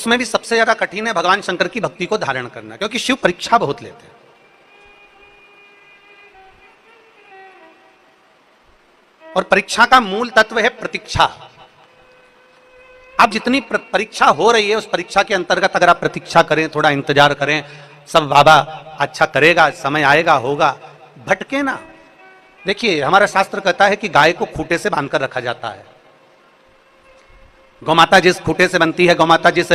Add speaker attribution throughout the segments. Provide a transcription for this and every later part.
Speaker 1: उसमें भी सबसे ज्यादा कठिन है भगवान शंकर की भक्ति को धारण करना, क्योंकि शिव परीक्षा बहुत लेते हैं। और परीक्षा का मूल तत्व है प्रतीक्षा। अब जितनी परीक्षा हो रही है उस परीक्षा के अंतर्गत अगर आप प्रतीक्षा करें, थोड़ा इंतजार करें, सब बाबा अच्छा करेगा, समय आएगा, होगा, भटके ना। देखिए हमारा शास्त्र कहता है कि गाय को खूंटे से बांधकर रखा जाता है। गौमाता जिस खूंटे से बनती है, गौमाता जिस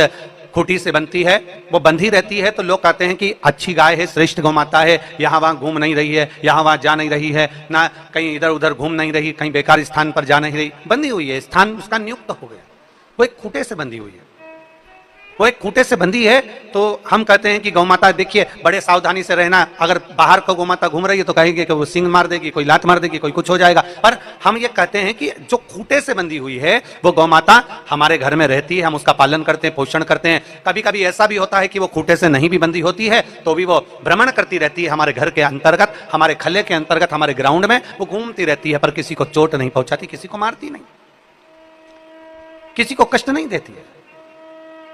Speaker 1: खूंटी से बनती है, वो बंधी रहती है, तो लोग कहते हैं कि अच्छी गाय है, श्रेष्ठ गौमाता है, यहां वहां घूम नहीं रही है, यहां वहां जा नहीं रही है, ना कहीं इधर उधर घूम नहीं रही, कहीं बेकार स्थान पर जा नहीं रही, बंधी हुई है, स्थान उसका नियुक्त हो गया, वो एक खूंटे से बंधी हुई है, वो एक खूंटे से बंधी है। तो हम कहते हैं कि गौमाता, देखिए बड़े सावधानी से रहना, अगर बाहर को गौमाता घूम रही है तो कहेंगे कि वो सिंग मार देगी, कोई लात मार देगी, कोई कुछ हो जाएगा। पर हम ये कहते हैं कि जो खूंटे से बंधी हुई है वो गौमाता हमारे घर में रहती है, हम उसका पालन करते हैं, पोषण करते हैं। कभी कभी ऐसा भी होता है कि वो खूंटे से नहीं भी बंधी होती है तो भी वो भ्रमण करती रहती है हमारे घर के अंतर्गत, हमारे खले के अंतर्गत, हमारे ग्राउंड में वो घूमती रहती है, पर किसी को चोट नहीं पहुंचाती, किसी को मारती नहीं, किसी को कष्ट नहीं देती है।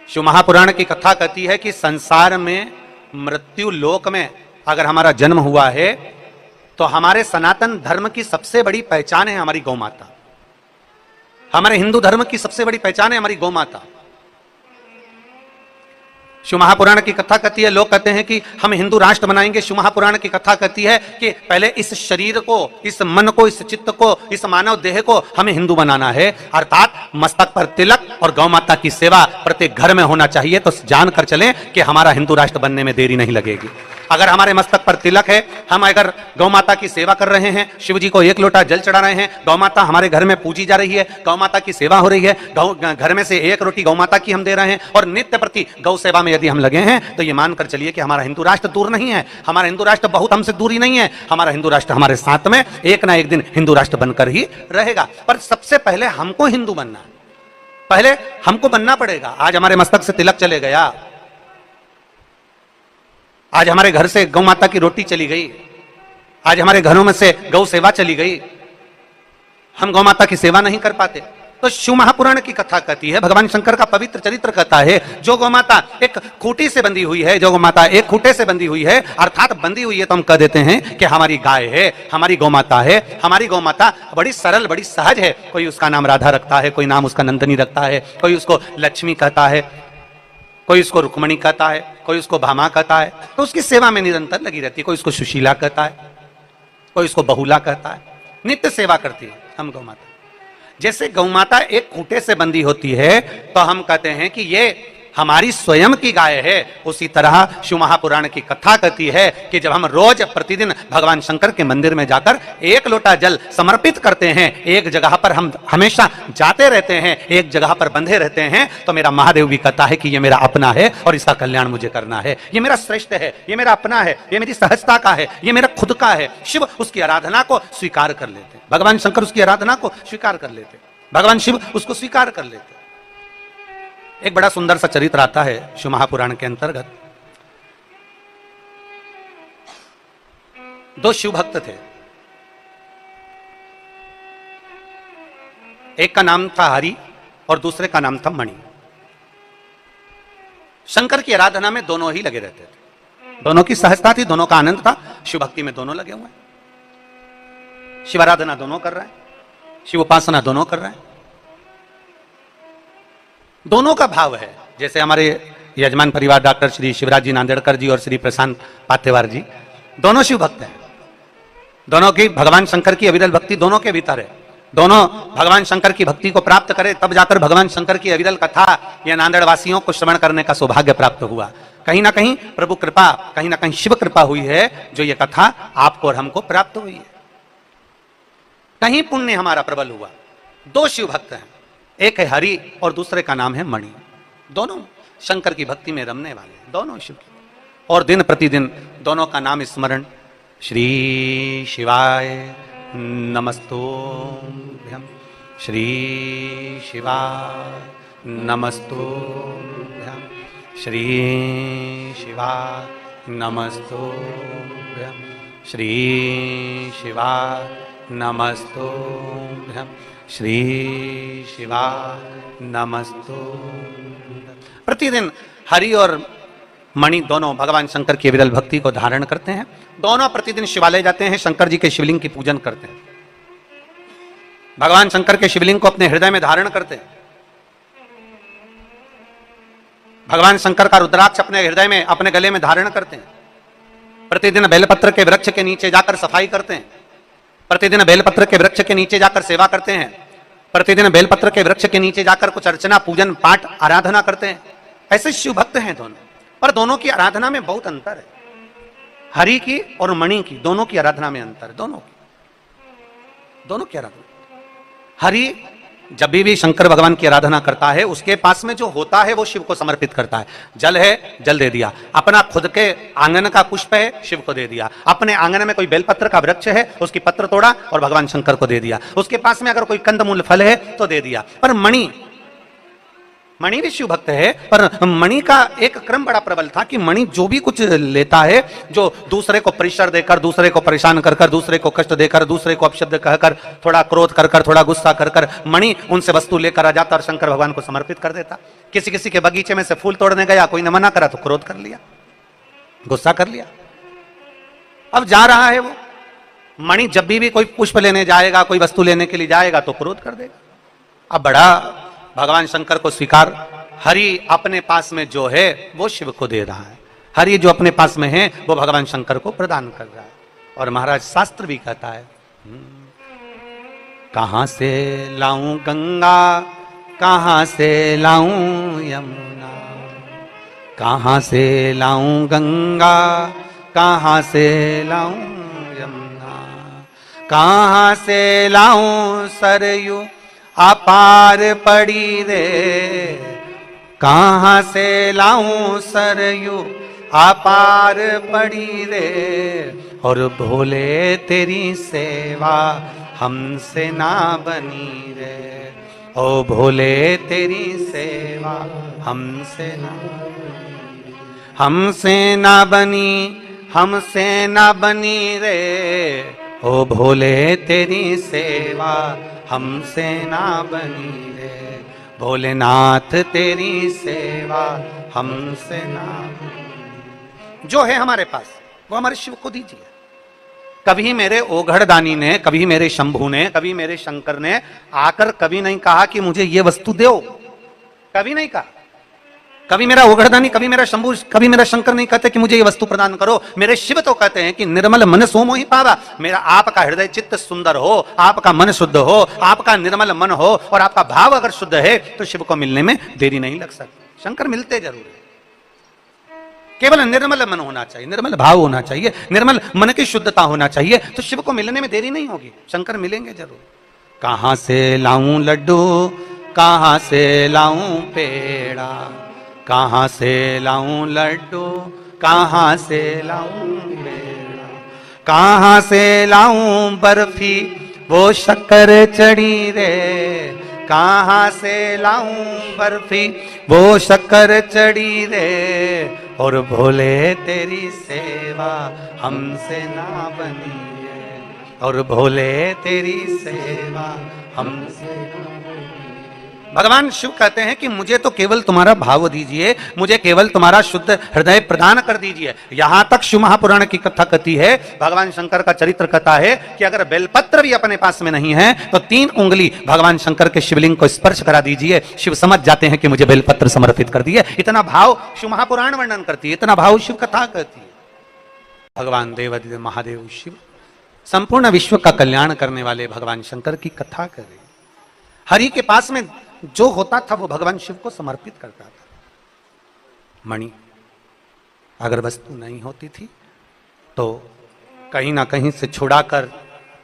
Speaker 1: शिव महापुराण की कथा कहती है कि संसार में, मृत्यु लोक में अगर हमारा जन्म हुआ है तो हमारे सनातन धर्म की सबसे बड़ी पहचान है हमारी गौमाता। हमारे हिंदू धर्म की सबसे बड़ी पहचान है हमारी गौमाता। शिव महापुराण की कथा कहती है, लोग कहते हैं कि हम हिंदू राष्ट्र बनाएंगे। शिव महापुराण की कथा कहती है कि पहले इस शरीर को, इस मन को, इस चित्त को, इस मानव देह को हमें हिंदू बनाना है, अर्थात मस्तक पर तिलक और गौ माता की सेवा प्रत्येक घर में होना चाहिए। तो जानकर चलें कि हमारा हिंदू राष्ट्र बनने में देरी नहीं लगेगी। अगर हमारे मस्तक पर तिलक है, हम अगर गौ माता की सेवा कर रहे हैं, शिव जी को एक लोटा जल चढ़ा रहे हैं, गौ माता हमारे घर में पूजी जा रही है, गौ माता की सेवा हो रही है, घर में से एक रोटी गौ माता की हम दे रहे हैं और नित्य प्रति गौ सेवा में यदि हम लगे हैं, तो ये मानकर चलिए कि हमारा हिंदू राष्ट्र दूर नहीं है, हमारा हिंदू राष्ट्र बहुत हमसे दूरी नहीं है, हमारा हिंदू राष्ट्र हमारे साथ में एक ना एक दिन हिंदू राष्ट्र बनकर ही रहेगा। पर सबसे पहले हमको हिंदू बनना है, पहले हमको बनना पड़ेगा। आज हमारे मस्तक से तिलक चले गया, आज हमारे घर से गौ माता की रोटी चली गई, आज हमारे घरों में से गौ सेवा चली गई, हम गौ माता की सेवा नहीं कर पाते। तो शिव महापुराण की कथा कहती है, भगवान शंकर का पवित्र चरित्र कहता है, जो गौ माता एक खूंटी से बंधी हुई है, जो गौ माता एक खूंटे से बंधी हुई है, अर्थात बंधी हुई है, तो हम कह देते हैं कि हमारी गाय है, हमारी गौ माता है। हमारी गौ माता बड़ी सरल, बड़ी सहज है। कोई उसका नाम राधा रखता है, कोई नाम उसका नंदनी रखता है, कोई उसको लक्ष्मी कहता है, कोई उसको रुक्मणी कहता है, कोई उसको भामा कहता है, तो उसकी सेवा में निरंतर लगी रहती है। कोई उसको सुशीला कहता है, कोई उसको बहुला कहता है, नित्य सेवा करती है हम गौ माता। जैसे गौ माता एक खूंटे से बंधी होती है तो हम कहते हैं कि ये हमारी स्वयं की गाय है। उसी तरह शिव महापुराण की कथा कहती है कि जब हम रोज प्रतिदिन भगवान शंकर के मंदिर में जाकर एक लोटा जल समर्पित करते हैं, एक जगह पर हम हमेशा जाते रहते हैं, एक जगह पर बंधे रहते हैं, तो मेरा महादेव भी कहता है कि ये मेरा अपना है और इसका कल्याण मुझे करना है, ये मेरा श्रेष्ठ है, ये मेरा अपना है, ये मेरी सहजता का है, ये मेरा खुद का है। शिव उसकी आराधना को स्वीकार कर लेते हैं, भगवान शंकर उसकी आराधना को स्वीकार कर लेते हैं, भगवान शिव उसको स्वीकार कर लेते हैं। एक बड़ा सुंदर सा चरित्र आता है शिव महापुराण के अंतर्गत। दो शिव भक्त थे, एक का नाम था हरि और दूसरे का नाम था मणि। शंकर की आराधना में दोनों ही लगे रहते थे, दोनों की सहजता थी, दोनों का आनंद था, शिव भक्ति में दोनों लगे हुए हैं, शिव आराधना दोनों कर रहे हैं, शिव उपासना दोनों कर रहे हैं, दोनों का भाव है। जैसे हमारे यजमान परिवार डॉक्टर श्री शिवराज जी नांदेड़कर जी और श्री प्रशांत पातेवार जी दोनों शिव भक्त हैं, दोनों की भगवान शंकर की अविरल भक्ति दोनों के भीतर है, दोनों भगवान शंकर की भक्ति को प्राप्त करें तब जाकर भगवान शंकर की अविरल कथा या नांदेड़ वासियों को श्रवण करने का सौभाग्य प्राप्त हुआ। कहीं ना कहीं प्रभु कृपा, कहीं ना कहीं शिव कृपा हुई है जो ये कथा आपको और हमको प्राप्त हुई है, कहीं पुण्य हमारा प्रबल हुआ। दो शिव भक्त हैं, एक है हरि और दूसरे का नाम है मणि, दोनों शंकर की भक्ति में रमने वाले, दोनों शिव की, और दिन प्रतिदिन दोनों का नाम स्मरण, श्री शिवाय नमस्तुभ्यं, श्री शिवाय नमस्तुभ्यं, श्री शिवाय नमस्तुभ्यं, श्री शिवाय नमस्तुभ्यं, श्री शिवा नमस्तु। प्रतिदिन हरि और मणि दोनों भगवान शंकर की विरल भक्ति को धारण करते हैं। दोनों प्रतिदिन शिवालय जाते हैं, शंकर जी के शिवलिंग की पूजन करते हैं। भगवान शंकर के शिवलिंग को अपने हृदय में धारण करते हैं। भगवान शंकर का रुद्राक्ष अपने हृदय में, अपने गले में धारण करते हैं। प्रतिदिन बेलपत्र के वृक्ष के नीचे जाकर सफाई करते हैं। प्रतिदिन बेलपत्र के वृक्ष के नीचे जाकर सेवा करते हैं। प्रतिदिन बेलपत्र के वृक्ष के नीचे जाकर कुछ अर्चना, पूजन, पाठ, आराधना करते हैं। ऐसे शिव भक्त हैं दोनों, पर दोनों की आराधना में बहुत अंतर है। हरि की और मणि की, दोनों की आराधना में अंतर है। दोनों की आराधना, हरि जब भी शंकर भगवान की आराधना करता है, उसके पास में जो होता है वो शिव को समर्पित करता है। जल है, जल दे दिया। अपना खुद के आंगन का पुष्प है, शिव को दे दिया। अपने आंगन में कोई बेलपत्र का वृक्ष है, उसकी पत्र तोड़ा और भगवान शंकर को दे दिया। उसके पास में अगर कोई कंदमूल फल है तो दे दिया। पर मणि भी शिव भक्त है, पर मणि का एक क्रम बड़ा प्रबल था कि मणि जो भी कुछ लेता है, जो दूसरे को प्रेशर देकर, दूसरे को परेशान कर, दूसरे को कष्ट देकर, दूसरे को अपशब्द कहकर, थोड़ा क्रोध कर, थोड़ा गुस्सा कर, मणि उनसे वस्तु लेकर आ जाता और शंकर भगवान को समर्पित कर देता। किसी के बगीचे में से फूल तोड़ने गया, कोई ने मना करा तो क्रोध कर लिया, गुस्सा कर लिया। अब जा रहा है वो मणि, जब भी कोई पुष्प लेने जाएगा, कोई वस्तु लेने के लिए जाएगा तो क्रोध कर देगा। अब बड़ा भगवान शंकर को स्वीकार, हरि अपने पास में जो है वो शिव को दे रहा है। हरि जो अपने पास में है वो भगवान शंकर को प्रदान कर रहा है। और महाराज शास्त्र भी कहता है, कहां से लाऊं गंगा, कहां से लाऊं यमुना, कहां से लाऊं गंगा, कहां से लाऊं यमुना, कहां से लाऊं सरयू अपार पड़ी रे, कहां से लाऊं सरयू अपार पड़ी रे, और भोले तेरी सेवा हमसे ना बनी रे, ओ भोले तेरी सेवा हमसे ना बनी रे, ओ भोले तेरी सेवा हमसे ना बनी रे, भोलेनाथ तेरी सेवा हमसे ना बनी। जो है हमारे पास वो हमारे शिव को दीजिए। कभी मेरे ओघड़दानी ने, कभी मेरे शंभू ने, कभी मेरे शंकर ने आकर कभी नहीं कहा कि मुझे ये वस्तु दो, कभी नहीं कहा। कभी मेरा ओघड़दानी, कभी मेरा शंभू, कभी मेरा शंकर नहीं कहते कि मुझे ये वस्तु प्रदान करो। मेरे शिव तो कहते हैं कि निर्मल मन सो मोहि पावा। मेरा आपका हृदय चित्त सुंदर हो, आपका मन शुद्ध हो, आपका निर्मल मन हो और आपका भाव अगर शुद्ध है तो शिव को मिलने में देरी नहीं लग सकती। शंकर मिलते जरूर है, केवल निर्मल मन होना चाहिए, निर्मल भाव होना चाहिए, निर्मल मन की शुद्धता होना चाहिए, तो शिव को मिलने में देरी नहीं होगी। शंकर मिलेंगे जरूर। कहां से लाऊं लड्डू, कहां से लाऊं पेड़ा, कहां से लाऊं लड्डू, कहां से लाऊं पेड़ा, कहां से लाऊं बर्फी वो शक्कर चढ़ी रे, कहां से लाऊं बर्फी वो शक्कर चढ़ी रे, और भोले तेरी सेवा हमसे ना बनी रे, और भोले तेरी सेवा हमसे ना। भगवान शिव कहते हैं कि मुझे तो केवल तुम्हारा भाव दीजिए, मुझे केवल तुम्हारा शुद्ध हृदय प्रदान कर दीजिए। यहां तक शिव महापुराण की कथा कहती है, भगवान शंकर का चरित्र कहता है कि अगर बेलपत्र भी अपने पास में नहीं है तो 3 उंगली भगवान शंकर के शिवलिंग को स्पर्श करा दीजिए। शिव समझ जाते हैं कि मुझे बेलपत्र समर्पित कर दिए। इतना भाव शिव महापुराण वर्णन करती है, इतना भाव शिव कथा कहती है। भगवान देवादिदेव महादेव शिव संपूर्ण विश्व का कल्याण करने वाले भगवान शंकर की कथा करें। हरि के पास में जो होता था वो भगवान शिव को समर्पित करता था। मणि अगर वस्तु नहीं होती थी तो कहीं ना कहीं से छुड़ाकर,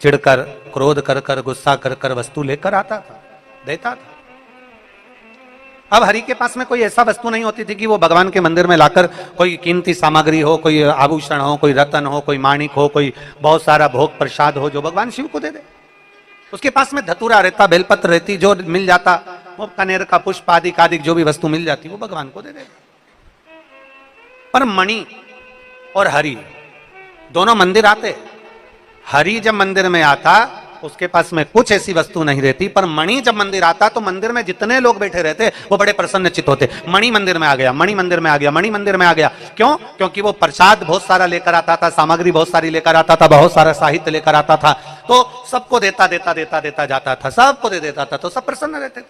Speaker 1: चिढ़कर, क्रोध कर, गुस्सा कर वस्तु लेकर आता था, देता था। अब हरि के पास में कोई ऐसा वस्तु नहीं होती थी कि वो भगवान के मंदिर में लाकर कोई कीमती सामग्री हो, कोई आभूषण हो, कोई रतन हो, कोई माणिक हो, कोई बहुत सारा भोग प्रसाद हो जो भगवान शिव को दे दे। उसके पास में धतूरा रहता, बेलपत्र रहती, जो मिल जाता वो कनेर का पुष्प आदि जो भी वस्तु मिल जाती वो भगवान को दे दे। पर मणि और हरि दोनों मंदिर आते। हरि जब मंदिर में आता उसके पास में कुछ ऐसी वस्तु नहीं रहती, पर मणि जब मंदिर आता तो मंदिर में जितने लोग बैठे रहते वो बड़े प्रसन्नचित्त होते। मणि मंदिर में आ गया, मणि मंदिर में आ गया, मणि मंदिर में आ गया। क्यों? क्योंकि वो प्रसाद बहुत सारा लेकर आता था, सामग्री बहुत सारी लेकर आता था, बहुत सारा साहित्य लेकर आता था, तो सबको देता देता देता देता जाता था, सबको दे देता था, तो सब प्रसन्न रहते थे।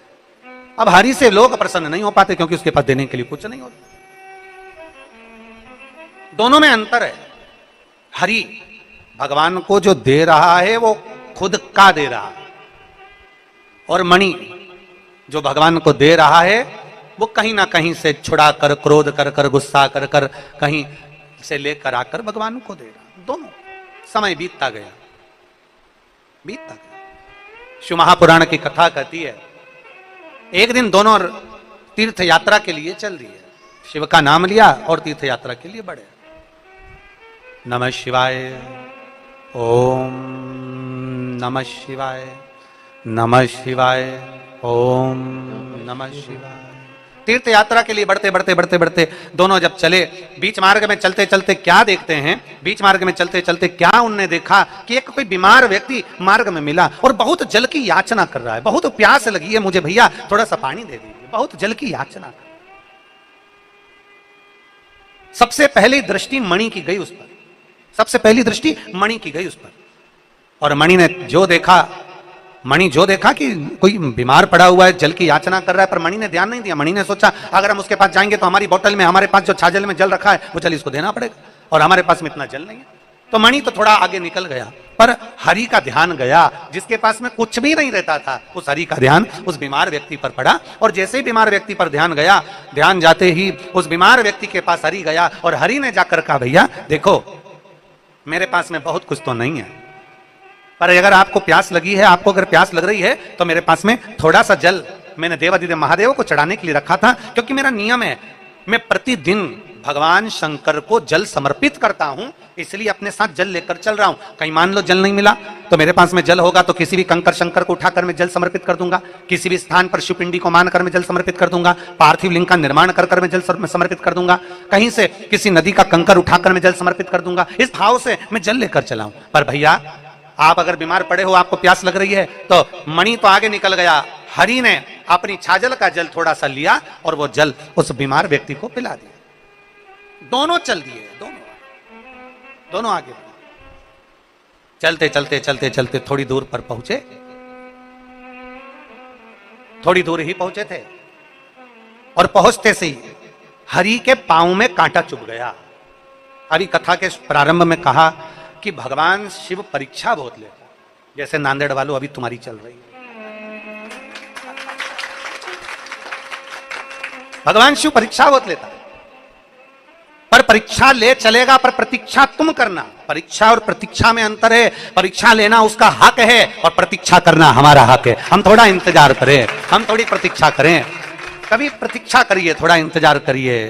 Speaker 1: अब हरि से लोग प्रसन्न नहीं हो पाते क्योंकि उसके पास देने के लिए कुछ नहीं होता। दोनों में अंतर है। हरि भगवान को जो दे रहा है वो खुद का दे रहा है, और मणि जो भगवान को दे रहा है वो कहीं ना कहीं से छुड़ा कर, क्रोध कर कर, गुस्सा कर कर कहीं से लेकर आकर भगवान को दे रहा। दोनों समय बीतता गया, बीतता गया। शिव महापुराण की कथा कहती है एक दिन दोनों तीर्थ यात्रा के लिए चल दिए, शिव का नाम लिया और तीर्थ यात्रा के लिए बढ़े। नमः शिवाय, ओम नमः शिवाय, नमः शिवाय, ओम नमः शिवाय। तीर्थ यात्रा के लिए बढ़ते बढ़ते बढ़ते बढ़ते दोनों जब चले, बीच मार्ग में चलते चलते क्या देखते हैं, बीच मार्ग में चलते चलते क्या उनने देखा कि एक कोई बीमार व्यक्ति मार्ग में मिला और बहुत जल की याचना कर रहा है। बहुत प्यास लगी है मुझे, भैया थोड़ा सा पानी दे दीजिए, बहुत जल की याचना। सबसे पहली दृष्टि मणि की गई उस पर, सबसे पहली दृष्टि मणि की गई उस पर, और मणि ने जो देखा, मणि जो देखा कि कोई बीमार पड़ा हुआ है, जल की याचना कर रहा है, पर मणि ने ध्यान नहीं दिया। मणि ने सोचा अगर हम उसके पास जाएंगे तो हमारी बोतल में, हमारे पास जो छाजल में जल रखा है वो जल इसको देना पड़ेगा, और हमारे पास में इतना जल नहीं है। तो मणि तो थोड़ा आगे निकल गया, पर हरि का ध्यान गया, जिसके पास में कुछ भी नहीं रहता था, उस हरि का ध्यान उस बीमार व्यक्ति पर पड़ा। और जैसे ही बीमार व्यक्ति पर ध्यान गया, ध्यान जाते ही उस बीमार व्यक्ति के पास हरि गया, और हरि ने जाकर कहा भैया देखो मेरे पास में बहुत कुछ तो नहीं है, पर अगर आपको प्यास लगी है, आपको अगर प्यास लग रही है तो मेरे पास में थोड़ा सा जल मैंने देवाधिदेव महादेव को चढ़ाने के लिए रखा था, क्योंकि मेरा नियम है मैं प्रतिदिन भगवान शंकर को जल समर्पित करता हूं, इसलिए अपने साथ जल लेकर चल रहा हूं। कहीं मान लो जल नहीं मिला तो मेरे पास में जल होगा तो किसी भी कंकर शंकर को उठाकर मैं जल समर्पित कर दूंगा, किसी भी स्थान पर शिवपिंडी को मानकर मैं जल समर्पित कर दूंगा, पार्थिव लिंग का निर्माण कर मैं जल समर्पित कर दूंगा, कहीं से किसी नदी का कंकर उठाकर मैं जल समर्पित कर दूंगा। इस भाव से मैं जल लेकर चला हूं। पर भैया आप अगर बीमार पड़े हो, आपको प्यास लग रही है, तो मणि तो आगे निकल गया, हरि ने अपनी छाजल का जल थोड़ा सा लिया और वो जल उस बीमार व्यक्ति को पिला दिया। दोनों चल दिए, दोनों आगे चलते चलते चलते चलते थोड़ी दूर पर पहुंचे, थोड़ी दूर ही पहुंचे थे, और पहुंचते से ही हरि के पांव में कांटा चुभ गया। अभी कथा के प्रारंभ में कहा कि भगवान शिव परीक्षा बहुत लेता, जैसे नांदेड़ वालों अभी तुम्हारी चल रही है। भगवान शिव परीक्षा बहुत लेता है, पर परीक्षा ले चलेगा, पर प्रतीक्षा तुम करना। परीक्षा और प्रतीक्षा में अंतर है। परीक्षा लेना उसका हक है और प्रतीक्षा करना हमारा हक है। हम थोड़ा इंतजार करें, हम थोड़ी प्रतीक्षा करें, कभी प्रतीक्षा करिए, थोड़ा इंतजार करिए,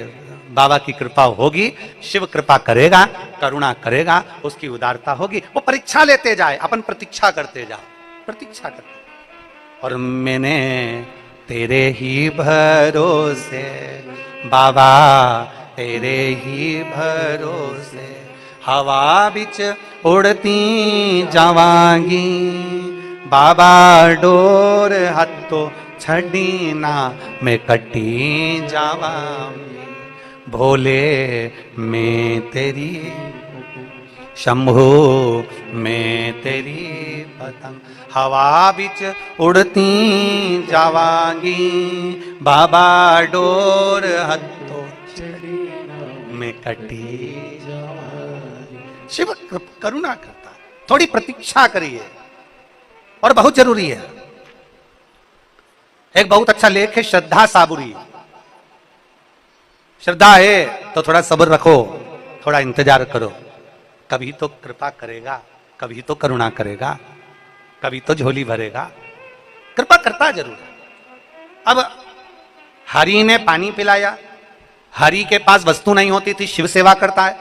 Speaker 1: बाबा की कृपा होगी, शिव कृपा करेगा, करुणा करेगा, उसकी उदारता होगी। वो परीक्षा लेते जाए, अपन प्रतीक्षा करते जाओ, प्रतीक्षा करते। और मैंने तेरे ही भरोसे बाबा, तेरे ही भरोसे हवा बिच उड़ती जावांगी, बाबा डोर हथो छड़ी ना मैं कटी जावांगी, भोले मैं तेरी शंभो मैं तेरी पतंग, हवा बिच उड़ती जावांगी, बाबा डोर हथो मैं कटी जावांगी। शिव करुणा करता, थोड़ी प्रतीक्षा करिए, और बहुत जरूरी है। एक बहुत अच्छा लेख है श्रद्धा साबुरी। श्रद्धा है तो थोड़ा सब्र रखो, थोड़ा इंतजार करो, कभी तो कृपा करेगा, कभी तो करुणा करेगा, कभी तो झोली भरेगा, कृपा करता जरूर। अब हरि ने पानी पिलाया, हरि के पास वस्तु नहीं होती थी, शिव सेवा करता है,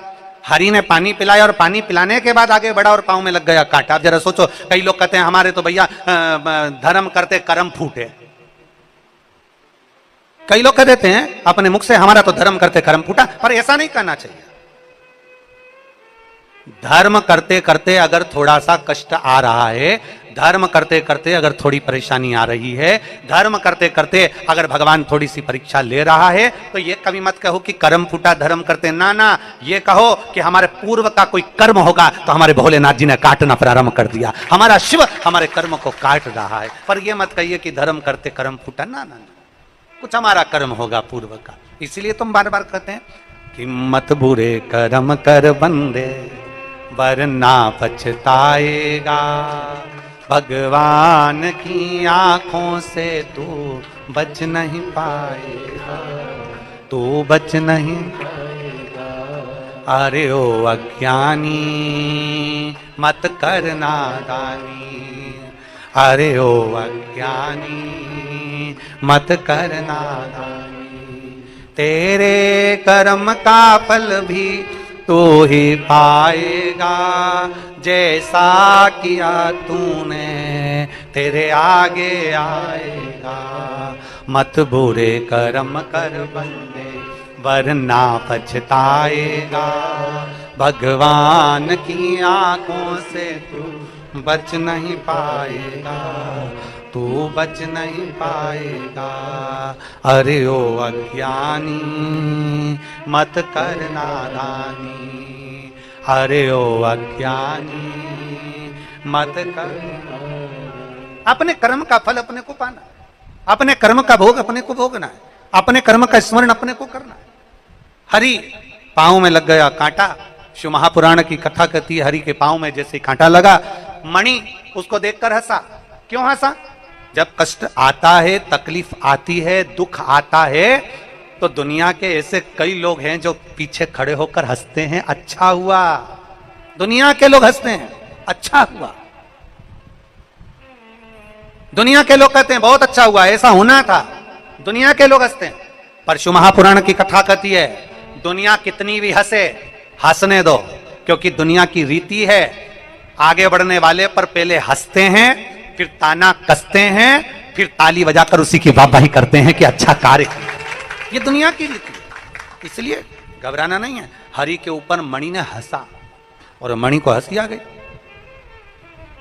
Speaker 1: हरि ने पानी पिलाया और पानी पिलाने के बाद आगे बढ़ा और पांव में लग गया कांटा। अब जरा सोचो, कई लोग कहते हैं हमारे तो भैया धर्म करते कर्म फूटे, कई लोग कह देते हैं अपने मुख से हमारा तो धर्म करते कर्म फूटा, पर ऐसा नहीं करना चाहिए। धर्म करते करते अगर थोड़ा सा कष्ट आ रहा है, धर्म करते करते अगर थोड़ी परेशानी आ रही है, धर्म करते करते अगर भगवान थोड़ी सी परीक्षा ले रहा है, तो ये कभी मत कहो कि कर्म फूटा धर्म करते, ना ना, ये कहो कि हमारे पूर्व का कोई कर्म होगा तो हमारे भोलेनाथ जी ने काटना प्रारंभ कर दिया, हमारा शिव हमारे कर्म को काट रहा है। पर ये मत कहिए कि धर्म करते कर्म फूटा, ना ना, कुछ हमारा कर्म होगा पूर्व का। इसीलिए तुम बार बार कहते हैं कि मत बुरे कर्म कर बंदे वरना पछताएगा, भगवान की आंखों से तू बच नहीं पाएगा, तू बच नहीं पाएगा। अरे ओ अज्ञानी मत कर नादानी, अरे ओ अज्ञानी मत कर नादानी, तेरे कर्म का फल भी तू ही पाएगा, जैसा किया तूने तेरे आगे आएगा। मत बुरे कर्म कर बंदे वरना पछताएगा, भगवान की आंखों से तू बच नहीं पाएगा, तू बच नहीं पाएगा। अरे ओ अज्ञानी मत कर नादानी, अरे ओ अज्ञानी मत कर। अपने कर्म का फल अपने को पाना, अपने कर्म का भोग अपने को भोगना है, अपने कर्म का स्मरण अपने को करना है। हरि पांव में लग गया कांटा, शिव महापुराण की कथा कहती है हरि के पांव में जैसे कांटा लगा, मणि उसको देखकर हंसा। क्यों हंसा? जब कष्ट आता है, तकलीफ आती है, दुख आता है, तो दुनिया के ऐसे कई लोग हैं जो पीछे खड़े होकर हंसते हैं, अच्छा हुआ। दुनिया के लोग हंसते हैं, अच्छा हुआ। दुनिया के लोग कहते हैं बहुत अच्छा हुआ, ऐसा होना था। दुनिया के लोग हंसते हैं। पर शिव महापुराण की कथा कहती है दुनिया कितनी भी हंसे, हंसने दो, क्योंकि दुनिया की रीति है आगे बढ़ने वाले पर पहले हंसते हैं, फिर ताना कसते हैं, फिर ताली बजाकर उसी की वाहवाही करते हैं कि अच्छा कार्य। ये दुनिया की रीति है, इसलिए घबराना नहीं है। हरि के ऊपर मणि ने हंसा और मणि को हंसी आ गई।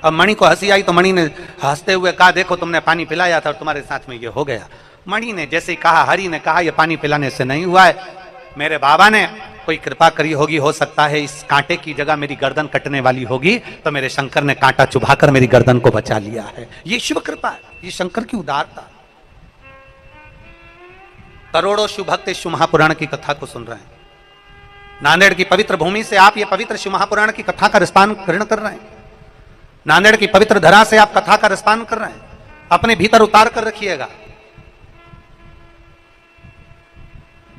Speaker 1: अब मणि को हंसी आई तो मणि ने हंसते हुए कहा देखो तुमने पानी पिलाया था और तुम्हारे साथ में ये हो गया। मणि ने जैसे ही कहा, हरि ने कहा ये पानी पिलाने से नहीं हुआ है, मेरे बाबा ने कोई कृपा करी होगी, हो सकता है इस कांटे की जगह मेरी गर्दन कटने वाली होगी, तो मेरे शंकर ने कांटा चुभाकर मेरी गर्दन को बचा लिया है। ये शिव कृपा है, ये शंकर की उदारता। करोड़ों शिव भक्त शिव महापुराण की कथा को सुन रहे हैं। नांदेड़ की पवित्र भूमि से आप ये पवित्र शिव महापुराण की कथा का रसपान ग्रहण कर रहे हैं। नांदेड़ की पवित्र धरा से आप कथा का रसपान कर रहे हैं। अपने भीतर उतार कर रखिएगा।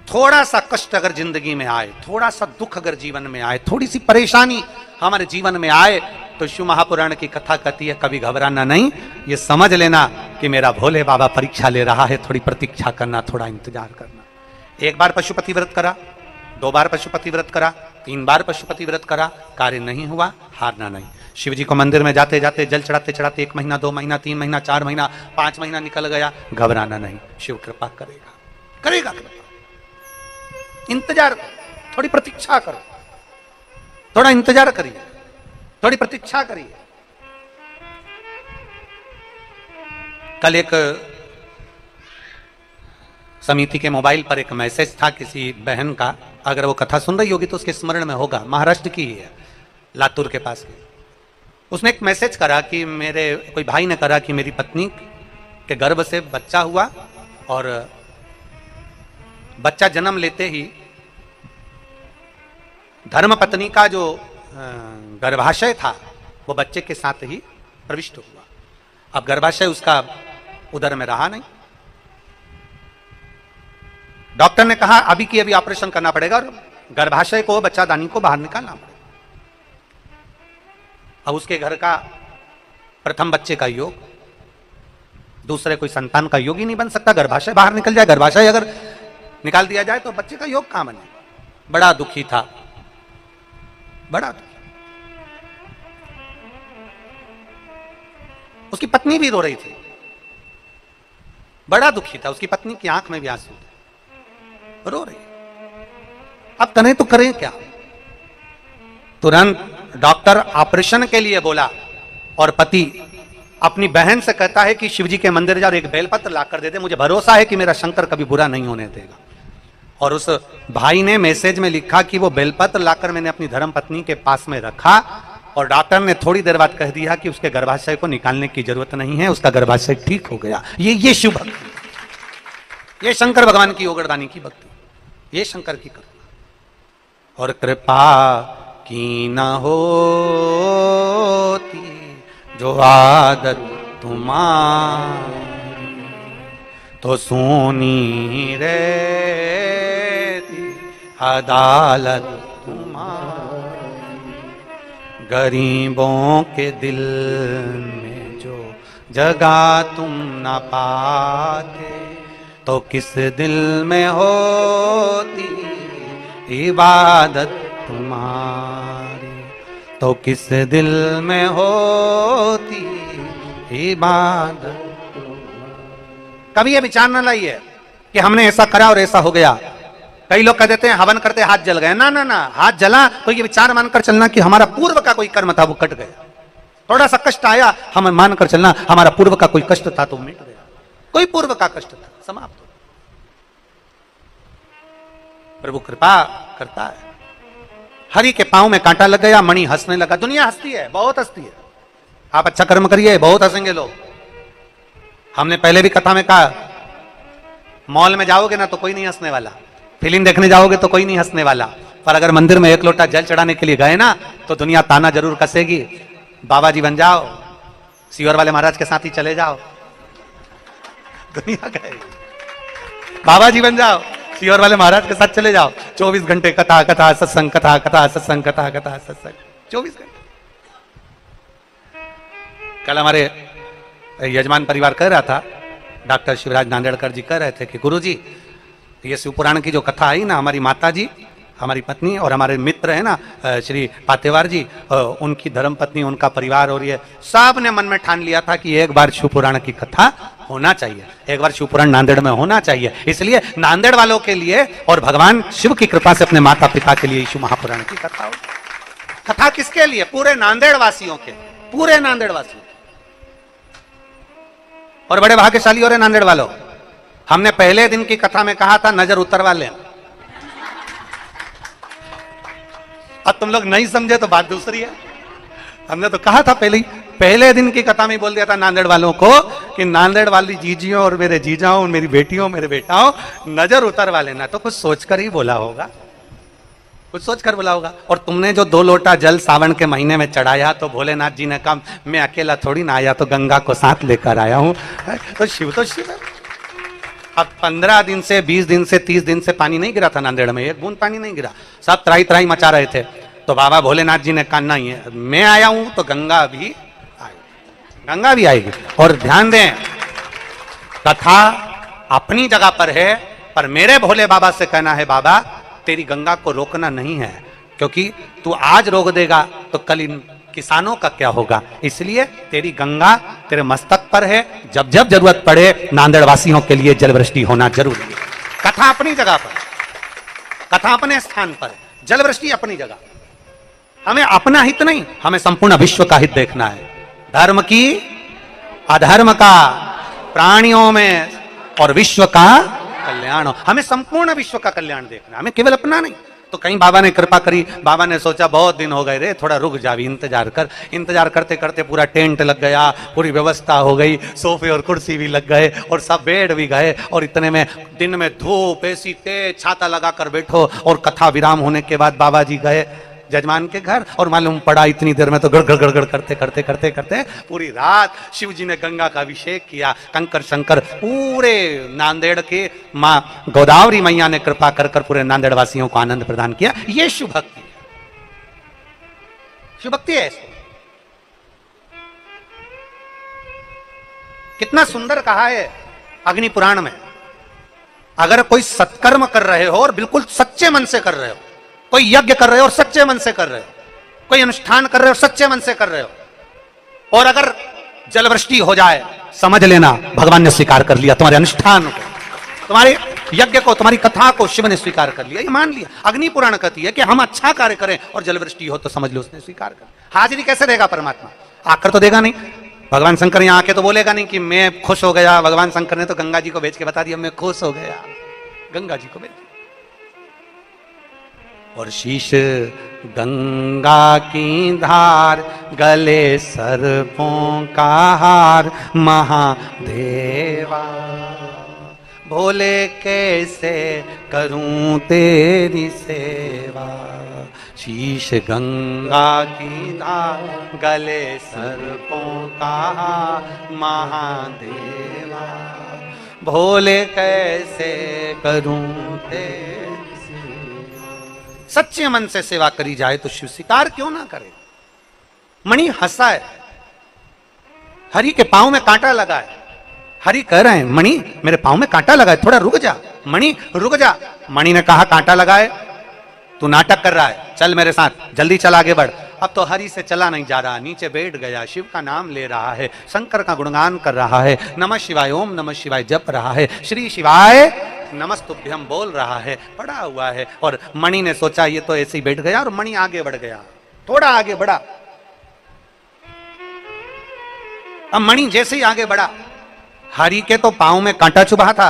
Speaker 1: थोड़ा सा कष्ट अगर जिंदगी में आए, थोड़ा सा दुख अगर जीवन में आए, थोड़ी सी परेशानी हमारे जीवन में आए, तो शिव महापुराण की कथा कहती है कभी घबराना नहीं, ये समझ लेना कि मेरा भोले बाबा परीक्षा ले रहा है, थोड़ी प्रतीक्षा करना, थोड़ा इंतजार करना। एक बार पशुपति व्रत करा, 2 बार पशुपति व्रत करा, 3 बार पशुपति व्रत करा, कार्य नहीं हुआ, हारना नहीं। शिव जी को मंदिर में जाते जाते जल चढ़ाते चढ़ाते 1 महीना, 2 महीना, 3 महीना, 4 महीना, 5 महीना निकल गया, घबराना नहीं, शिव कृपा करेगा, करेगा कृपा। इंतजार करो, थोड़ी प्रतीक्षा करो, थोड़ा इंतजार करिए, थोड़ी प्रतीक्षा करिए। कल एक समिति के मोबाइल पर एक मैसेज था किसी बहन का, अगर वो कथा सुन रही होगी तो उसके स्मरण में होगा, महाराष्ट्र की ही है, लातूर के पास की। उसने एक मैसेज करा कि मेरे कोई भाई ने करा कि मेरी पत्नी के गर्भ से बच्चा हुआ और बच्चा जन्म लेते ही धर्मपत्नी का जो गर्भाशय था वो बच्चे के साथ ही प्रविष्ट हुआ। अब गर्भाशय उसका उदर में रहा नहीं। डॉक्टर ने कहा अभी की अभी ऑपरेशन करना पड़ेगा और गर्भाशय को, बच्चादानी को बाहर निकालना पड़ेगा। अब उसके घर का प्रथम बच्चे का योग दूसरे कोई संतान का योग ही नहीं बन सकता। गर्भाशय बाहर निकल जाए, गर्भाशय अगर निकाल दिया जाए तो बच्चे का योग कहां बने। बड़ा दुखी था, बड़ा दुखी। उसकी पत्नी भी रो रही थी, बड़ा दुखी था। उसकी पत्नी की आंख में भी आंसू थे, रो रही। अब करें तो करें क्या। तुरंत डॉक्टर ऑपरेशन के लिए बोला और पति अपनी बहन से कहता है कि शिव जी के मंदिर जा और एक बेलपत्र लाकर दे दे, मुझे भरोसा है कि मेरा शंकर कभी बुरा नहीं होने देगा। और उस भाई ने मैसेज में लिखा कि वो बेलपत्र लाकर मैंने अपनी धर्म पत्नी के पास में रखा और डॉक्टर ने थोड़ी देर बाद कह दिया कि उसके गर्भाशय को निकालने की जरूरत नहीं है, उसका गर्भाशय ठीक हो गया। ये शिव भक्ति, ये शंकर भगवान की ओगरदानी की भक्ति, ये शंकर की कृपा। और कृपा की न होती जो आदत तुम्हारी, तो सोनी रहती अदालत तुम्हारी। गरीबों के दिल में जो जगह तुम न पाते, तो किस दिल में होती इबादत तुम्हारी, तो किस दिल में होती इबादत। कभी ये विचार न लाइए कि हमने ऐसा करा और ऐसा हो गया। कई लोग कह देते हैं हवन करते हाथ जल गए। ना ना ना, हाथ जला तो ये विचार मानकर चलना कि हमारा पूर्व का कोई कर्म था वो कट गया। थोड़ा सा कष्ट आया, हम मानकर चलना हमारा पूर्व का कोई कष्ट था तो मिट गया। कोई पूर्व का कष्ट था, समाप्त हो। प्रभु कृपा करता है। हरि के पांव में कांटा लग गया, मणि हंसने लगा। दुनिया हंसती है, बहुत हंसती है। आप अच्छा कर्म करिए, बहुत हंसेंगे लोग। हमने पहले भी कथा में कहा, मॉल में जाओगे ना तो कोई नहीं हंसने वाला, फिल्म देखने जाओगे तो कोई नहीं हंसने वाला, पर अगर मंदिर में एक लोटा जल चढ़ाने के लिए गए ना तो दुनिया ताना जरूर कसेगी। बाबा जी बन जाओ, सीवर वाले महाराज के साथ ही चले जाओ, दुनिया कहे बाबा जी बन जाओ, सीवर वाले महाराज के साथ चले जाओ। 24 घंटे कथा कथा सत्संग, कथा कथा सत्संग, कथा कथा सत्संग, 24 घंटे। कल हमारे यजमान परिवार कह रहा था, डॉक्टर शिवराज नांदेड़कर जी कह रहे थे कि गुरुजी ये शिव पुराण की जो कथा आई ना, हमारी माता जी, हमारी पत्नी और हमारे मित्र है ना श्री पातेवार जी, उनकी धर्म पत्नी, उनका परिवार और ये सब ने मन में ठान लिया था कि एक बार शिव पुराण की कथा होना चाहिए, एक बार शिव पुराण नांदेड़ में होना चाहिए। इसलिए नांदेड़ वालों के लिए और भगवान शिव की कृपा से अपने माता पिता के लिए शिव महापुराण की कथा हो। कथा किसके लिए? पूरे नांदेड़ वासियों के, पूरे नांदेड़ वासियों। और बड़े भाग्यशाली हो रहे नांदेड़ वालों, हमने पहले दिन की कथा में कहा था नजर उतरवा लें। अब तुम लोग नहीं समझे तो बात दूसरी है। हमने तो कहा था पहले दिन की कथा में बोल दिया था नांदेड़ वालों को कि नांदेड़ वाली जीजियों और मेरे जीजाओं और मेरी बेटियों मेरे बेटाओं नजर उतरवा लेना। तो कुछ सोचकर ही बोला होगा, कुछ सोचकर बोला होगा। और तुमने जो 2 लोटा जल सावन के महीने में चढ़ाया तो भोलेनाथ जी ने कहा मैं अकेला थोड़ी ना आया, तो गंगा को साथ लेकर आया हूं। तो शिव है। अब 15 दिन से 20 दिन से 30 दिन से पानी नहीं गिरा था नांदेड़ में, एक बूंद पानी नहीं गिरा, सब त्राही त्राही मचा रहे थे। तो बाबा भोलेनाथ जी ने कहा नहीं है, मैं आया हूं तो गंगा भी आएगी, गंगा भी आएगी। और ध्यान दें, कथा अपनी जगह पर है, पर मेरे भोले बाबा से कहना है बाबा तेरी गंगा को रोकना नहीं है, क्योंकि तू आज रोक देगा तो कल इन किसानों का क्या होगा। इसलिए तेरी गंगा तेरे मस्तक पर है, जब जब जरूरत पड़े नांदेड़ वासियों के लिए जलवृष्टि होना जरूरी है। कथा अपनी जगह पर, कथा अपने स्थान पर, जलवृष्टि अपनी जगह। हमें अपना हित नहीं, हमें संपूर्ण विश्व का हित देखना है। धर्म की, अधर्म का, प्राणियों में और विश्व का कल्याण। हमें संपूर्ण विश्व का कल्याण देखना, हमें केवल अपना नहीं। तो कहीं बाबा ने कृपा करी, बाबा ने सोचा बहुत दिन हो गए रे, थोड़ा रुक जा, भी इंतजार कर। इंतजार करते करते पूरा टेंट लग गया, पूरी व्यवस्था हो गई, सोफे और कुर्सी भी लग गए और सब बेड भी गए। और इतने में दिन में धूप, ऐसी तेज, छाता लगाकर बैठो। और कथा विराम होने के बाद बाबा जी गए जजमान के घर, और मालूम पड़ा इतनी देर में तो गड़गड़ गड़गड़ करते करते करते करते पूरी रात शिव जी ने गंगा का अभिषेक किया। कंकर शंकर पूरे नांदेड़ के माँ गोदावरी मैया ने कृपा कर कर पूरे नांदेड़ वासियों को आनंद प्रदान किया। ये शिव भक्ति, शिव भक्ति है। कितना सुंदर कहा है अग्नि पुराण में, अगर कोई सत्कर्म कर रहे हो और बिल्कुल सच्चे मन से कर रहे हो, कोई यज्ञ कर रहे हो और सच्चे मन से कर रहे हो, कोई अनुष्ठान कर रहे हो सच्चे मन से कर रहे हो, और अगर जलवृष्टि हो जाए, समझ लेना भगवान ने स्वीकार कर लिया तुम्हारे अनुष्ठान को, तुम्हारे यज्ञ को, तुम्हारी कथा को शिव ने स्वीकार कर लिया, ये मान लिया। अग्नि पुराण कहती है कि हम अच्छा कार्य करें और जलवृष्टि हो तो समझ लो उसने स्वीकार कर। हाजिरी कैसे देगा परमात्मा? आकर तो देगा नहीं। भगवान शंकर यहां आके तो बोलेगा नहीं कि मैं खुश हो गया। भगवान शंकर ने तो गंगा जी को भेज के बता दिया मैं खुश हो गया, गंगा जी को भेज। और शीश गंगा की धार, गले सर्पों का हार, महादेवा भोले कैसे करूं तेरी सेवा। शीश गंगा की धार, गले सर्पों का हार, महादेवा भोले कैसे करूं तेरी। सच्चे मन से सेवा करी जाए तो शिव स्वीकार क्यों ना करे। मणि हंसा है, हरि के पांव में कांटा लगा है। हरि कह रहे हैं मणि मेरे पांव में कांटा लगा है, थोड़ा रुक जा। मणि रुक जा। मणि ने कहा कांटा लगा है, तू नाटक कर रहा है, चल मेरे साथ, जल्दी चल आगे बढ़। अब तो हरि से चला नहीं जा रहा, नीचे बैठ गया, शिव का नाम ले रहा है, शंकर का गुणगान कर रहा है, नमः शिवाय ओम नमः शिवाय जप रहा है, श्री शिवाय नमस्तुभ्यम बोल रहा है, पड़ा हुआ है। और मणि ने सोचा ये तो ऐसे ही बैठ गया, और मणि आगे बढ़ गया, थोड़ा आगे बढ़ा। अब मणि जैसे ही आगे बढ़ा, हरि के तो पांव में कांटा चुभा था,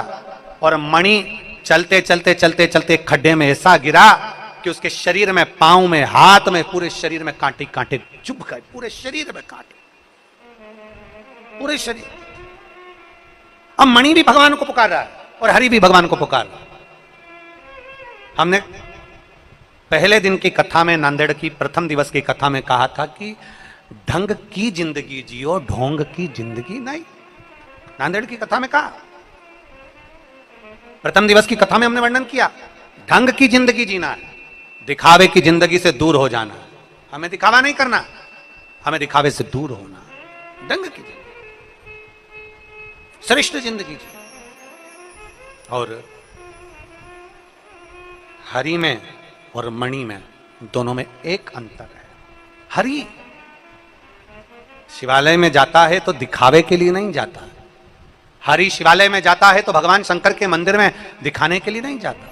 Speaker 1: और मणि चलते चलते चलते चलते खड्डे में ऐसा गिरा कि उसके शरीर में, पांव में, हाथ में, पूरे शरीर में कांटे कांटे चुभ गए, पूरे शरीर में कांटे, पूरे शरीर। अब मणि भी भगवान को पुकार रहा है और हरि भी भगवान को पुकार रहा है। हमने पहले दिन की कथा में, नांदेड़ की प्रथम दिवस की कथा में कहा था कि ढंग की जिंदगी जियो, ढोंग की जिंदगी नहीं। नांदेड़ की कथा में कहा, प्रथम दिवस की कथा में हमने वर्णन किया, ढंग की जिंदगी जीना है, दिखावे की जिंदगी से दूर हो जाना। हमें दिखावा नहीं करना, हमें दिखावे से दूर होना, ढंग की जिंदगी, श्रेष्ठ जिंदगी जी। और हरि में और मणि में, दोनों में एक अंतर है। हरि शिवालय में जाता है तो दिखावे के लिए नहीं जाता। हरि शिवालय में जाता है तो भगवान शंकर के मंदिर में दिखाने के लिए नहीं जाता।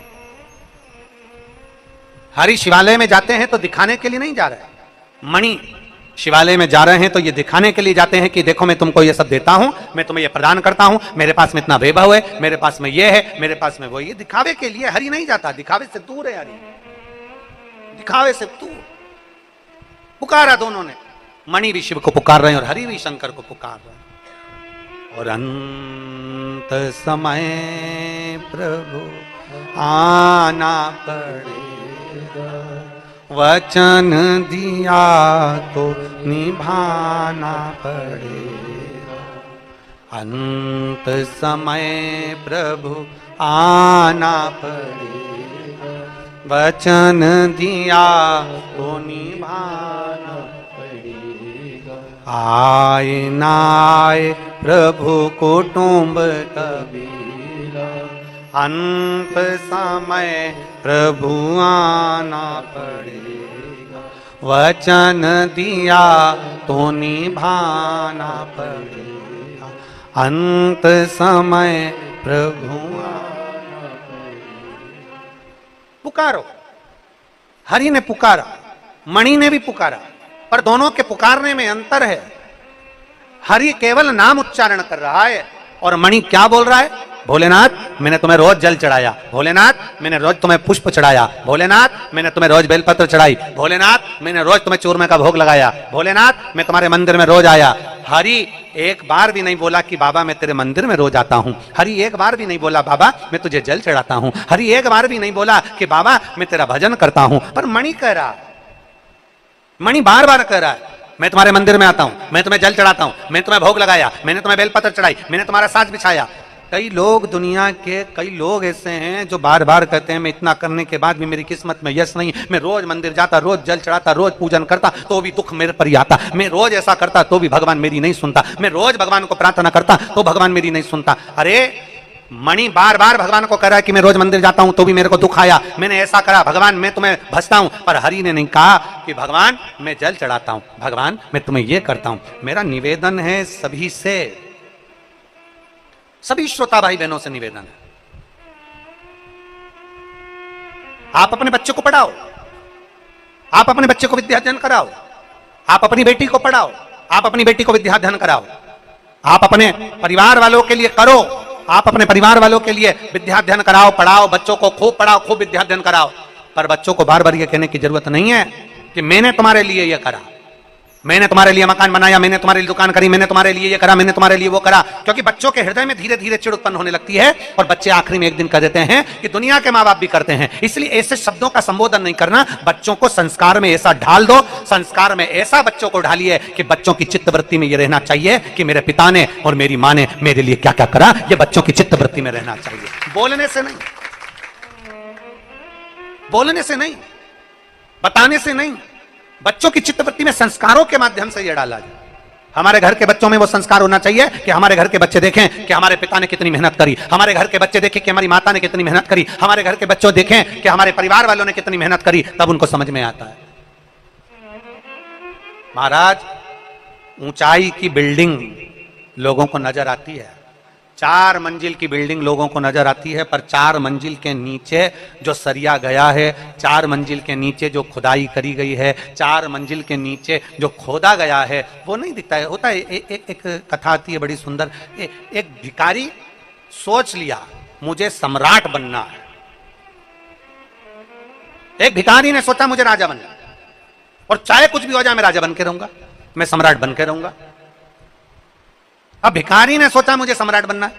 Speaker 1: हरि शिवालय में जाते हैं तो दिखाने के लिए नहीं जा रहे। मणि शिवालय में जा रहे हैं तो ये दिखाने के लिए जाते हैं कि देखो मैं तुमको ये सब देता हूं, मैं तुम्हें ये प्रदान करता हूं, मेरे पास में इतना वैभव है, मेरे पास में ये है, मेरे पास में वो, ये दिखावे के लिए। हरि नहीं जाता, दिखावे से दूर है हरि, दिखावे से दूर। पुकारा दोनों ने, मणि भी शिव को पुकार रहे हैं और हरि भी शंकर को पुकार रहे हैं। और अंत समय प्रभु आना पड़ेगा, वचन दिया तो निभाना पड़ेगा। अंत समय प्रभु आना पड़ेगा, वचन दिया तो निभाना पड़ेगा। आए ना आए प्रभु कुटुंब कबीरा, अंत समय प्रभु आना पड़ेगा, वचन दिया तो निभाना पड़ेगा। अंत समय प्रभु आना पड़ेगा। पुकारो, हरि ने पुकारा, मणि ने भी पुकारा, पर दोनों के पुकारने में अंतर है। हरि केवल नाम उच्चारण कर रहा है और मणि क्या बोल रहा है? भोलेनाथ मैंने तुम्हें रोज जल चढ़ाया, भोलेनाथ मैंने रोज तुम्हें पुष्प चढ़ाया, भोलेनाथ मैंने तुम्हें रोज बेलपत्र चढ़ाई, भोलेनाथ मैंने रोज तुम्हें चूरमे का भोग लगाया, भोलेनाथ मैं तुम्हारे मंदिर में रोज आया। हरि एक बार भी नहीं बोला कि बाबा मैं तेरे मंदिर में रोज आता हूं। हरि एक बार भी नहीं बोला बाबा मैं तुझे जल चढ़ाता हूं। हरि एक बार भी नहीं बोला कि बाबा मैं तेरा भजन करता हूं। पर मणि कह रहा, मणि बार बार कह रहा है मैं तुम्हारे मंदिर में आता हूं, मैं तुम्हें जल चढ़ाता हूं, मैंने तुम्हें भोग लगाया, मैंने तुम्हें बेलपत्र चढ़ाई, मैंने तुम्हारा साज बिछाया। कई लोग, दुनिया के कई लोग ऐसे हैं जो बार बार कहते हैं मैं इतना करने के बाद भी मेरी किस्मत में यश नहीं, मैं रोज मंदिर जाता, रोज जल चढ़ाता, रोज पूजन करता तो भी दुख मेरे पर ही आता, मैं रोज ऐसा करता तो भी भगवान मेरी नहीं सुनता, मैं रोज भगवान को प्रार्थना करता तो भगवान मेरी नहीं सुनता। अरे मणि बार बार भगवान को कह रहा है कि मैं रोज मंदिर जाता हूं तो भी मेरे को दुख आया, मैंने ऐसा करा, भगवान मैं तुम्हें भजता हूं। पर हरि ने नहीं कहा कि भगवान मैं जल चढ़ाता हूं, भगवान मैं तुम्हें यह करता हूं। मेरा निवेदन है सभी से, सभी श्रोता भाई बहनों से निवेदन है, आप अपने बच्चे को पढ़ाओ, आप अपने बच्चे को विद्यार्जन कराओ, आप अपनी बेटी को पढ़ाओ, आप अपनी बेटी को विद्याध्ययन कराओ, आप अपने परिवार वालों के लिए करो, आप अपने परिवार वालों के लिए विद्याध्ययन कराओ, पढ़ाओ, बच्चों को खूब पढ़ाओ, खूब विद्याध्ययन कराओ। पर बच्चों को बार बार ये कहने की जरूरत नहीं है कि मैंने तुम्हारे लिए ये करा, मैंने तुम्हारे लिए मकान बनाया, मैंने तुम्हारे लिए दुकान करी, मैंने तुम्हारे लिए ये करा, मैंने तुम्हारे लिए वो करा। क्योंकि बच्चों के हृदय में धीरे धीरे चिड़ उत्पन्न होने लगती है और बच्चे आखिरी में एक दिन कह देते हैं कि दुनिया के माँ बाप भी करते हैं। इसलिए ऐसे शब्दों का संबोधन नहीं करना, बच्चों को संस्कार में ऐसा ढाल दो, संस्कार में ऐसा बच्चों को ढालिए कि बच्चों की चित्तवृत्ति में यह रहना चाहिए कि मेरे पिता ने और मेरी माँ ने मेरे लिए क्या क्या करा, यह बच्चों की चित्तवृत्ति में रहना चाहिए। बोलने से नहीं, बोलने से नहीं, बताने से नहीं, बच्चों की चित्तवृत्ति में संस्कारों के माध्यम से यह डाला जाए। हमारे घर के बच्चों में वो संस्कार होना चाहिए कि हमारे घर के बच्चे देखें कि हमारे पिता ने कितनी मेहनत करी, हमारे घर के बच्चे देखें कि हमारी माता ने कितनी मेहनत करी, हमारे घर के बच्चों देखें कि हमारे परिवार वालों ने कितनी मेहनत करी, तब उनको समझ में आता है। महाराज, ऊंचाई की बिल्डिंग लोगों को नजर आती है, 4 मंजिल की बिल्डिंग लोगों को नजर आती है, पर 4 मंजिल के नीचे जो सरिया गया है, 4 मंजिल के नीचे जो खुदाई करी गई है, 4 मंजिल के नीचे जो खोदा गया है, वो नहीं दिखता है। होता है एक कथा आती है बड़ी सुंदर। एक भिखारी सोच लिया मुझे सम्राट बनना है। एक भिखारी ने सोचा मुझे राजा बनना है, और चाहे कुछ भी हो जाए मैं राजा बन के रहूंगा, मैं सम्राट बन के रहूंगा। अब भिखारी ने सोचा मुझे सम्राट बनना है,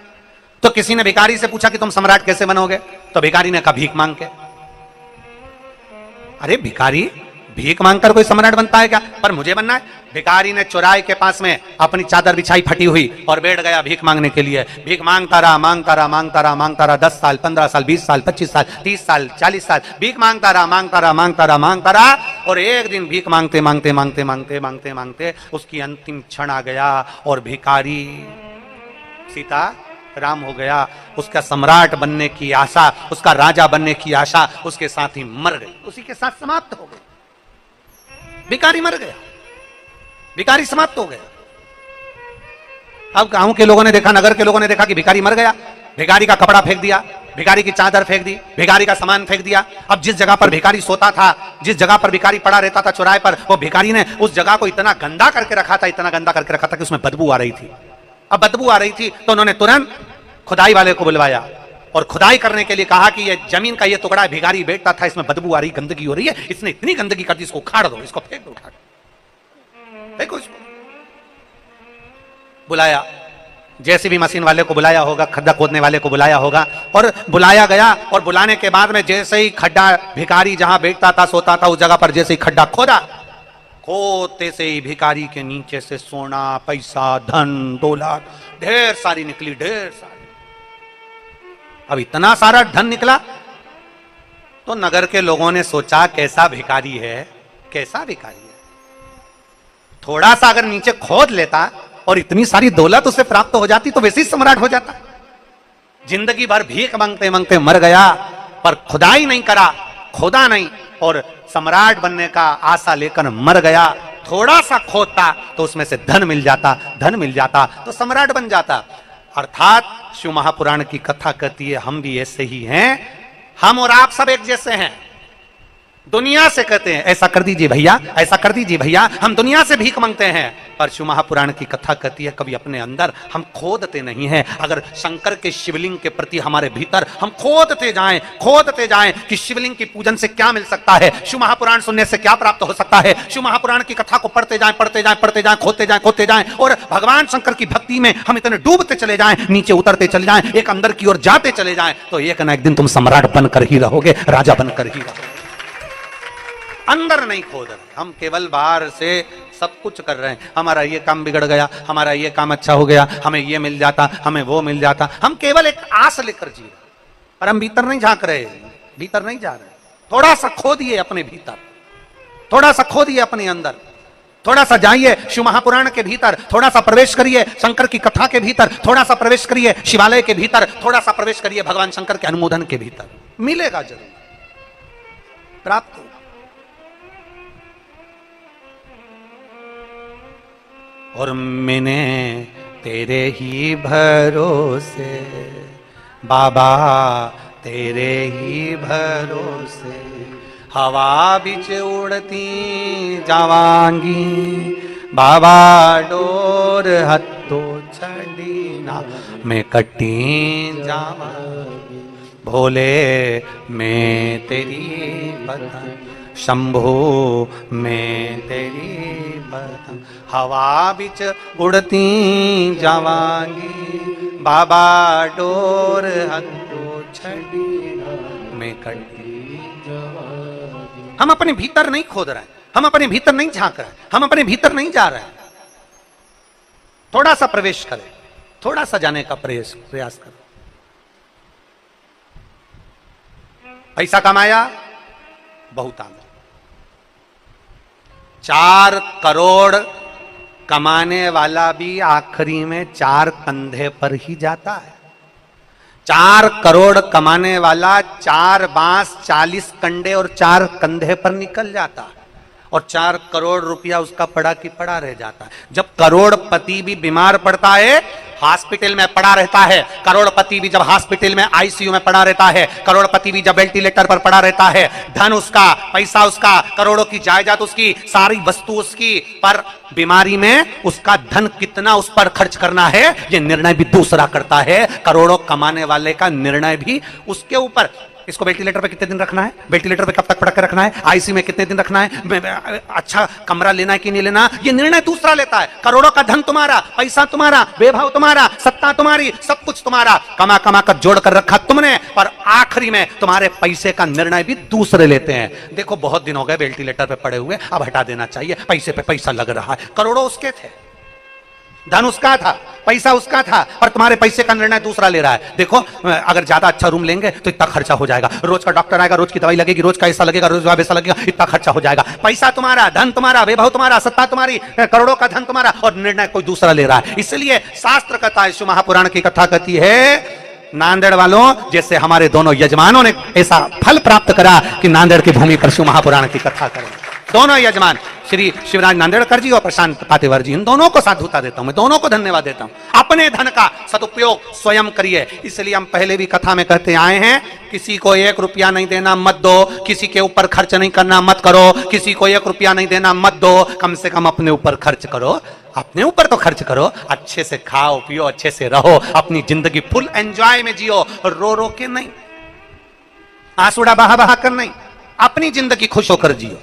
Speaker 1: तो किसी ने भिखारी से पूछा कि तुम सम्राट कैसे बनोगे? तो भिखारी ने कहा भीख मांग के। अरे भिखारी, भीख मांगकर कोई सम्राट बनता है क्या? पर मुझे बनना है। भिखारी ने चौराहे के पास में अपनी चादर बिछाई फटी हुई और बैठ गया भीख मांगने के लिए। भीख मांगता रहा, मांगता रहा, मांगता रहा, मांगता रहा, 10 साल, 15 साल, 20 साल, 25 साल, 30 साल, 40 साल भीख मांगता रहा, मांगता रहा, मांगता रहा, मांगता रहा। और एक दिन भीख मांगते मांगते मांगते मांगते मांगते मांगते उसकी अंतिम क्षण आ गया और भिखारी सीता राम हो गया। उसका सम्राट बनने की आशा, उसका राजा बनने की आशा उसके साथ ही मर गई, उसी के साथ समाप्त हो गई। भिखारी मर गया, भिखारी समाप्त हो गया। अब गांव के लोगों ने देखा, नगर के लोगों ने देखा कि भिखारी मर गया। भिखारी का कपड़ा फेंक दिया, भिखारी की चादर फेंक दी, भिखारी का सामान फेंक दिया। अब जिस जगह पर भिखारी सोता था, जिस जगह पर भिखारी पड़ा रहता था चौराहे पर, वो भिखारी ने उस जगह को इतना गंदा करके रखा था, इतना गंदा करके रखा था कि उसमें बदबू आ रही थी। अब बदबू आ रही थी तो उन्होंने तुरंत खुदाई वाले को बुलवाया और खुदाई करने के लिए कहा कि ये जमीन का ये टुकड़ा भिखारी बैठता था, इसमें बदबू आ रही, गंदगी हो रही है, इसने इतनी गंदगी कर दी, इसको उखाड़ दो, इसको फेंक दो, उठा देखो इसको। बुलाया, जेसीबी मशीन वाले को बुलाया होगा, खड्डा खोदने वाले को बुलाया होगा, और बुलाया गया। और बुलाने के बाद में जैसे ही खड्डा, भिखारी जहां बैठता था, सोता था, उस जगह पर जैसे ही खड्डा खोदा, खोदते से ही भिखारी के नीचे से सोना, पैसा, धन, दौलत ढेर सारी निकली, ढेर सारी। अब इतना सारा धन निकला तो नगर के लोगों ने सोचा कैसा भिखारी है, कैसा भिखारी है। थोड़ा सा अगर नीचे खोद लेता और इतनी सारी दौलत उसे प्राप्त हो जाती तो वैसे ही सम्राट हो जाता। जिंदगी भर भीख मांगते मांगते मर गया, पर खुदाई नहीं करा, खोदा नहीं, और सम्राट बनने का आशा लेकर मर गया। थोड़ा सा खोदता तो उसमें से धन मिल जाता, धन मिल जाता तो सम्राट बन जाता। अर्थात शिव महापुराण की कथा कहती है हम भी ऐसे ही हैं, हम और आप सब एक जैसे हैं। दुनिया से कहते हैं ऐसा कर दीजिए भैया, ऐसा कर दीजिए भैया, हम दुनिया से भीख मांगते हैं। पर शिव महापुराण की कथा कहती है कभी अपने अंदर हम खोदते नहीं हैं। अगर शंकर के शिवलिंग के प्रति हमारे भीतर हम खोदते जाएं कि शिवलिंग की पूजन से क्या मिल सकता है, शिव महापुराण सुनने से क्या प्राप्त हो सकता है, शिव महापुराण की कथा को पढ़ते जाएं, खोदते जाएं, और भगवान शंकर की भक्ति में हम इतने डूबते चले जाएं, नीचे उतरते चले जाएं, एक अंदर की ओर जाते चले जाएं, तो एक ना एक दिन तुम सम्राट बनकर ही रहोगे, राजा बनकर ही रहोगे। अंदर नहीं खोद रहे, हम केवल बाहर से सब कुछ कर रहे हैं। हमारा ये काम बिगड़ गया, हमारा ये काम अच्छा हो गया, हमें ये मिल जाता, हमें वो मिल जाता। हम केवल एक आस लेकर जी रहे, पर हम भीतर नहीं झांक रहे, भीतर नहीं जा रहे। थोड़ा सा खोदिए अपने भीतर, थोड़ा सा खोदिए अपने अंदर, थोड़ा सा जाइए शिव महापुराण के भीतर, थोड़ा सा प्रवेश करिए शंकर की कथा के भीतर, थोड़ा सा प्रवेश करिए शिवालय के भीतर, थोड़ा सा प्रवेश करिए भगवान शंकर के अनुमोदन के भीतर। मिलेगा जरूर, प्राप्त होगा। और मैंने तेरे ही भरोसे बाबा, तेरे ही भरोसे हवा बिच उड़ती जावांगी, बाबा डोर हत्तो छड़ी ना मैं कटी जावा भोले मैं तेरी पतंग शंभो मैं तेरी पतंग हवा बिच उड़ती जावांगी बाबा डोर हत्तो छड़ी ना मैं कटी जावांगी। हम अपने भीतर नहीं खोद रहे हैं, हम अपने भीतर नहीं झांक रहे हैं, हम अपने भीतर नहीं जा रहे हैं। थोड़ा सा प्रवेश करें, थोड़ा सा जाने का प्रयास करें। पैसा कमाया, बहुत आ गया। 4 करोड़ कमाने वाला भी आखिरी में 4 कंधे पर ही जाता है। 4 करोड़ कमाने वाला 4 बांस 40 कंडे और 4 कंधे पर निकल जाता है और 4 करोड़ रुपया उसका पड़ा की पड़ा रह जाता है। जब करोड़पति भी बीमार पड़ता है, हॉस्पिटल में पड़ा रहता है, करोड़पति भी जब हॉस्पिटल में आईसीयू में पड़ा रहता है, करोड़पति भी जब वेंटिलेटर पर पड़ा रहता है, धन उसका, पैसा उसका, करोड़ों की जायदाद उसकी, सारी वस्तु उसकी, पर बीमारी में उसका धन कितना उस पर खर्च करना है यह निर्णय भी दूसरा करता है। करोड़ों कमाने वाले का निर्णय भी उसके ऊपर, इसको वेंटिलेटर पे कितने दिन रखना है, वेंटिलेटर पे कब तक पड़ा के रखना है, आईसीयू में कितने दिन रखना है, अच्छा कमरा लेना है कि नहीं लेना, ये निर्णय दूसरा लेता है। करोड़ों का धन तुम्हारा, पैसा तुम्हारा, वैभव तुम्हारा, सत्ता तुम्हारी, सब कुछ तुम्हारा, कमा कमा कर जोड़ कर रखा तुमने, पर आखिरी में तुम्हारे पैसे का निर्णय भी दूसरे लेते हैं। देखो बहुत दिन हो गए वेंटिलेटर पे पड़े हुए, अब हटा देना चाहिए, पैसे पे पैसा लग रहा है। करोड़ों उसके थे, धन उसका था, पैसा उसका था, पर तुम्हारे पैसे का निर्णय दूसरा ले रहा है। देखो अगर ज्यादा अच्छा रूम लेंगे तो इतना खर्चा हो जाएगा, रोज का डॉक्टर आएगा, रोज की दवाई लगेगी, रोज का ऐसा लगेगा, रोज वैसा लगेगा, इतना खर्चा हो जाएगा। पैसा तुम्हारा, धन तुम्हारा, वैभव तुम्हारा, सत्ता तुम्हारी, करोड़ों का धन तुम्हारा, और निर्णय कोई दूसरा ले रहा है। इसलिए शास्त्र कथा है, शिव महापुराण की कथा कहती है, नांदेड़ वालों जैसे हमारे दोनों यजमानों ने ऐसा फल प्राप्त करा कि नांदेड़ की भूमि पर शिव महापुराण की कथा करें। दोनों यजमान श्री शिवराज नांदेड़कर जी और प्रशांत पातेवर जी, इन दोनों को साधुता देता हूं, मैं दोनों को धन्यवाद देता हूं। अपने धन का सदुपयोग स्वयं करिए। इसलिए हम पहले भी कथा में कहते आए हैं, किसी को 1 रुपया नहीं देना मत दो, किसी के ऊपर खर्च नहीं करना मत करो, किसी को 1 रुपया नहीं देना मत दो, कम से कम अपने ऊपर खर्च करो, अपने ऊपर तो खर्च करो, अच्छे से खाओ पियो, अच्छे से रहो, अपनी जिंदगी फुल एंजॉय में जियो, रो रो के नहीं, आंसुड़ा बहा बहा कर नहीं, अपनी जिंदगी खुश होकर जियो।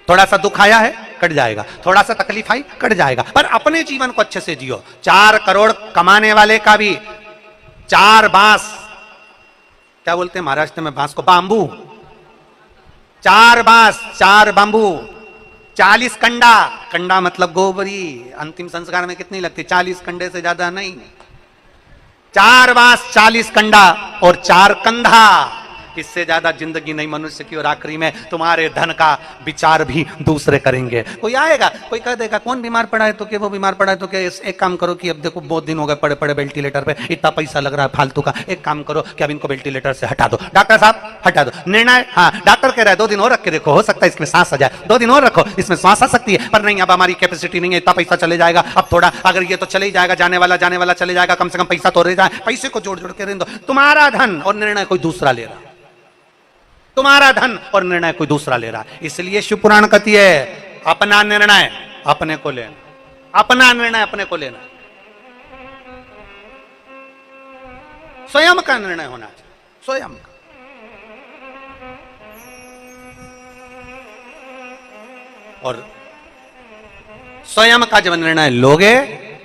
Speaker 1: थोड़ा सा दुख आया है कट जाएगा, थोड़ा सा तकलीफ आई कट जाएगा, पर अपने जीवन को अच्छे से जियो। 4 करोड़ कमाने वाले का भी 4 बांस, क्या बोलते हैं महाराष्ट्र में बांस को, बांबू, 4 बांस 4 बांबू, 40 कंडा, कंडा मतलब गोबरी, अंतिम संस्कार में कितनी लगती, 40 कंडे से ज्यादा नहीं, 4 बांस 40 कंडा और 4 कंधा, इससे ज्यादा जिंदगी नहीं मनुष्य की। और आखिरी में तुम्हारे धन का विचार भी दूसरे करेंगे। कोई आएगा, कोई कह देगा कौन बीमार पड़ा है तो क्या, वो बीमार पड़ा है तो क्या, एक काम करो कि अब देखो बहुत दिन हो गए पड़े पड़े वेंटिलेटर पे, इतना पैसा लग रहा है फालतू का, एक काम करो कि अब इनको वेंटिलेटर से हटा दो, डॉक्टर साहब हटा दो। निर्णय, हाँ डॉक्टर कह रहा है 2 दिन और रख के देखो, हो सकता है इसमें सांस आ जाए, 2 दिन और रखो, इसमें सांस आ सकती है, पर नहीं अब हमारी कैपेसिटी नहीं है, इतना पैसा चले जाएगा, अब थोड़ा अगर ये तो चले ही जाएगा, जाने वाला चले जाएगा, कम से कम पैसा तो रह जाए, पैसे को जोड़ जोड़ के रहने दो। तुम्हारा धन और निर्णय कोई दूसरा ले रहा है, तुम्हारा धन और निर्णय कोई दूसरा ले रहा है। इसलिए शिव पुराण कहती है, अपना निर्णय अपने को लेना, अपना निर्णय अपने को लेना, स्वयं का निर्णय होना चाहिए, स्वयं का। और स्वयं का जब निर्णय लोगे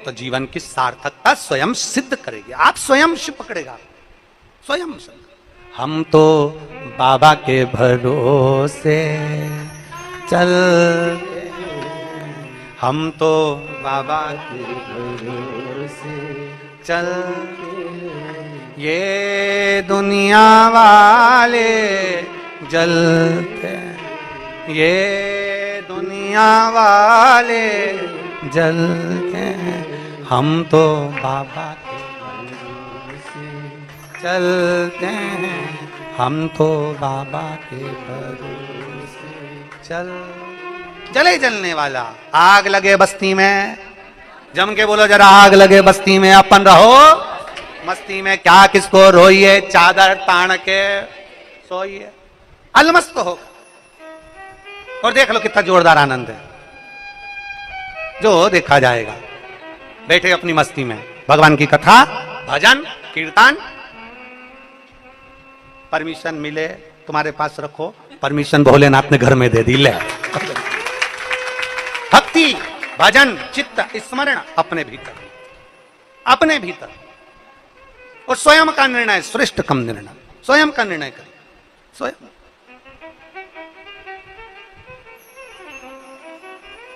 Speaker 1: तो जीवन की सार्थकता स्वयं सिद्ध करेगी, आप स्वयं शिव पकड़ेगा, स्वयं सिद्ध। हम तो बाबा के भरोसे चल, हम तो बाबा के भरोसे चल, ये दुनिया वाले जलते, ये दुनिया वाले जलते, हम तो बाबा चलते हैं, हम तो बाबा के भरोसे चल। जले जलने वाला, आग लगे बस्ती में, जम के बोलो जरा, आग लगे बस्ती में, अपन रहो मस्ती में, क्या किसको रोइए, चादर तान के सोइए, अलमस्त हो। और देख लो कितना जोरदार आनंद है। जो देखा जाएगा। बैठे अपनी मस्ती में, भगवान की कथा, भजन, कीर्तन, परमिशन मिले तुम्हारे पास रखो, परमिशन भोलेनाथ ने घर में दे दी, ले। भक्ति, भजन, चित्त, स्मरण अपने भीतर, अपने भीतर, और स्वयं का निर्णय, श्रेष्ठ कम निर्णय, स्वयं का निर्णय करें, स्वयं।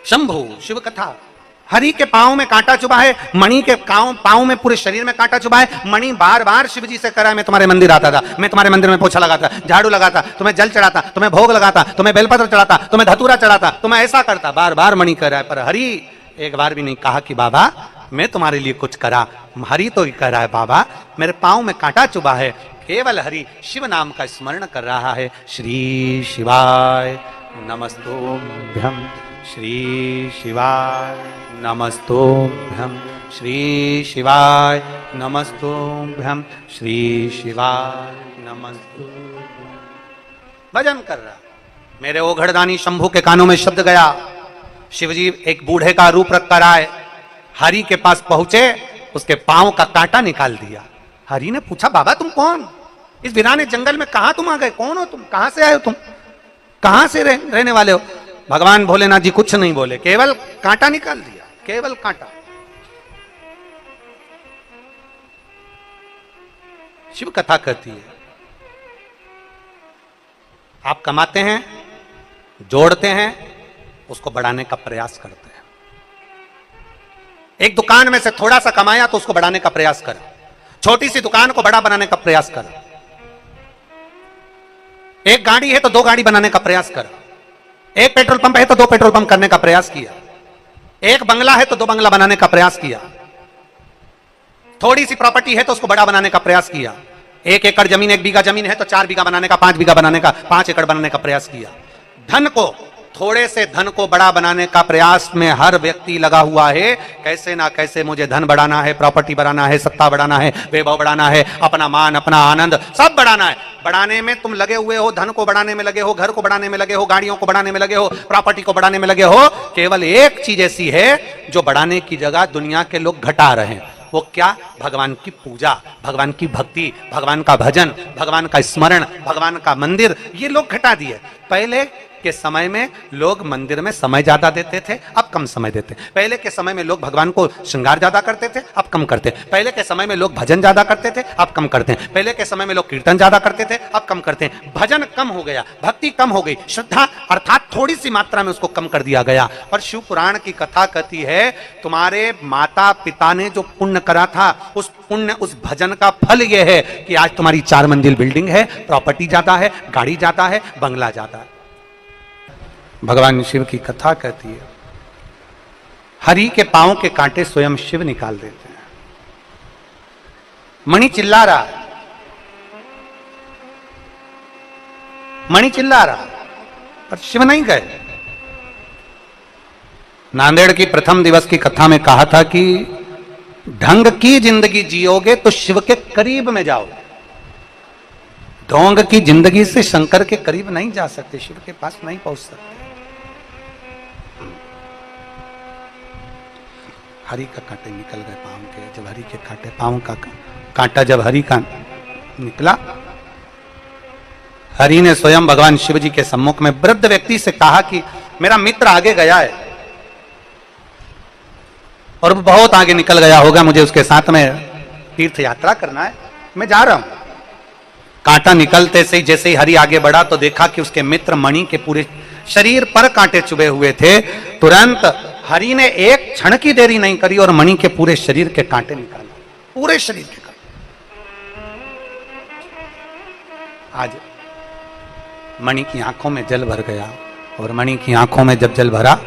Speaker 1: शंभु शिव कथा, हरि के पांव में कांटा चुभा है, मणि के पांव में, पूरे शरीर में कांटा चुभा है। मणि बार बार शिव जी से करा, मैं तुम्हारे मंदिर आता था, मैं तुम्हारे मंदिर में पोछा लगाता, झाड़ू लगाता, तुम्हें जल चढ़ाता, तुम्हें भोग लगाता, तुम्हें बेलपत्र चढ़ाता, तुम्हें धतूरा चढ़ाता, तुम्हें ऐसा करता। बार बार मणि कर रहा है, पर हरि एक बार भी नहीं कहा कि बाबा मैं तुम्हारे लिए कुछ करा। हरि तो कह रहा है बाबा मेरे पांव में कांटा चुभा है। केवल हरि शिव नाम का स्मरण कर रहा है। श्री शिवाय नमस्तुभ्यं, श्री शिवाय नमस्तुभ्यं, श्री शिवाय नमस्तुभ्यं, श्री शिवाय नमस्तुभ्यं। भजन कर रहा। मेरे ओघड़दानी शंभू के कानों में शब्द गया। शिवजी एक बूढ़े का रूप रख कर आए, हरि के पास पहुंचे, उसके पांव का कांटा निकाल दिया। हरि ने पूछा बाबा तुम कौन, इस वीराने जंगल में कहां तुम आ गए, कौन हो तुम, कहां से आए हो तुम, कहां से रहने वाले हो। भगवान भोलेनाथ जी कुछ नहीं बोले, केवल कांटा निकाल दिया, केवल कांटा। शिव कथा कहती है आप कमाते हैं, जोड़ते हैं, उसको बढ़ाने का प्रयास करते हैं। एक दुकान में से थोड़ा सा कमाया तो उसको बढ़ाने का प्रयास कर, छोटी सी दुकान को बड़ा बनाने का प्रयास कर। एक गाड़ी है तो 2 गाड़ी बनाने का प्रयास कर, एक पेट्रोल पंप है तो 2 पेट्रोल पंप करने का प्रयास किया, एक बंगला है तो 2 बंगला बनाने का प्रयास किया, थोड़ी सी प्रॉपर्टी है तो उसको बड़ा बनाने का प्रयास किया, 1 एकड़ जमीन, 1 बीघा जमीन है तो 4 बीघा बनाने का, 5 बीघा बनाने का, 5 एकड़ बनाने का प्रयास किया। धन को, थोड़े से धन को बड़ा बनाने का प्रयास में हर व्यक्ति लगा हुआ है। कैसे ना कैसे मुझे धन बढ़ाना है, प्रॉपर्टी बढ़ाना है, सत्ता बढ़ाना है, वैभव बढ़ाना है, अपना मान, अपना आनंद सब बढ़ाना है। बढ़ाने में तुम लगे हुए हो, धन को बढ़ाने में लगे हो, घर को बढ़ाने में लगे हो, गाड़ियों को बढ़ाने में लगे हो, प्रॉपर्टी को बढ़ाने में लगे हो। केवल एक चीज ऐसी है जो बढ़ाने की जगह दुनिया के लोग घटा रहे हैं। वो क्या? भगवान की पूजा, भगवान की भक्ति, भगवान का भजन, भगवान का स्मरण, भगवान का मंदिर, ये लोग घटा दिए। पहले के समय में लोग मंदिर में समय ज्यादा देते थे, अब कम समय देते। पहले के समय में लोग भगवान को श्रृंगार ज्यादा करते थे, अब कम करते। पहले के समय में लोग भजन ज्यादा करते थे, अब कम करते हैं। पहले के समय में लोग कीर्तन ज्यादा करते थे, अब कम करते हैं। भजन कम हो गया, भक्ति कम हो गई, श्रद्धा अर्थात थोड़ी सी मात्रा में उसको कम कर दिया गया। और शिव पुराण की कथा कहती है तुम्हारे माता पिता ने जो पुण्य करा था, उस पुण्य, उस भजन का फल यह है कि आज तुम्हारी 4 मंजिल बिल्डिंग है, प्रॉपर्टी ज्यादा है, गाड़ी ज्यादा है, बंगला ज्यादा है। भगवान शिव की कथा कहती है हरि के पांव के कांटे स्वयं शिव निकाल देते हैं। मणि चिल्ला रहा है, मणि चिल्ला रहा, पर शिव नहीं गए। नांदेड़ की प्रथम दिवस की कथा में कहा था कि ढंग की जिंदगी जियोगे तो शिव के करीब में जाओगे। ढोंग की जिंदगी से शंकर के करीब नहीं जा सकते, शिव के पास नहीं पहुंच सकते। हरि का कांटे निकल गए पांव के। जब हरि के कांटे, पांव का कांटा जब हरि का निकला, हरि ने स्वयं भगवान शिव जी के सम्मुख में वृद्ध व्यक्ति से कहा कि मेरा मित्र आगे गया है और बहुत आगे निकल गया होगा, मुझे उसके साथ में तीर्थ यात्रा करना है, मैं जा रहा हूं। कांटा निकलते से जैसे ही हरि आगे बढ़ा तो देखा कि उसके मित्र मणि के पूरे शरीर पर कांटे चुभे हुए थे। तुरंत हरि ने एक क्षण की देरी नहीं करी और मणि के पूरे शरीर के कांटे निकाले, पूरे शरीर के कांटे। आज मणि की आंखों में जल भर गया और मणि की आंखों में जब जल भरा,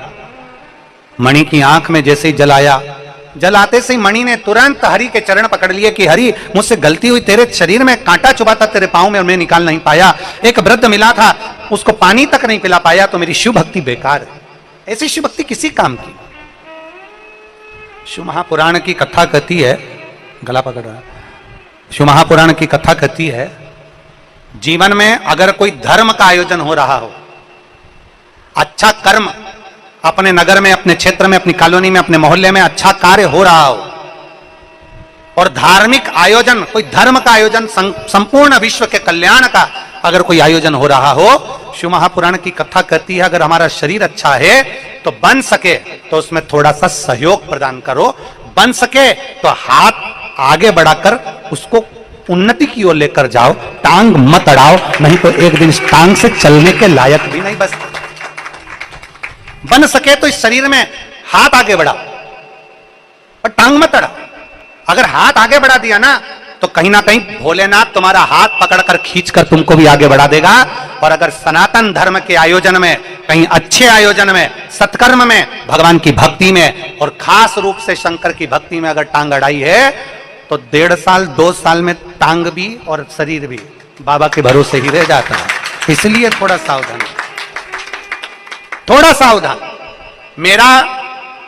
Speaker 1: मणि की आंख में जैसे ही जल आया, जल आते से मणि ने तुरंत हरि के चरण पकड़ लिए कि हरि मुझसे गलती हुई, तेरे शरीर में कांटा चुभा था तेरे पांव में और मैं निकाल नहीं पाया। एक वृद्ध मिला था, उसको पानी तक नहीं पिला पाया, तो मेरी शिव भक्ति बेकार है। ऐसी शिव भक्ति किसी काम की? शिव महापुराण की कथा कहती है, गला पकड़ रहा है, शिव महापुराण की कथा कहती है जीवन में अगर कोई धर्म का आयोजन हो रहा हो, अच्छा कर्म, अपने नगर में, अपने क्षेत्र में, अपनी कॉलोनी में, अपने मोहल्ले में अच्छा कार्य हो रहा हो और धार्मिक आयोजन, कोई धर्म का आयोजन, संपूर्ण विश्व के कल्याण का अगर कोई आयोजन हो रहा हो, शिव महापुराण की कथा कहती है अगर हमारा शरीर अच्छा है तो बन सके तो उसमें थोड़ा सा सहयोग प्रदान करो, बन सके तो हाथ आगे बढ़ाकर उसको उन्नति की ओर लेकर जाओ, टांग मत अड़ाओ, नहीं तो एक दिन इस टांग से चलने के लायक भी नहीं बच। बन सके तो इस शरीर में हाथ आगे बढ़ाओ और टांग मत अड़ाओ। अगर हाथ आगे बढ़ा दिया ना तो कहीं ना कहीं भोलेनाथ तुम्हारा हाथ पकड़कर खींचकर तुमको भी आगे बढ़ा देगा। और अगर सनातन धर्म के आयोजन में, कहीं अच्छे आयोजन में, सत्कर्म में, भगवान की भक्ति में और खास रूप से शंकर की भक्ति में अगर टांग अड़ाई है तो 1.5 साल 2 साल में टांग भी और शरीर भी बाबा के भरोसे ही रह जाता है। इसलिए थोड़ा सावधान, थोड़ा सावधान। मेरा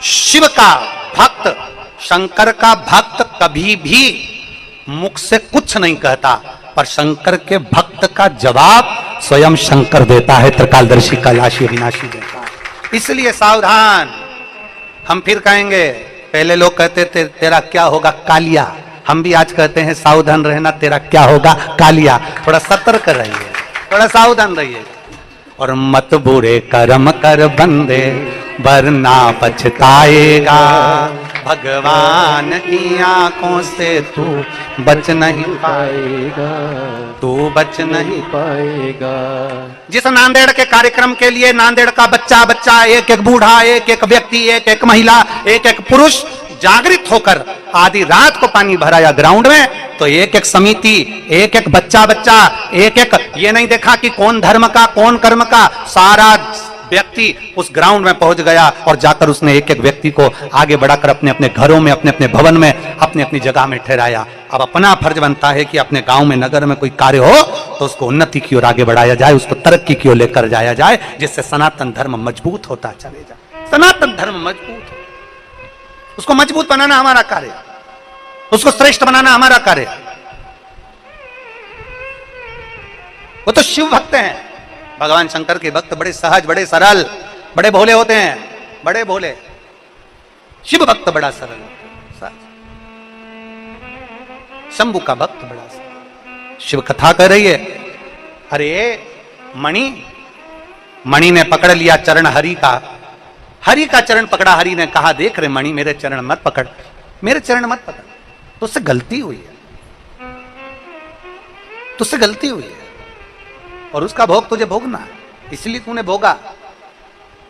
Speaker 1: शिव का भक्त, शंकर का भक्त कभी भी मुख से कुछ नहीं कहता, पर शंकर के भक्त का जवाब स्वयं शंकर देता है, त्रिकालदर्शी कैलाशी अविनाशी देता है। इसलिए सावधान। हम फिर कहेंगे, पहले लोग कहते थे तेरा क्या होगा कालिया, हम भी आज कहते हैं सावधान रहना, तेरा क्या होगा कालिया। थोड़ा सतर्क रहिए, थोड़ा सावधान रहिए। और मत बुरे कर्म कर बंदे वरना पछताएगा, भगवान की आंखों से तू बच नहीं पाएगा, तू बच नहीं पाएगा। जिस नांदेड़ के कार्यक्रम के लिए नांदेड़ का बच्चा बच्चा, एक एक बूढ़ा, एक एक व्यक्ति, एक एक महिला, एक एक पुरुष जागृत होकर आधी रात को पानी भराया ग्राउंड में, तो एक एक समिति, एक एक बच्चा बच्चा, एक एक, ये नहीं देखा कि कौन धर्म का कौन कर्म का, सारा व्यक्ति उस ग्राउंड में पहुंच गया और जाकर उसने एक एक व्यक्ति को आगे बढ़ाकर अपने अपने घरों में, अपने अपने भवन में, अपनी अपनी जगह में ठहराया। अब अपना फर्ज बनता है कि अपने गांव में, नगर में कोई कार्य हो तो उसको उन्नति की ओर आगे बढ़ाया जाए, उसको तरक्की की ओर लेकर जाया जाए, जिससे सनातन धर्म मजबूत होता चले जाए। सनातन धर्म मजबूत हो, उसको मजबूत बनाना हमारा कार्य, उसको श्रेष्ठ बनाना हमारा कार्य। वो तो शिव भक्त हैं, भगवान शंकर के भक्त बड़े सहज, बड़े सरल, बड़े भोले होते हैं, बड़े भोले। शिव भक्त बड़ा सरल, शंभु का भक्त बड़ा सरल। शिव कथा कर रही है, अरे मणि ने पकड़ लिया चरण हरि का, हरि का चरण पकड़ा। हरि ने कहा देख रे मणि, मेरे चरण मत पकड़, मेरे चरण मत पकड़, तुझसे गलती हुई है, तुझसे गलती हुई है और उसका भोग तुझे भोगना है, इसलिए तूने भोगा।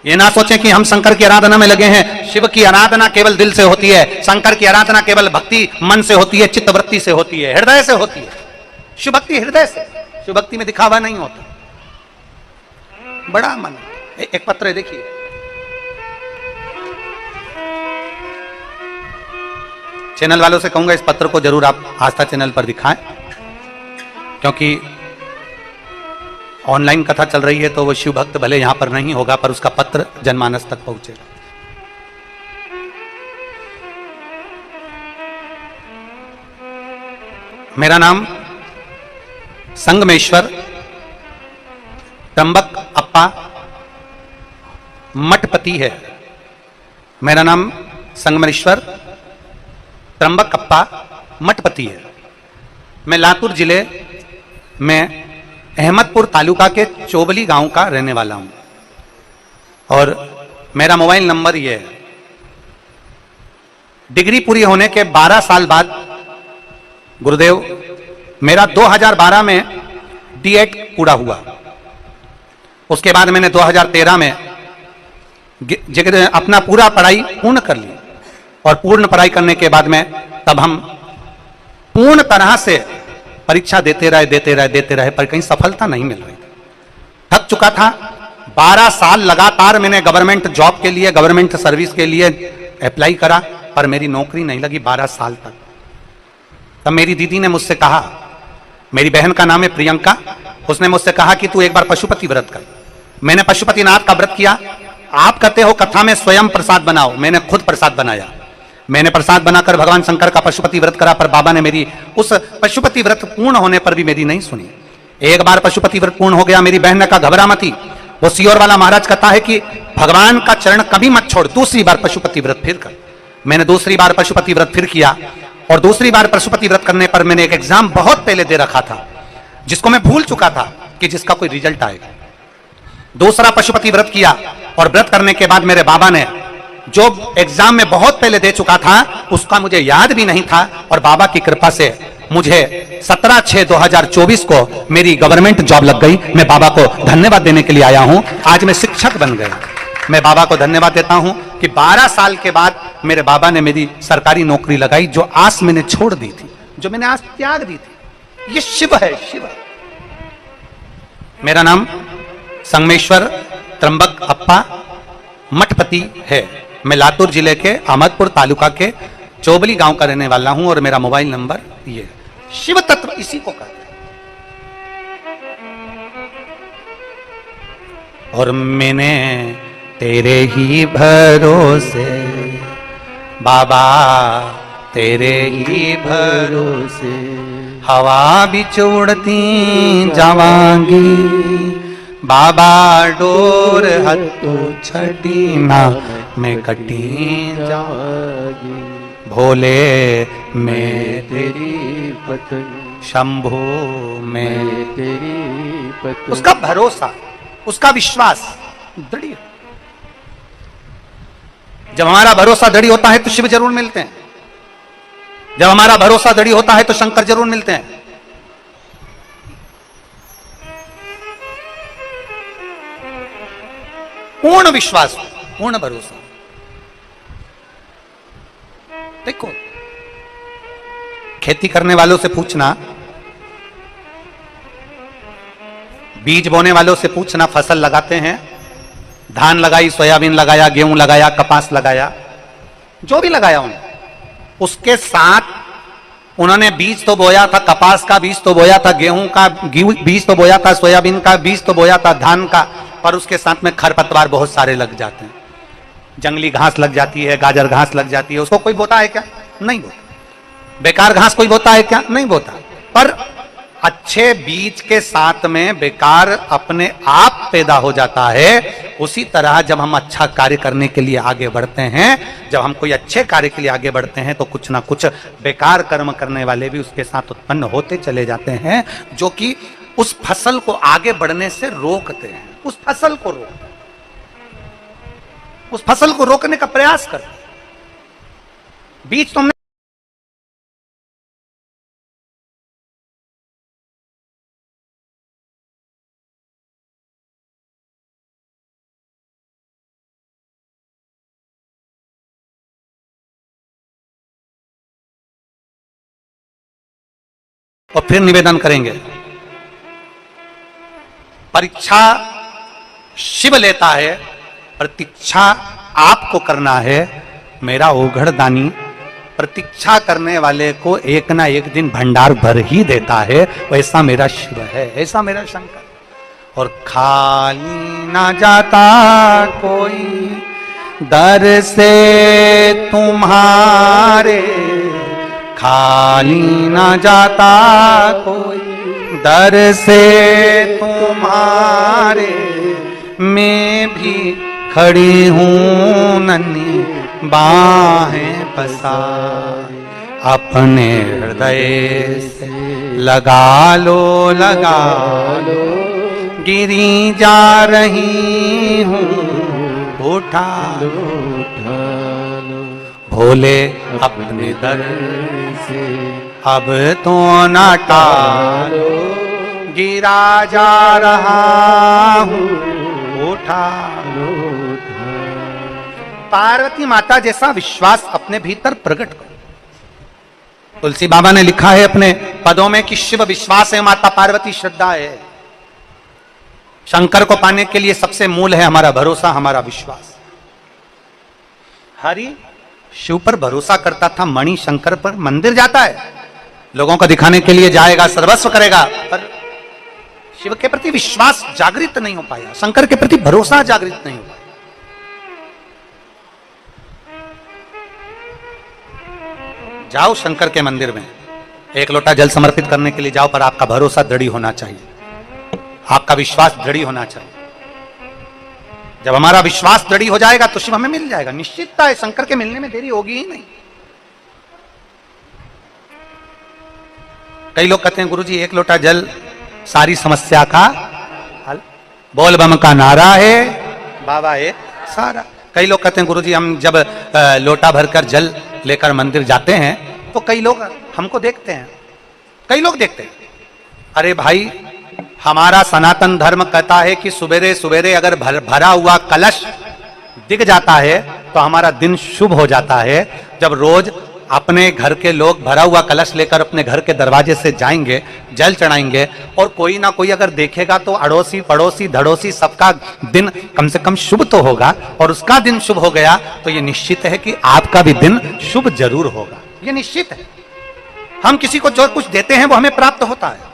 Speaker 1: ये ना सोचें कि हम शंकर की आराधना में लगे हैं। शिव की आराधना केवल दिल से होती है, शंकर की आराधना केवल भक्ति मन से होती है, चित्तवृत्ति से होती है, हृदय से होती है। शिव भक्ति हृदय से, शिव भक्ति में दिखावा नहीं होता, बड़ा मन। एक पत्र है देखिए, चैनल वालों से कहूंगा इस पत्र को जरूर आप आस्था चैनल पर दिखाएं, क्योंकि ऑनलाइन कथा चल रही है तो वो शिव भक्त भले यहां पर नहीं होगा, पर उसका पत्र जनमानस तक पहुंचेगा। मेरा नाम संगमेश्वर त्र्यंबक अप्पा मठपति है। मेरा नाम संगमेश्वर त्र्यंबक अप्पा मठपति है। मैं लातूर जिले में अहमदपुर तालुका के चोबली गांव का रहने वाला हूं और मेरा मोबाइल नंबर ये है। डिग्री पूरी होने के 12 साल बाद गुरुदेव मेरा 2012 में D.Ed पूरा हुआ। उसके बाद मैंने 2013 में अपना पूरा पढ़ाई पूर्ण कर ली और पूर्ण पढ़ाई करने के बाद में तब हम पूर्ण तरह से परीक्षा देते रहे पर कहीं सफलता नहीं मिल रही। थक चुका था। 12 साल लगातार मैंने गवर्नमेंट जॉब के लिए, गवर्नमेंट सर्विस के लिए अप्लाई करा, पर मेरी नौकरी नहीं लगी 12 साल तक। तब मेरी दीदी ने मुझसे कहा, मेरी बहन का नाम है प्रियंका, उसने मुझसे कहा कि तू एक बार पशुपति व्रत कर। मैंने पशुपतिनाथ का व्रत किया। आप कहते हो कथा में स्वयं प्रसाद बनाओ, मैंने खुद प्रसाद बनाया। मैंने प्रसाद बनाकर भगवान शंकर का पशुपति व्रत करा, पर बाबा ने मेरी उस पशुपति व्रत पूर्ण होने पर भी मेरी नहीं सुनी। एक बार पशुपति व्रत पूर्ण हो गया, मेरी बहन ने कहा घबरा मती, वो सियोर वाला महाराज कहता है कि भगवान का चरण कभी मत छोड़, दूसरी बार पशुपति व्रत फिर कर। मैंने दूसरी बार पशुपति व्रत फिर किया, और दूसरी बार पशुपति व्रत करने पर मैंने एक एग्जाम बहुत पहले दे रखा था, जिसको मैं भूल चुका था कि जिसका कोई रिजल्ट आएगा। दूसरा पशुपति व्रत किया, और व्रत करने के बाद मेरे बाबा ने जो एग्जाम में बहुत पहले दे चुका था उसका मुझे याद भी नहीं था, और बाबा की कृपा से मुझे 17/6/2024 को मेरी गवर्नमेंट जॉब लग गई। मैं बाबा को धन्यवाद देने के लिए आया हूं। आज मैं शिक्षक बन गया। मैं बाबा को धन्यवाद देता हूं कि 12 साल के बाद मेरे बाबा ने मेरी सरकारी नौकरी लगाई, जो आस मैंने छोड़ दी थी, जो मैंने आस त्याग दी थी। ये शिव है, शिव। मेरा नाम संगमेश्वर त्र्यंबक अप्पा मठपति है। मैं लातूर जिले के अहमदपुर तालुका के चोबली गांव का रहने वाला हूं, और मेरा मोबाइल नंबर ये है। शिव तत्व इसी को कहते हैं। और मैंने तेरे ही भरोसे बाबा, तेरे ही भरोसे हवा भी उड़ती जावांगी बाबा, डोर हत्तू छठी ना मैं कटी जावांगी। भोले मैं तेरी पत्नी, शंभो मैं तेरी पत्नी। उसका भरोसा, उसका विश्वास दृढ़। जब हमारा भरोसा दृढ़ होता है तो शिव जरूर मिलते हैं। जब हमारा भरोसा दृढ़ होता है तो शंकर जरूर मिलते हैं। पूर्ण विश्वास, पूर्ण भरोसा। देखो, खेती करने वालों से पूछना, बीज बोने वालों से पूछना, फसल लगाते हैं, धान लगाई, सोयाबीन लगाया, गेहूं लगाया, कपास लगाया, जो भी लगाया उन्होंने, उसके साथ उन्होंने बीज तो बोया था, कपास का बीज तो बोया था, गेहूं का बीज तो बोया था, सोयाबीन का बीज तो बोया था, धान का, पर उसके साथ में खरपतवार बहुत सारे लग जाते हैं। जंगली घास लग जाती है, गाजर घास लग जाती है। उसको कोई बोता है क्या? नहीं बोता। बेकार घास कोई बोता है क्या? नहीं बोता। पर अच्छे बीज के साथ में बेकार अपने आप पैदा हो जाता है। उसी तरह जब हम अच्छा कार्य करने के लिए आगे बढ़ते हैं, जब हम कोई अच्छे कार्य के लिए आगे बढ़ते हैं, तो कुछ ना कुछ बेकार कर्म करने वाले भी उसके साथ उत्पन्न होते चले जाते हैं, जो कि उस फसल को आगे बढ़ने से रोकते हैं। उस फसल को रोकते हैं, उस फसल को रोकने का प्रयास करते हैं। बीज तुमने और फिर निवेदन करेंगे। परीक्षा शिव लेता है, प्रतीक्षा आपको करना है। मेरा ओघड़ दानी प्रतीक्षा करने वाले को एक ना एक दिन भंडार भर ही देता है। वैसा मेरा शिव है, ऐसा मेरा शंकर। और खाली ना जाता कोई दर से तुम्हारे, खाली ना जाता कोई दर से तुम्हारे। मैं भी खड़ी हूँ नन्ही बाहें पसारे, अपने हृदय से लगा लो, लगा लो। गिरी जा रही हूँ, उठा लो, उठा लो। भोले अपने दर से अब तो ना टालो, गिरा जा रहा हूँ, उठा लो, उठा। पार्वती माता जैसा विश्वास अपने भीतर प्रकट करो। तुलसी बाबा ने लिखा है अपने पदों में कि शिव विश्वास है, माता पार्वती श्रद्धा है। शंकर को पाने के लिए सबसे मूल है हमारा भरोसा, हमारा विश्वास। हरि शिव पर भरोसा करता था, मणि शंकर पर मंदिर जाता है, लोगों को दिखाने के लिए जाएगा, सर्वस्व करेगा, पर शिव के प्रति विश्वास जागृत नहीं हो पाया, शंकर के प्रति भरोसा जागृत नहीं हो पाया। जाओ शंकर के मंदिर में, एक लोटा जल समर्पित करने के लिए जाओ, पर आपका भरोसा दृढ़ होना चाहिए, आपका विश्वास दृढ़ होना चाहिए। जब हमारा विश्वास दृढ़ हो जाएगा तो शिव हमें मिल जाएगा, निश्चितता है, शंकर के मिलने में देरी होगी ही नहीं। कई लोग कहते हैं गुरुजी एक लोटा जल सारी समस्या का हल, बोल बम का नारा है बाबा है सारा। कई लोग कहते हैं गुरुजी हम जब लोटा भरकर जल लेकर मंदिर जाते हैं तो कई लोग हमको देखते हैं, कई लोग देखते हैं। अरे भाई, हमारा सनातन धर्म कहता है कि सवेरे सवेरे अगर भरा हुआ कलश दिख जाता है तो हमारा दिन शुभ हो जाता है। जब रोज अपने घर के लोग भरा हुआ कलश लेकर अपने घर के दरवाजे से जाएंगे, जल चढ़ाएंगे, और कोई ना कोई अगर देखेगा तो अड़ोसी पड़ोसी धड़ोसी सबका दिन कम से कम शुभ तो होगा, और उसका दिन शुभ हो गया तो ये निश्चित है कि आपका भी दिन शुभ जरूर होगा, ये निश्चित है। हम किसी को जो कुछ देते हैं वो हमें प्राप्त होता है।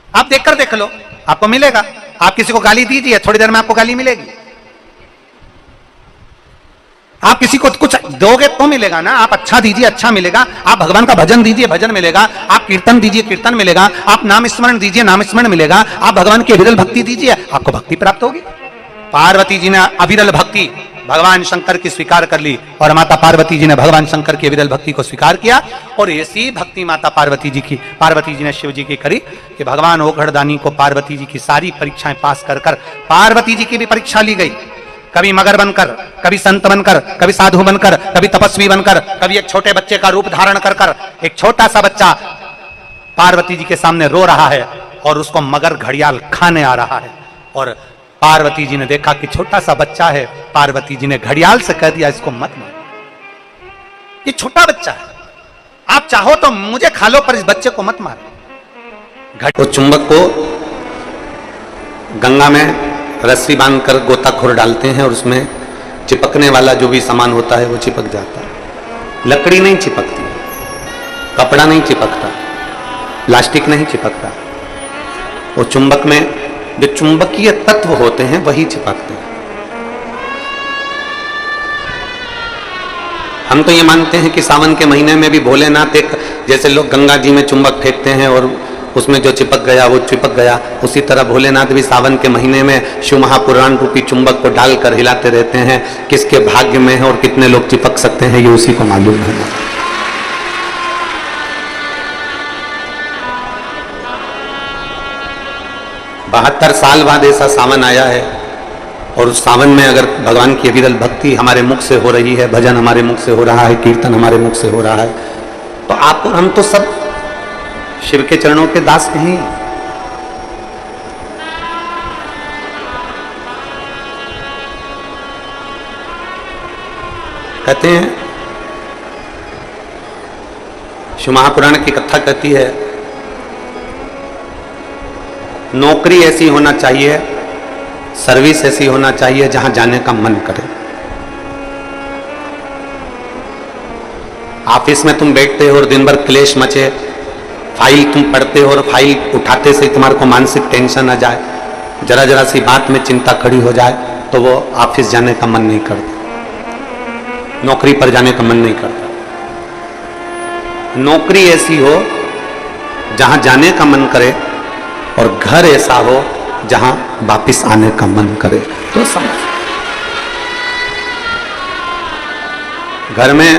Speaker 1: आप देखकर देख लो, आपको मिलेगा। आप किसी को गाली दीजिए, थोड़ी देर में आपको गाली मिलेगी। आप किसी को कुछ दोगे तो मिलेगा ना। आप अच्छा दीजिए, अच्छा मिलेगा। आप भगवान का भजन दीजिए, भजन मिलेगा। आप कीर्तन दीजिए, कीर्तन मिलेगा। आप नाम स्मरण दीजिए, नाम स्मरण मिलेगा। आप भगवान की अविरल भक्ति दीजिए, आपको भक्ति प्राप्त होगी। पार्वती जी ने अविरल भक्ति भगवान शंकर की स्वीकार कर ली, और माता पार्वती जी ने भगवान शंकर की अविरल भक्ति को स्वीकार किया। और ऐसी भक्ति माता पार्वती जी ने शिव जी की करी कि भगवान ओघड़दानी को पार्वती जी की सारी परीक्षाएं पास कर कर पार्वती जी की भी परीक्षा ली गई। कभी मगर बनकर, कभी संत बनकर, कभी साधु बनकर, कभी तपस्वी बनकर, कभी एक छोटे बच्चे का रूप धारण कर कर एक छोटा सा बच्चा पार्वती जी के सामने रो रहा है और उसको मगर घड़ियाल खाने आ रहा है। और पार्वती जी ने देखा कि छोटा सा बच्चा है, पार्वती जी ने घड़ियाल से कह दिया इसको मत मारो, ये छोटा बच्चा है, आप चाहो तो मुझे खा लो पर इस बच्चे को मत मारो। तो चुंबक को गंगा में रस्सी बांधकर गोताखोर डालते हैं और उसमें चिपकने वाला जो भी सामान होता है वो चिपक जाता है। लकड़ी नहीं चिपकती, कपड़ा नहीं चिपकता, प्लास्टिक नहीं चिपकता, वो चुंबक में जो चुंबकीय तत्व होते हैं वही चिपकते हैं। हम तो ये मानते हैं कि सावन के महीने में भी भोलेनाथ एक, जैसे लोग गंगा जी में चुंबक फेंकते हैं और उसमें जो चिपक गया वो चिपक गया, उसी तरह भोलेनाथ भी सावन के महीने में शिव महापुराण रूपी चुंबक को डालकर हिलाते रहते हैं। किसके भाग्य में है और कितने लोग चिपक सकते हैं ये उसी को मालूम है। 72 साल बाद ऐसा सावन आया है, और उस सावन में अगर भगवान की अविरल भक्ति हमारे मुख से हो रही है, भजन हमारे मुख से हो रहा है, कीर्तन हमारे मुख से हो रहा है, तो आप हम तो सब शिव के चरणों के दास नहीं। कहते हैं, शिव महापुराण की कथा कहती है, नौकरी ऐसी होना चाहिए, सर्विस ऐसी होना चाहिए जहां जाने का मन करे। ऑफिस में तुम बैठते हो और दिन भर क्लेश मचे, फाइल तुम पढ़ते हो और फाइल उठाते से तुम्हारे को मानसिक टेंशन आ जाए, जरा जरा सी बात में चिंता खड़ी हो जाए, तो वो ऑफिस जाने का मन नहीं करता, नौकरी पर जाने का मन नहीं करता। नौकरी ऐसी हो जहां जाने का मन करे, और घर ऐसा हो जहां वापिस आने का मन करे। तो समझ, घर में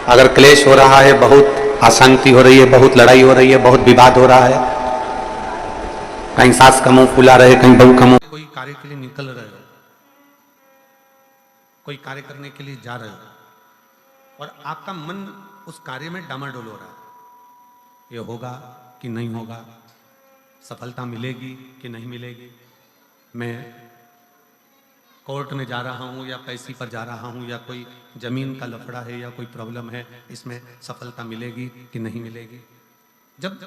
Speaker 1: अगर क्लेश हो रहा है, बहुत अशांति हो रही है, बहुत लड़ाई हो रही है, बहुत विवाद हो रहा है, कहीं सास का मुंह फुला रहे, कहीं बहू का मुंह, कोई कार्य के लिए निकल रहे हो, कोई कार्य करने के लिए जा रहे हो और आपका मन उस कार्य में डामाडोल हो रहा है, ये होगा कि नहीं होगा, सफलता मिलेगी कि नहीं मिलेगी, मैं कोर्ट में जा रहा हूँ या पैसी पर जा रहा हूँ, या कोई जमीन का लफड़ा है या कोई प्रॉब्लम है, इसमें सफलता मिलेगी कि नहीं मिलेगी। जब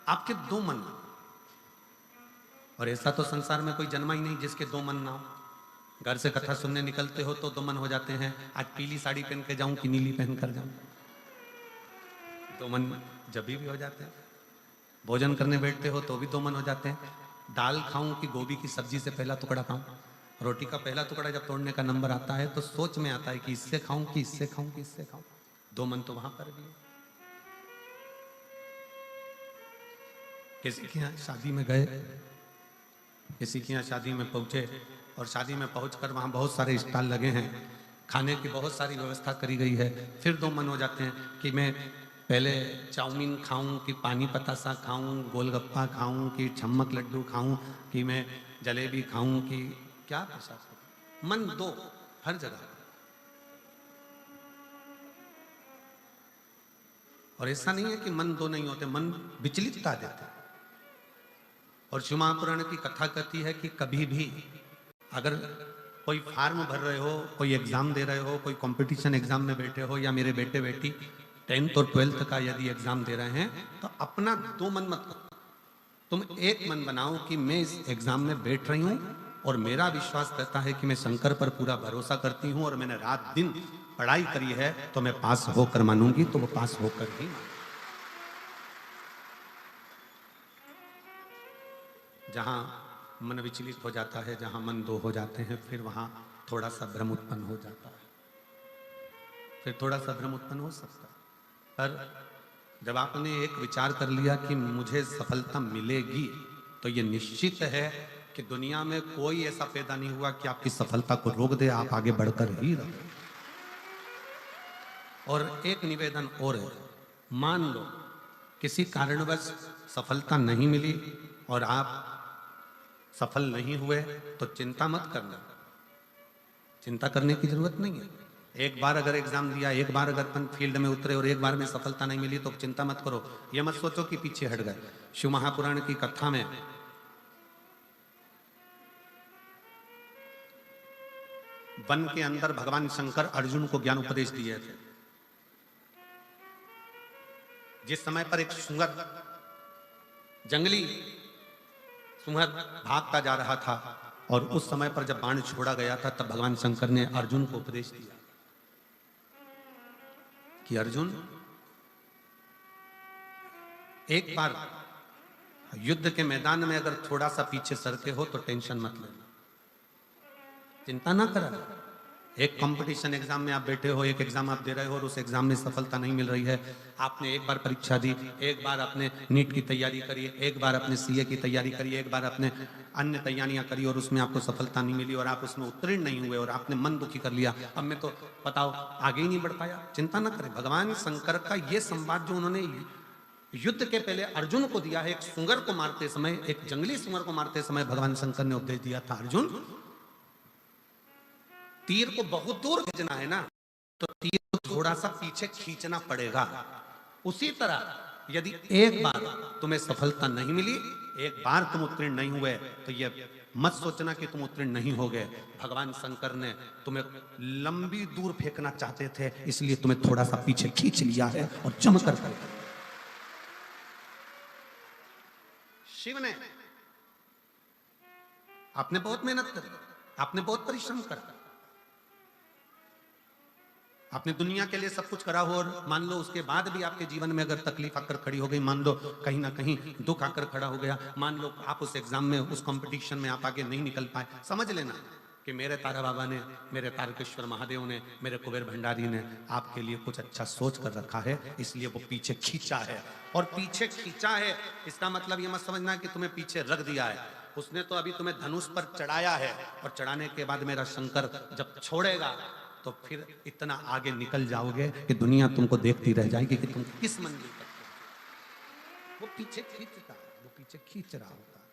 Speaker 1: आपके दो मन, और ऐसा तो संसार में कोई जन्मा ही नहीं जिसके दो मन ना हो। घर से कथा सुनने निकलते हो तो दो मन हो जाते हैं, आज पीली साड़ी पहन के जाऊं कि नीली पहन कर जाऊं, दो मन जब भी हो जाते हैं। भोजन करने बैठते हो तो भी दो मन हो जाते हैं, दाल खाऊं कि गोभी की सब्जी से पहला टुकड़ा खाऊं, रोटी का पहला टुकड़ा जब तोड़ने का नंबर आता है तो सोच में आता है कि इससे खाऊं कि इससे खाऊं कि इससे खाऊं, दो मन तो वहां पर भी है। किसी के यहाँ शादी में गए, किसी के यहाँ शादी में पहुँचे और शादी में पहुंचकर वहाँ बहुत सारे स्टॉल लगे हैं, खाने की बहुत सारी व्यवस्था करी गई है। फिर दो मन हो जाते हैं कि मैं पहले चाउमीन खाऊं कि पानी पतासा खाऊं, गोलगप्पा खाऊं कि छम्मक लड्डू खाऊं कि मैं जलेबी खाऊं कि क्या प्रसाद खाऊं। मन दो हर जगह। और ऐसा नहीं है कि मन दो नहीं होते, मन विचलितता देते। और शिव महापुराण की कथा कहती है कि कभी भी अगर कोई फार्म भर रहे हो, कोई एग्जाम दे रहे हो, कोई कंपटीशन एग्जाम में बैठे हो, या मेरे बेटे बेटी 10th और 12th का यदि एग्जाम दे रहे हैं, तो अपना दो मन मत करो। तुम एक मन बनाओ कि मैं इस एग्जाम में बैठ रही हूं और मेरा विश्वास कहता है कि मैं शंकर पर पूरा भरोसा करती हूं और मैंने रात दिन पढ़ाई करी है, तो मैं पास होकर मानूंगी, तो वो पास होकर ही मानूंगी। जहां मन विचलित हो जाता है, जहां मन दो हो जाते हैं, फिर वहां थोड़ा सा भ्रम उत्पन्न हो जाता है, फिर थोड़ा सा भ्रम उत्पन्न हो सकता है। पर जब आपने एक विचार कर लिया कि मुझे सफलता मिलेगी, तो ये निश्चित है कि दुनिया में कोई ऐसा पैदा नहीं हुआ कि आपकी सफलता को रोक दे, आप आगे बढ़कर ही रहो। और एक निवेदन और है, मान लो किसी कारणवश सफलता नहीं मिली और आप सफल नहीं हुए, तो चिंता मत करना, चिंता करने की जरूरत नहीं है। एक बार अगर एग्जाम दिया, एक बार अगर अपन फील्ड में उतरे और एक बार में सफलता नहीं मिली, तो चिंता मत करो। यह मत सोचो कि पीछे हट गए। शिव महापुराण की कथा में वन के अंदर भगवान शंकर अर्जुन को ज्ञान उपदेश दिए थे। जिस समय पर एक सुअर, जंगली सुअर भागता जा रहा था, और उस समय पर जब बाण छोड़ा गया था, तब भगवान शंकर ने अर्जुन को उपदेश दिया कि अर्जुन, एक बार युद्ध के मैदान में अगर थोड़ा सा पीछे सरके हो तो टेंशन मत लेना, चिंता ना करा। एक कंपटीशन एग्जाम में आप बैठे हो, एक एग्जाम आप दे रहे हो और उस एग्जाम में सफलता नहीं मिल रही है। आपने एक बार परीक्षा दी, एक बार आपने नीट की तैयारी करी, एक बार आपने सीए की तैयारी करी, एक बार आपने अन्य तैयारियां करी और उसमें आपको सफलता नहीं मिली और आप उसमें उत्तीर्ण नहीं हुए और आपने मन दुखी कर लिया, अब मैं तो बताओ आगे ही नहीं बढ़ पाया। चिंता ना करें। भगवान शंकर का ये संवाद जो उन्होंने युद्ध के पहले अर्जुन को दिया है, एक सुअर को मारते समय, एक जंगली सुअर को मारते समय भगवान शंकर ने उपदेश दिया था, अर्जुन तीर को बहुत दूर भेजना है ना, तो तीर को थोड़ा सा पीछे खींचना पड़ेगा। उसी तरह यदि एक बार तुम्हें सफलता नहीं मिली, एक बार तुम उत्तीर्ण नहीं हुए, तो ये मत सोचना कि तुम उत्तीर्ण नहीं हो गए। भगवान शंकर ने तुम्हें लंबी दूर फेंकना चाहते थे, इसलिए तुम्हें थोड़ा सा पीछे खींच लिया है और चमक कर। शिव ने, आपने बहुत मेहनत करी, आपने बहुत परिश्रम करा, आपने दुनिया के लिए सब कुछ करा हो, और मान लो उसके बाद भी आपके जीवन में अगर तकलीफ आकर खड़ी हो गई, मान लो कहीं ना कहीं दुख आकर खड़ा हो गया, मान लो आप उस एग्जाम में, उस कंपटीशन में आप आगे नहीं निकल पाए, समझ लेना कि मेरे तारा बाबा ने, मेरे तारकेश्वर महादेव ने, मेरे कुबेर भंडारी ने आपके लिए कुछ अच्छा सोच कर रखा है, इसलिए वो पीछे खींचा है। और पीछे खींचा है इसका मतलब ये मत समझना कि तुम्हें पीछे रख दिया है। उसने तो अभी तुम्हें धनुष पर चढ़ाया है, और चढ़ाने के बाद मेरा शंकर जब छोड़ेगा तो फिर इतना आगे निकल जाओगे कि दुनिया तुमको देखती रह जाएगी कि तुम किस मंजिल तक पहुंचे। वो पीछे खींचता है, वो पीछे खींच रहा होता है।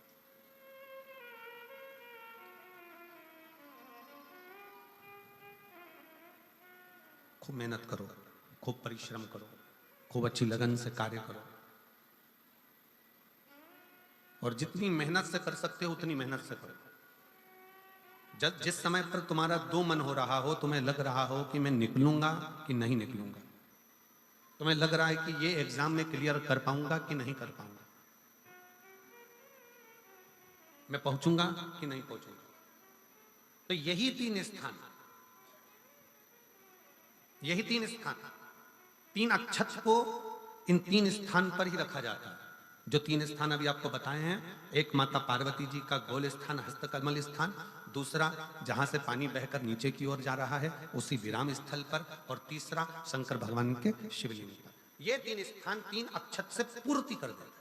Speaker 1: खूब मेहनत करो, खूब परिश्रम करो, खूब अच्छी लगन से कार्य करो, और जितनी मेहनत से कर सकते हो उतनी मेहनत से करो। जिस समय पर तुम्हारा दो मन हो रहा हो, तुम्हें लग रहा हो कि मैं निकलूंगा कि नहीं निकलूंगा, तुम्हें लग रहा है कि ये एग्जाम में क्लियर कर पाऊंगा कि नहीं कर पाऊंगा, मैं पहुंचूंगा कि नहीं पहुंचूंगा, तो यही तीन स्थान, यही तीन स्थान, तीन अक्षत को इन तीन स्थान पर ही रखा जाता है। जो तीन स्थान अभी आपको बताए हैं, एक माता पार्वती जी का गोल स्थान, हस्तकमल स्थान, दूसरा जहां से पानी बहकर नीचे की ओर जा रहा है उसी विराम स्थल पर, और तीसरा शंकर भगवान के शिवलिंग पर। ये तीन स्थान तीन अक्षत से पूर्ति कर देते।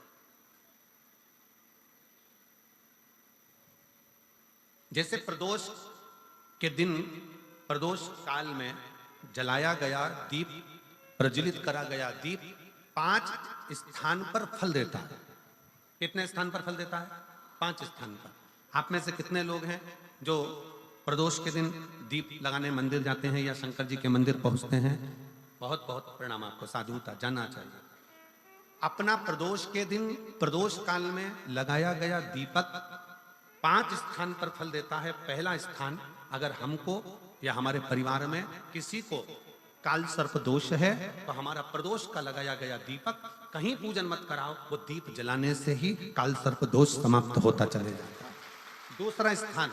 Speaker 1: जैसे प्रदोष के दिन, प्रदोष काल में जलाया गया दीप, प्रज्वलित करा गया दीप 5 स्थान पर फल देता है। कितने स्थान पर फल देता है? 5 स्थान पर। आप में से कितने लोग हैं जो प्रदोष के दिन दीप लगाने मंदिर जाते हैं या शंकर जी के मंदिर पहुंचते हैं? बहुत बहुत प्रणाम आपको, साधुता जानना चाहिए। अपना प्रदोष के दिन, प्रदोष काल में लगाया गया दीपक 5 स्थान पर फल देता है। पहला स्थान, अगर हमको या हमारे परिवार में किसी को काल सर्प दोष है तो हमारा प्रदोष का लगाया गया दीपक कहीं पूजन मत कराओ, वो दीप जलाने से ही काल सर्प दोष समाप्त होता चले जाता है। दूसरा स्थान,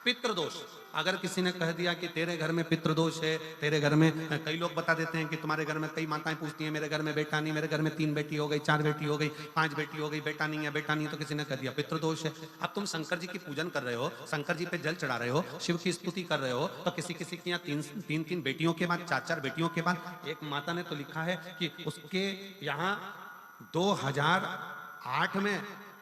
Speaker 1: पितृदोष। अगर किसी ने कह दिया कि तेरे घर में पितृदोष है, तेरे घर में, कई लोग बता देते हैं कि तुम्हारे घर में, कई माताएं पूछती हैं मेरे घर में बेटा नहीं, मेरे घर में 3 बेटी हो गई, 4 बेटी हो गई, 5 बेटी हो गई, बेटा नहीं है, बेटा नहीं है, तो किसी ने कह दिया पितृदोष है। अब तुम शंकर जी की पूजन कर रहे हो, शंकर जी पे जल चढ़ा रहे हो, शिव की स्तुति कर रहे हो, तो किसी किसी की यहाँ 3 बेटियों के बाद, 4 बेटियों के बाद, एक माता ने तो लिखा है कि उसके यहाँ 2008 में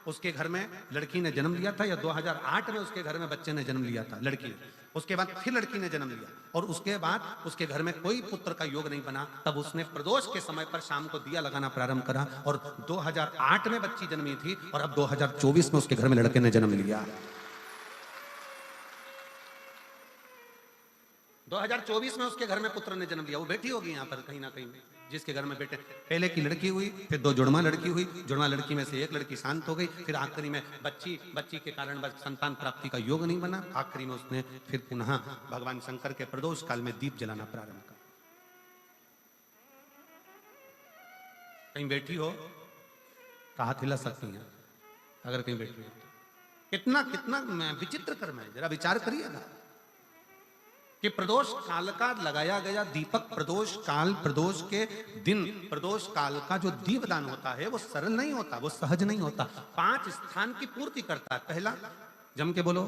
Speaker 1: उसके घर में लड़की ने जन्म लिया था, या 2008 में उसके घर में बच्चे ने जन्म लिया था, लड़की ने। उसके बाद फिर लड़की ने जन्म लिया और उसके बाद उसके घर में कोई पुत्र का योग नहीं बना। तब उसने प्रदोष के समय पर शाम को दिया लगाना प्रारंभ करा और 2008 में बच्ची जन्मी थी और अब 2024 में उसके घर में लड़के ने जन्म लिया। 2024 में उसके घर में पुत्र ने जन्म लिया। वो बेटी होगी यहाँ पर कहीं ना कहीं, जिसके घर में बेटे। पहले की लड़की हुई, फिर 2 जुड़वा लड़की हुई, जुड़वा लड़की में से एक लड़की शांत हो गई, फिर आखिरी में बच्ची के कारण बस संतान प्राप्ति का योग नहीं बना। आखिरी में उसने फिर पुनः भगवान शंकर के प्रदोष काल में दीप जलाना प्रारंभ करा। कहीं बैठी हो तो हाथ हिला सकती हैं, अगर कहीं बैठी हो। कितना कितना विचित्र कर्म है, जरा विचार करिएगा कि प्रदोष काल का लगाया गया दीपक, प्रदोष काल, प्रदोष के दिन, प्रदोष काल का जो दीपदान होता है वो सरल नहीं होता, वो सहज नहीं होता। 5 स्थान की पूर्ति करता है। पहला, जम के बोलो,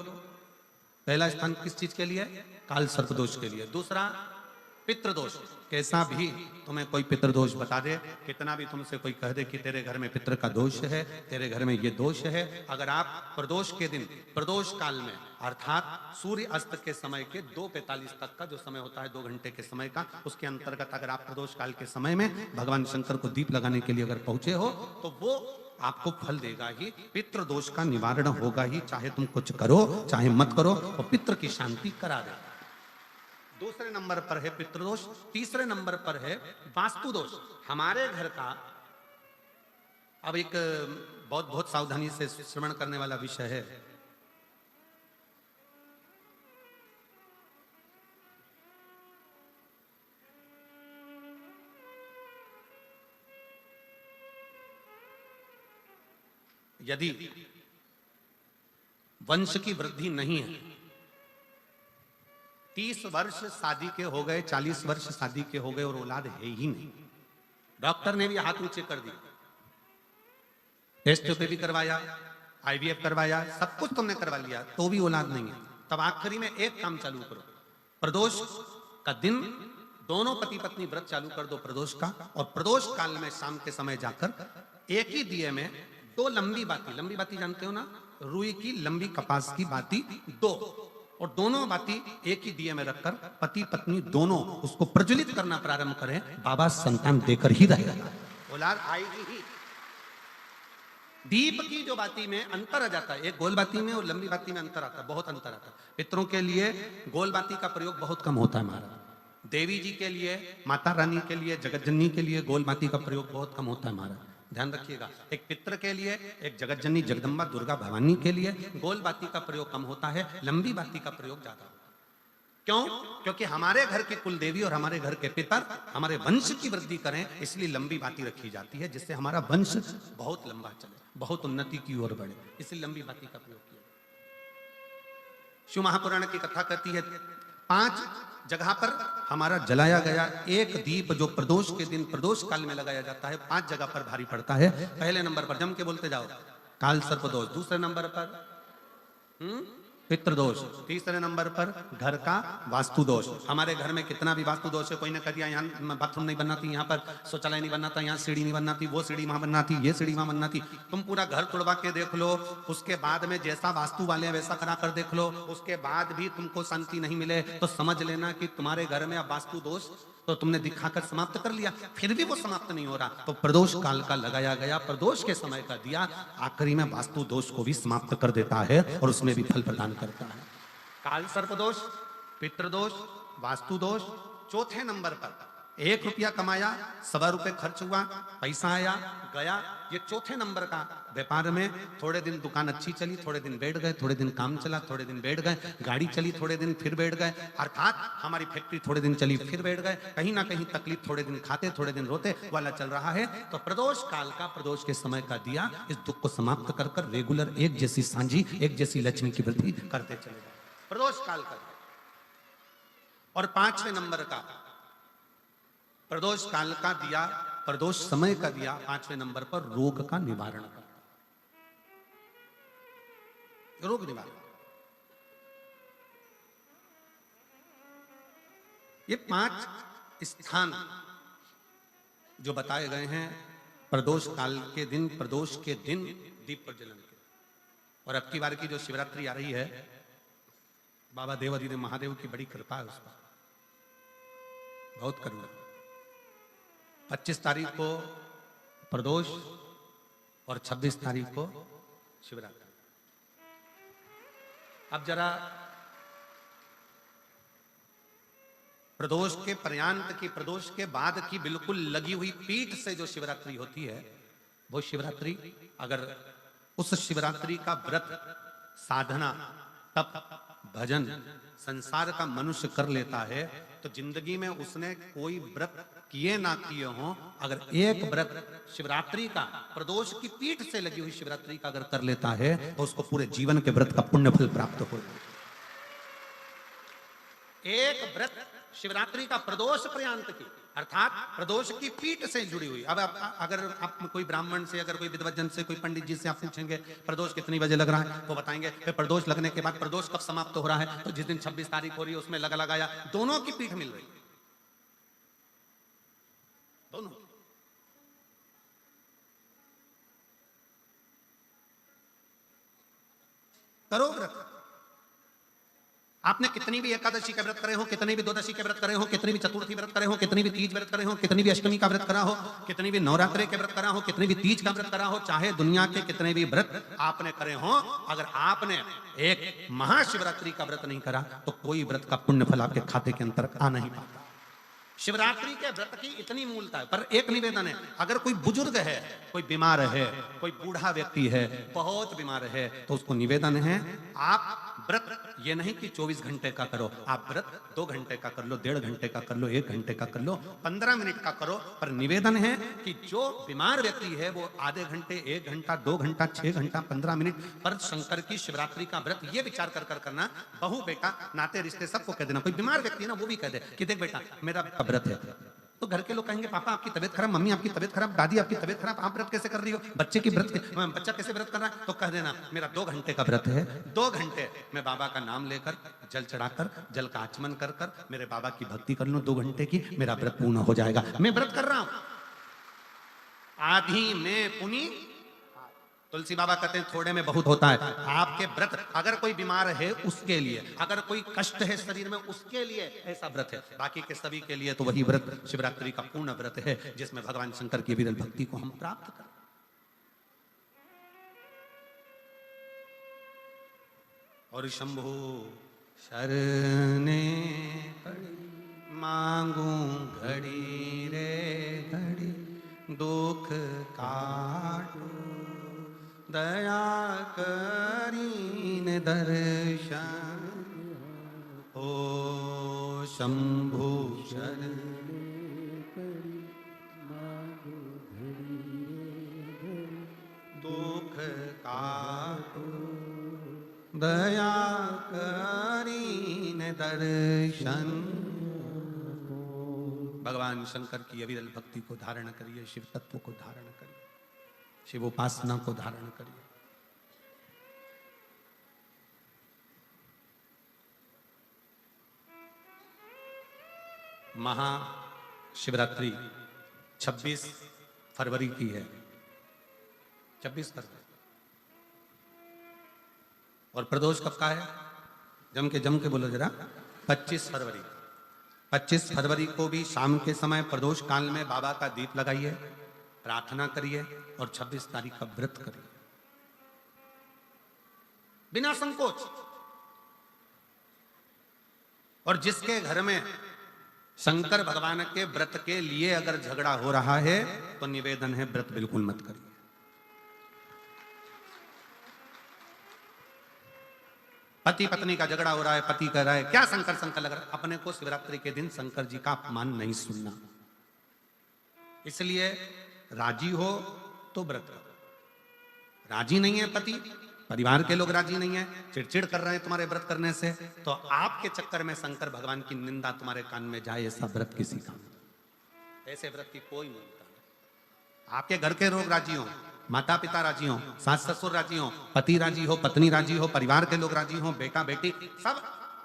Speaker 1: पहला स्थान किस चीज के लिए? काल सर्पदोष के लिए। दूसरा, पितृदोष। कैसा भी तुम्हें कोई पितृदोष बता दे, कितना भी तुमसे कोई कह दे कि तेरे घर में पितृ का दोष है, तेरे घर में ये दोष है, अगर आप प्रदोष के दिन, प्रदोष काल में, अर्थात सूर्य अस्त के समय के 2:45 तक का जो समय होता है, 2 घंटे के समय का, उसके अंतर्गत अगर आप प्रदोष काल के समय में भगवान शंकर को दीप लगाने के लिए अगर पहुंचे हो तो वो आपको फल देगा ही, पितृदोष का निवारण होगा ही। चाहे तुम कुछ करो चाहे मत करो, वो पितृ की शांति करा देगा। दूसरे नंबर पर है पितृदोष। तीसरे नंबर पर है वास्तु दोष। हमारे घर का, अब एक बहुत सावधानी से श्रवण करने वाला विषय है। यदि वंश की वृद्धि नहीं है, 30 वर्ष शादी के हो गए, 40 वर्ष शादी के हो गए और औलाद है ही नहीं, डॉक्टर ने भी हाथ नीचे कर दिया, टेस्ट पे भी करवाया, IVF करवाया, सब कुछ तुमने करवा लिया, तो भी औलाद नहीं है, तब आखिरी में एक काम चालू करो। प्रदोष का दिन दोनों पति पत्नी व्रत चालू कर दो प्रदोष का, और प्रदोष काल में शाम के समय जाकर एक ही दिए में 2 लंबी बाती जानते हो ना, रुई की लंबी कपास की बाती 2, और दोनों बाती एक ही दिए में रखकर पति पत्नी दोनों उसको प्रज्वलित करना प्रारंभ करें, बाबा संतान देकर ही रहेगा, औलाद आएगी ही। दीप की जो बाती में अंतर आ जाता है, एक गोल बाती में और लंबी बाती में अंतर आता है, बहुत अंतर आता है। पितरों के लिए गोल बाती का प्रयोग बहुत कम होता है हमारा, देवी जी के लिए, माता रानी के लिए, जगतजननी के लिए गोल बाती का प्रयोग बहुत कम होता है हमारा, ध्यान रखिएगा। एक पितृ के लिए, एक जगतजननी जगदम्बा दुर्गा भवानी के लिए गोल बाती का प्रयोग कम होता है, लंबी बाती का प्रयोग ज्यादा होता है। क्यों? क्योंकि हमारे घर की कुल देवी और हमारे घर के पितर हमारे वंश की वृद्धि करें, इसलिए लंबी बाती रखी जाती है, जिससे हमारा वंश बहुत लंबा चले, बहुत उन्नति की ओर बढ़े, इसलिए लंबी बाती का प्रयोग किया। शिव महापुराण की कथा कहती है 5 जगह पर हमारा जलाया गया एक दीप जो प्रदोष के दिन, प्रदोष काल में लगाया जाता है, 5 जगह पर भारी पड़ता है। पहले नंबर पर, जम के बोलते जाओ, काल सर्पदोष। दूसरे नंबर पर पितृदोष। तीसरे नंबर पर घर का वास्तु दोष। हमारे घर में कितना भी वास्तु दोष है, कोई ने कह दिया यहाँ बाथरूम नहीं बनना थी, यहाँ पर शौचालय नहीं बनना था, यहाँ सीढ़ी नहीं बनना थी, वो सीढ़ी वहां बनना थी, ये सीढ़ी वहां बनना थी। तुम पूरा घर तुड़वा के देख लो, उसके बाद में जैसा वास्तु वाले हैं वैसा करा कर देख लो, उसके बाद भी तुमको शांति नहीं मिले तो समझ लेना कि तुम्हारे घर में अब वास्तु दोष तो तुमने दिखाकर समाप्त कर लिया, फिर भी वो समाप्त नहीं हो रहा, तो प्रदोष काल का लगाया गया प्रदोष के समय का दिया आखिरी में वास्तु दोष को भी समाप्त कर देता है और उसमें भी फल प्रदान करता है। काल सर्प दोष, पितृदोष, वास्तु दोष। चौथे नंबर पर 1 रुपया कमाया, 1.25 रुपये खर्च हुआ, पैसा आया गया। ये चौथे नंबर का व्यापार में थोड़े दिन दुकान अच्छी चली, थोड़े दिन बैठ गए, थोड़े दिन काम चला, थोड़े दिन बैठ गए, गाड़ी चली थोड़े दिन फिर बैठ गए, अर्थात हमारी फैक्ट्री थोड़े दिन चली फिर बैठ गए, कहीं ना कहीं तकलीफ, थोड़े दिन खाते थोड़े दिन रोते वाला चल रहा है। तो प्रदोष काल का, प्रदोष के समय का दिया इस दुख को समाप्त कर कर रेगुलर एक जैसी सांझी, एक जैसी लक्ष्मी की वृद्धि करते चले गए, प्रदोष काल का। और 5वें नंबर का प्रदोष काल का दिया, प्रदोष समय का दिया 5वें नंबर पर रोग का निवारण का, रोग निवारण। ये 5 स्थान जो बताए गए हैं प्रदोष काल के दिन, प्रदोष के दिन दीप प्रज्वलन के। और अब की बार की जो शिवरात्रि आ रही है, बाबा देवाधिदेव महादेव की बड़ी कृपा है उस पर, बहुत करुणा। 25 तारीख को प्रदोष और 26 तारीख को शिवरात्रि। अब जरा प्रदोष के पर्यांत की, प्रदोष के बाद की बिल्कुल लगी हुई पीठ से जो शिवरात्रि होती है, वो शिवरात्रि अगर उस शिवरात्रि का व्रत, साधना, तप, भजन, संसार का मनुष्य कर लेता है तो जिंदगी में उसने कोई व्रत किए ना किए हो, अगर एक व्रत शिवरात्रि का, प्रदोष की पीठ से लगी हुई शिवरात्रि का अगर कर लेता है तो उसको पूरे जीवन के व्रत का पुण्य फल प्राप्त हो। एक व्रत शिवरात्रि का प्रदोष पर्यांत की, अर्थात प्रदोष की पीठ से जुड़ी हुई। अब अगर आप कोई ब्राह्मण से, अगर कोई विद्वज्जन से, कोई पंडित जी से आप पूछेंगे प्रदोष कितनी बजे लग रहा है, वो बताएंगे फिर प्रदोष लगने के बाद प्रदोष कब समाप्त हो रहा है, तो जिस दिन 26 तारीख हो रही है उसमें लगाया, दोनों की पीठ मिल रही, दोनों। करो व्रत। आपने कितनी भी एकादशी का व्रत करे हो, कितनी भी द्वादशी के व्रत करे हो, कितनी भी चतुर्थी व्रत करे हो, कितनी भी तीज व्रत करे हो, कितनी भी अष्टमी का व्रत करा हो, कितनी भी नवरात्रि के व्रत करा हो, कितनी भी तीज का व्रत करा हो, चाहे दुनिया के कितने भी व्रत आपने करे हो, अगर आपने एक महाशिवरात्रि का व्रत नहीं करा तो कोई व्रत का पुण्य फल आपके खाते के अंतर आ नहीं पाता। शिवरात्रि के व्रत की इतनी मूलता है। पर एक निवेदन है, अगर कोई बुजुर्ग है, कोई बीमार है, कोई बूढ़ा व्यक्ति है, बहुत बीमार है, तो उसको निवेदन है आप व्रत ये नहीं कि 24 घंटे का करो, आप व्रत 2 घंटे का कर लो, 1.5 घंटे का कर लो, 1 घंटे का कर लो, 15 मिनट का करो। पर निवेदन है कि जो बीमार व्यक्ति है वो आधे घंटे, 1 घंटा, 2 घंटा, 6 घंटा, 15 मिनट पर शंकर की शिवरात्रि का व्रत ये विचार कर करना। बहू बेटा नाते रिश्ते सबको कह देना। कोई बीमार व्यक्ति है ना, वो भी कह दे कि देख बेटा मेरा व्रत है, तो घर के लोग कहेंगे पापा आपकी तबीयत खराब, मम्मी आपकी तबीयत खराब, दादी आपकी तबीयत खराब, आप व्रत कैसे कर रही हो, बच्चे की व्रत, बच्चा कैसे व्रत कर रहा है, तो कह देना मेरा 2 घंटे का व्रत है, 2 घंटे मैं बाबा का नाम लेकर, जल चढ़ाकर, जल का आचमन कर कर मेरे बाबा की भक्ति कर लूं 2 घंटे की, मेरा व्रत पूर्ण हो जाएगा। मैं व्रत कर रहा हूं, आधी में पुनी। तुलसी बाबा कहते हैं थोड़े में बहुत होता है। आपके व्रत अगर कोई बीमार है उसके लिए, अगर कोई कष्ट है शरीर में उसके लिए ऐसा व्रत है, बाकी के सभी के लिए तो वही व्रत शिवरात्रि का पूर्ण व्रत है जिसमें भगवान शंकर की विरल भक्ति को हम प्राप्त करें। और शंभु शरणे मांगू घड़ी रे घड़ी, दुख काटो दया करीन दर्शन, ओ शंभु शरण दुख काटो दया करीन दर्शन। भगवान शंकर की अविरल भक्ति को धारण करिए, शिव तत्व को धारण करिए, शिव उपासना को धारण करिए। महाशिवरात्रि 26 फरवरी की है। 26 फरवरी। और प्रदोष कब का है? जम के बोलो जरा। 25 फरवरी। 25 फरवरी को भी शाम के समय प्रदोष काल में बाबा का दीप लगाइए, प्रार्थना करिए और 26 तारीख का व्रत करिए बिना संकोच। और जिसके घर में शंकर भगवान के व्रत के लिए अगर झगड़ा हो रहा है तो निवेदन है, व्रत बिल्कुल मत करिए। पति पत्नी का झगड़ा हो रहा है, पति कह रहा है क्या शंकर शंकर लग रहा है, अपने को शिवरात्रि के दिन शंकर जी का अपमान नहीं सुनना। इसलिए राजी हो तो व्रत करो। राजी नहीं है पति, परिवार के लोग राजी नहीं है, चिड़चिड़ कर रहे हैं तुम्हारे व्रत करने से, तो आपके चक्कर में शंकर भगवान की निंदा तुम्हारे कान में जाए, ऐसा व्रत किसी का, ऐसे व्रत की कोई मूलता नहीं। आपके घर के लोग राजी हो, माता पिता राजी हो, सास ससुर राजी हो, पति राजी हो, पत्नी राजी हो, परिवार के लोग राजी हो, बेटा बेटी सब,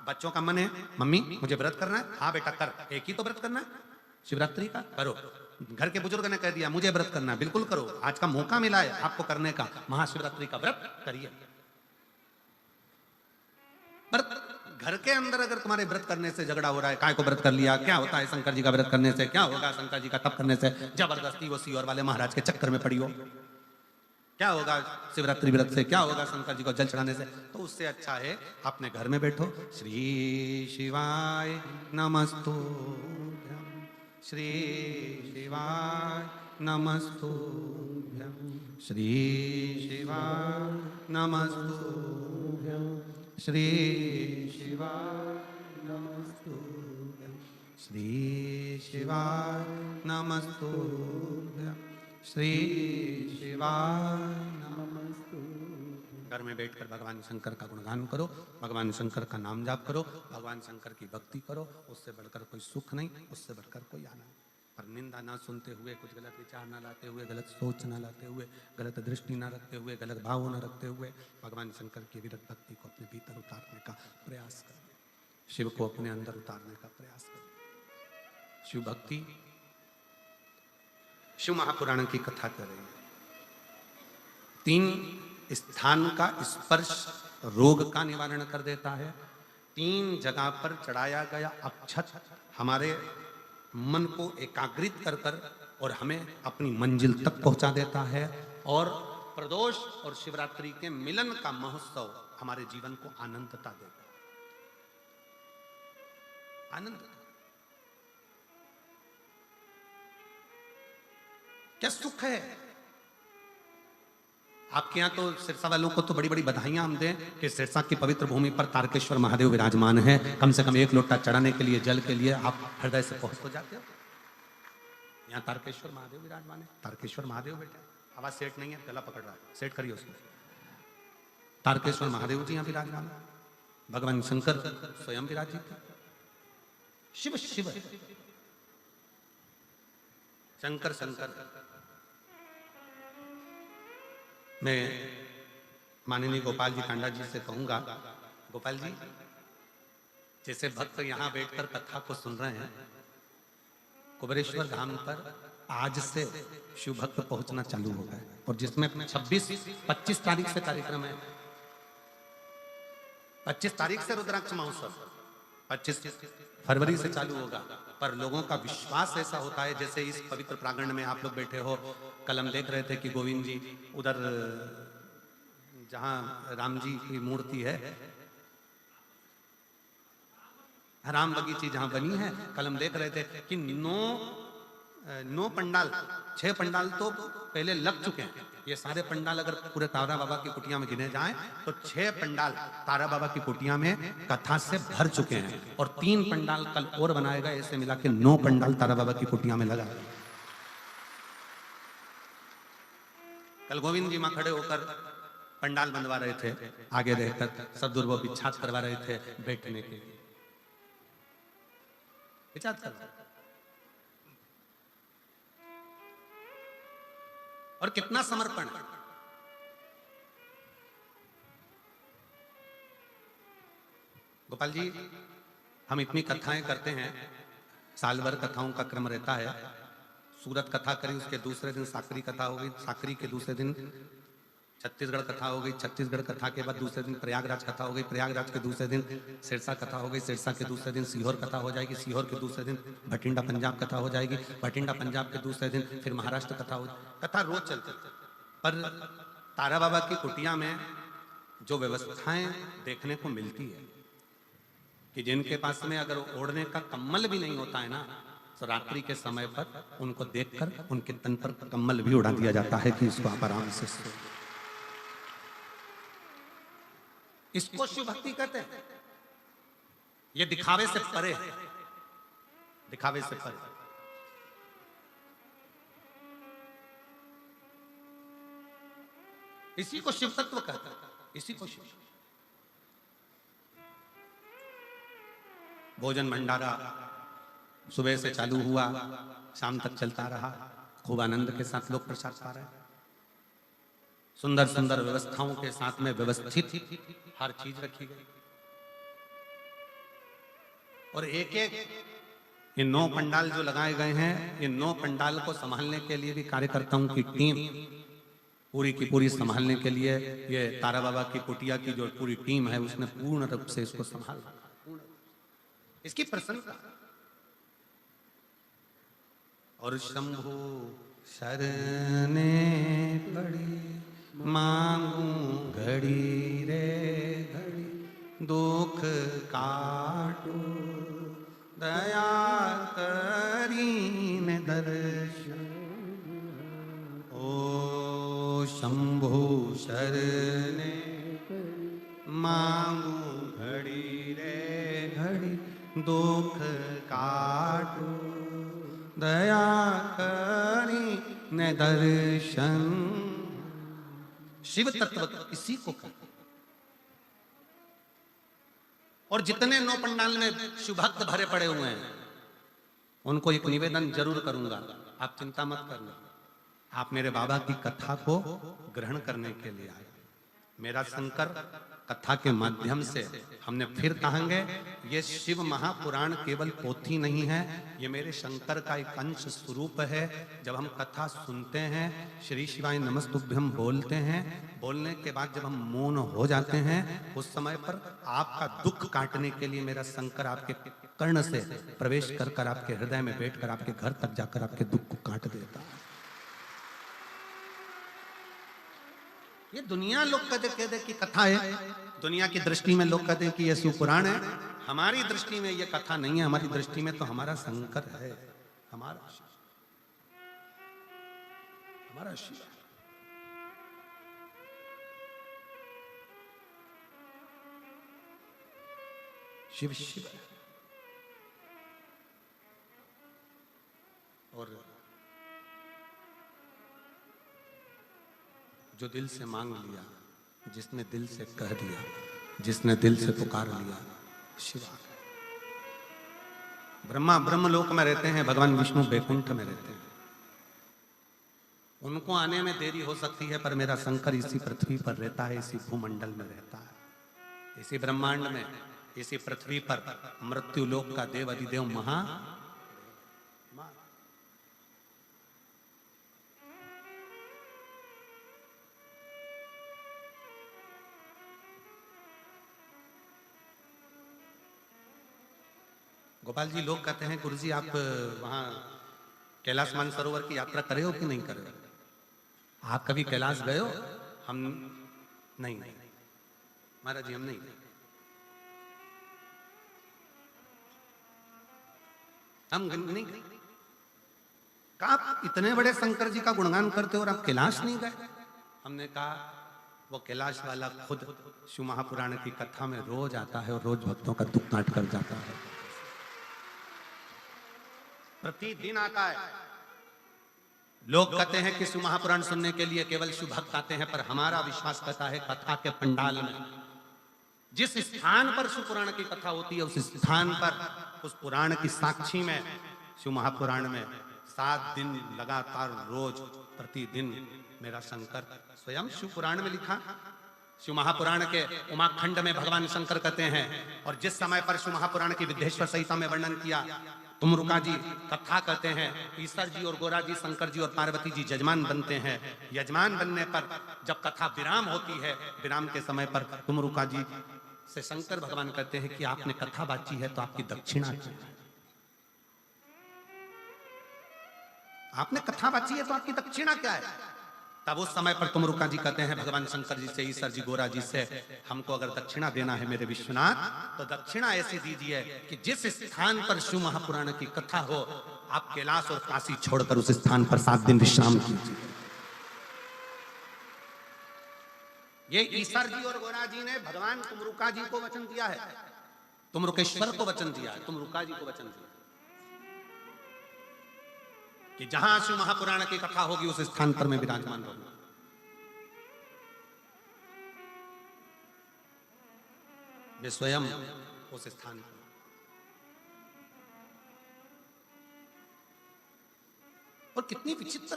Speaker 1: बच्चों का मन है मम्मी मुझे व्रत करना है, हाँ बेटा कर, एक ही तो व्रत करना है शिवरात्रि का, करो। घर के बुजुर्ग ने कह दिया मुझे व्रत करना है, बिल्कुल करो, आज का मौका मिला है आपको करने का, महाशिवरात्रि का व्रत करिए। पर घर के अंदर अगर तुम्हारे व्रत करने से झगड़ा हो रहा है, काय को व्रत कर लिया, क्या होता है शंकर जी का व्रत करने से, क्या होगा शंकर जी का तप करने से, जबरदस्ती वो सीओर वाले महाराज के चक्कर में पड़ी हो, क्या होगा शिवरात्रि व्रत से, क्या होगा शंकर जी को जल चढ़ाने से, तो उससे अच्छा है अपने घर में बैठो, श्री शिवाय नमस्तुभ्यं, श्री शिवाय नमस्तुभ्यं, श्री शिवाय नमस्तुभ्यं, श्री शिवाय नमस्तुभ्यं, श्री शिवाय नमस्तुभ्यं, श्री शिवाय नमस्तुभ्यं। घर में बैठकर भगवान शंकर का गुणगान करो, भगवान शंकर का नाम जाप करो, भगवान शंकर की भक्ति करो, उससे बढ़कर कोई सुख नहीं, उससे बढ़कर कोई आनंद। पर निंदा ना सुनते हुए, कुछ गलत विचार ना लाते हुए, गलत सोच ना लाते हुए, गलत दृष्टि ना रखते हुए, गलत भाव ना रखते हुए भगवान शंकर की विरत भक्ति को अपने भीतर उतारने का प्रयास करें, शिव को अपने अंदर उतारने का प्रयास करें। शिव भक्ति, शिव महापुराण की कथा कर रहे हैं। 3 स्थान का स्पर्श रोग का निवारण कर देता है। 3 जगह पर चढ़ाया गया अक्षत हमारे मन को एकाग्रित कर कर और हमें अपनी मंजिल तक पहुंचा देता है। और प्रदोष और शिवरात्रि के मिलन का महोत्सव हमारे जीवन को आनंदता देता है। आनंद, क्या सुख है। आपके यहां तो सिरसा वालों को तो बड़ी बड़ी बधाइयां हम दें कि सिरसा की पवित्र भूमि पर तारकेश्वर महादेव विराजमान है। कम से कम 1 लोटा चढ़ाने के लिए, जल के लिए आप हृदय से पहुंच तो जाते हो। यहाँ तारकेश्वर महादेव विराजमान है। तारकेश्वर महादेव बेटा, आवाज सेट नहीं है, गला पकड़ रहा है, सेट करिए उसको। तारकेश्वर महादेव जी यहाँ विराजमान है, भगवान शंकर स्वयं विराजित है। शिव शिव शंकर शंकर। मैं माननीय गोपाल जी कांडा जी से कहूंगा, गोपाल जी जैसे भक्त यहाँ बैठकर कथा को सुन रहे हैं, कुबेरेश्वर धाम पर आज से शिव भक्त पहुंचना चालू हो गए, और जिसमें 25 तारीख से कार्यक्रम है। 25 तारीख से रुद्राक्ष महोत्सव, 25 फरवरी से चालू होगा। पर लोगों का विश्वास ऐसा होता है, जैसे इस पवित्र प्रांगण में आप लोग बैठे हो, कल हम देख रहे थे कि गोविंद जी उधर जहां राम जी की मूर्ति है, राम बगीची जहां बनी है, कल हम देख रहे थे कि 9 पंडाल, 6 पंडाल तो पहले लग चुके हैं। ये सारे पंडाल अगर पूरे तारा बाबा की कुटिया में गिने जाएं तो 6 पंडाल तारा बाबा की कुटिया में कथा से भर चुके हैं, और 3 पंडाल कल और बनाएगा। ऐसे मिला के 9 पंडाल तारा बाबा की कुटिया में लगा। कल गोविंद जी मां खड़े होकर पंडाल बनवा रहे थे, आगे रहकर सदगुरु वो बिछात करवा रहे थे बैठने के लिए, बिछात करवा। और कितना समर्पण। गोपाल जी, हम इतनी कथाएं करते हैं, साल भर कथाओं का क्रम रहता है। सूरत कथा करी, उसके दूसरे दिन साकरी कथा हो गई, साकरी के दूसरे दिन छत्तीसगढ़ कथा हो गई, छत्तीसगढ़ कथा के बाद दूसरे दिन प्रयागराज कथा हो गई, प्रयागराज के दूसरे दिन सिरसा कथा हो गई, सिरसा के दूसरे दिन सीहोर कथा हो जाएगी, सीहोर के दूसरे दिन भटिंडा पंजाब कथा हो जाएगी, भटिंडा पंजाब के दूसरे दिन फिर महाराष्ट्र कथा हो। कथा रोज चलती। पर तारा बाबा की कुटिया में जो व्यवस्थाएं देखने को मिलती है कि जिनके पास में अगर ओढ़ने का कम्बल भी नहीं होता है ना, तो रात्रि के समय पर उनको देखकर उनके तन पर कम्बल भी उड़ा दिया जाता है कि इसको आप आराम से सो। इसको शिव भक्ति कहते हैं। ये दिखावे से परे है, दिखावे से परे। इसी को शिव तत्व कहते हैं, इसी को शिव। भोजन भंडारा सुबह से चालू हुआ, शाम तक चलता रहा, खूब आनंद के साथ लोग प्रसाद पा रहे हैं। सुंदर सुंदर व्यवस्थाओं के साथ में व्यवस्थित हर चीज रखी गई। और एक एक ये 9 पंडाल जो लगाए गए हैं, ये 9 पंडाल को संभालने के लिए भी कार्यकर्ताओं की टीम पूरी की पूरी संभालने के लिए, ये तारा बाबा की कुटिया की जो पूरी टीम है उसने पूर्ण रूप से इसको संभाला। इसकी प्रशंसा। और शंभु शरणे पड़ी मांगू घड़ी रे घड़ी, दुख काटो दया करीन दर्शन। ओ शंभु शरणे मांगू घड़ी रे घड़ी, दुख काटो दया करीन दर्शन। शिव तत्व इसी को कहते। और जितने 9 पंडाल में शिव भक्त भरे पड़े हुए हैं, उनको एक निवेदन जरूर करूंगा, आप चिंता मत करना। आप मेरे बाबा की कथा को ग्रहण करने के लिए आए। मेरा शंकर कथा के माध्यम से हमने फिर कहेंगे, ये शिव महापुराण केवल पोथी नहीं है, ये मेरे शंकर का एक अंश स्वरूप है। जब हम कथा सुनते हैं, श्री शिवाय नमस्तुभ्यम बोलते हैं, बोलने के बाद जब हम मौन हो जाते हैं, उस समय पर आपका दुख काटने के लिए मेरा शंकर आपके कर्ण से प्रवेश कर कर आपके हृदय में बैठकर आपके घर तक जाकर आपके दुख को काट देता है। ये दुनिया लोग कहते कि कथा है, दुनिया की दृष्टि में लोग कहते हैं कि ये शिव पुराण है। हमारी दृष्टि में ये कथा नहीं है, हमारी दृष्टि में तो हमारा शंकर है, हमारा शिव। शिव शिव। और जो दिल से मांग लिया, जिसने दिल से कह दिया, जिसने दिल से पुकार लिया, शिव आ गए। ब्रह्मा ब्रह्मलोक में रहते हैं, भगवान विष्णु बैकुंठ में रहते हैं। उनको आने में देरी हो सकती है, पर मेरा शंकर इसी पृथ्वी पर रहता है, इसी भूमंडल में रहता है, इसी ब्रह्मांड में, इसी पृथ्वी पर मृत्यु लोक का देव अधिदेव महा। गोपाल जी, लोग कहते हैं गुरु जी आप वहां कैलाश मानसरोवर की यात्रा करे हो कि नहीं करे हो? आप कभी कैलाश गए हो? हम नहीं, महाराज जी हम नहीं। हम नहीं गए। कहा आप इतने बड़े शंकर जी का गुणगान करते हो और आप कैलाश नहीं गए? हमने कहा वो कैलाश वाला खुद शिव महापुराण की कथा में रोज आता है और रोज भक्तों का दुख काट कर जाता है, प्रतिदिन आता है। लोग कहते हैं कि शिव महापुराण सुनने के लिए केवल शिव भक्त आते हैं, पर हमारा विश्वास कहता है कथा के पंडाल में जिस स्थान पर शिव पुराण की कथा होती है, उस स्थान पर, उस पुराण की साक्षी में, शिव महापुराण में 7 दिन लगातार रोज प्रतिदिन मेरा शंकर स्वयं शिव पुराण में लिखा। शिव महापुराण के उमाखंड में भगवान शंकर कहते हैं, और जिस समय पर शिव महापुराण की विद्येश्वर संहिता में वर्णन किया, तुमरुका जी कथा कहते हैं, ईश्वर जी और गोरा जी, शंकर जी और पार्वती जी यजमान बनते हैं। यजमान बनने पर जब कथा विराम होती है, विराम के समय पर तुमरुका जी से शंकर भगवान कहते हैं कि आपने कथा बाची है तो आपकी दक्षिणा चाहिए। आपने कथा बाची है तो आपकी दक्षिणा क्या है? तब उस समय पर तुमरुका जी कहते हैं भगवान शंकर जी से, ईश्वर जी, गोरा जी से, हमको अगर दक्षिणा देना है मेरे विश्वनाथ, तो दक्षिणा ऐसी दीजिए कि जिस स्थान पर शिव महापुराण की कथा हो, आप कैलाश और काशी छोड़कर उस स्थान पर 7 दिन विश्राम कीजिए। ये ईश्वर जी और गोरा जी ने भगवान तुमरुका जी को वचन दिया है, तुमरुकेश्वर को वचन दिया है, तुमरुका जी को वचन दिया कि जहां शिव महापुराण की कथा होगी उस स्थान पर मैं विराजमान रहूंगा। वे स्वयं उस स्थान पर। और कितनी विचित्र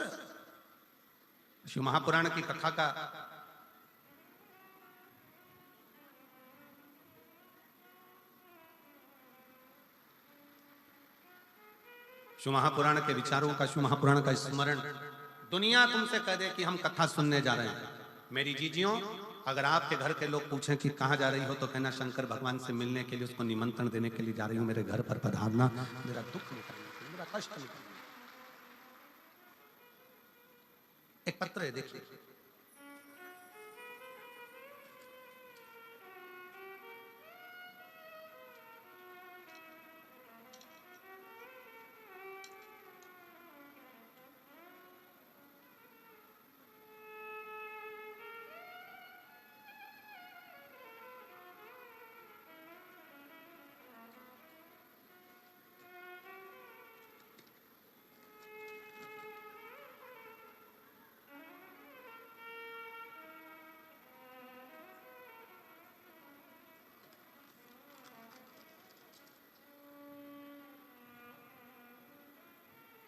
Speaker 1: शिव महापुराण की कथा का शिव महापुराण के विचारों का, शिव महापुराण का स्मरण दुनिया तुमसे कह दे कि हम कथा सुनने जा रहे हैं। मेरी जीजियों, अगर आपके घर के लोग पूछें कि कहाँ जा रही हो, तो कहना शंकर भगवान से मिलने के लिए, उसको निमंत्रण देने के लिए जा रही हूं, मेरे घर पर पधारना, मेरा दुख निकालने के लिए, मेरा कष्ट निकालने। एक पत्र है, देखिए।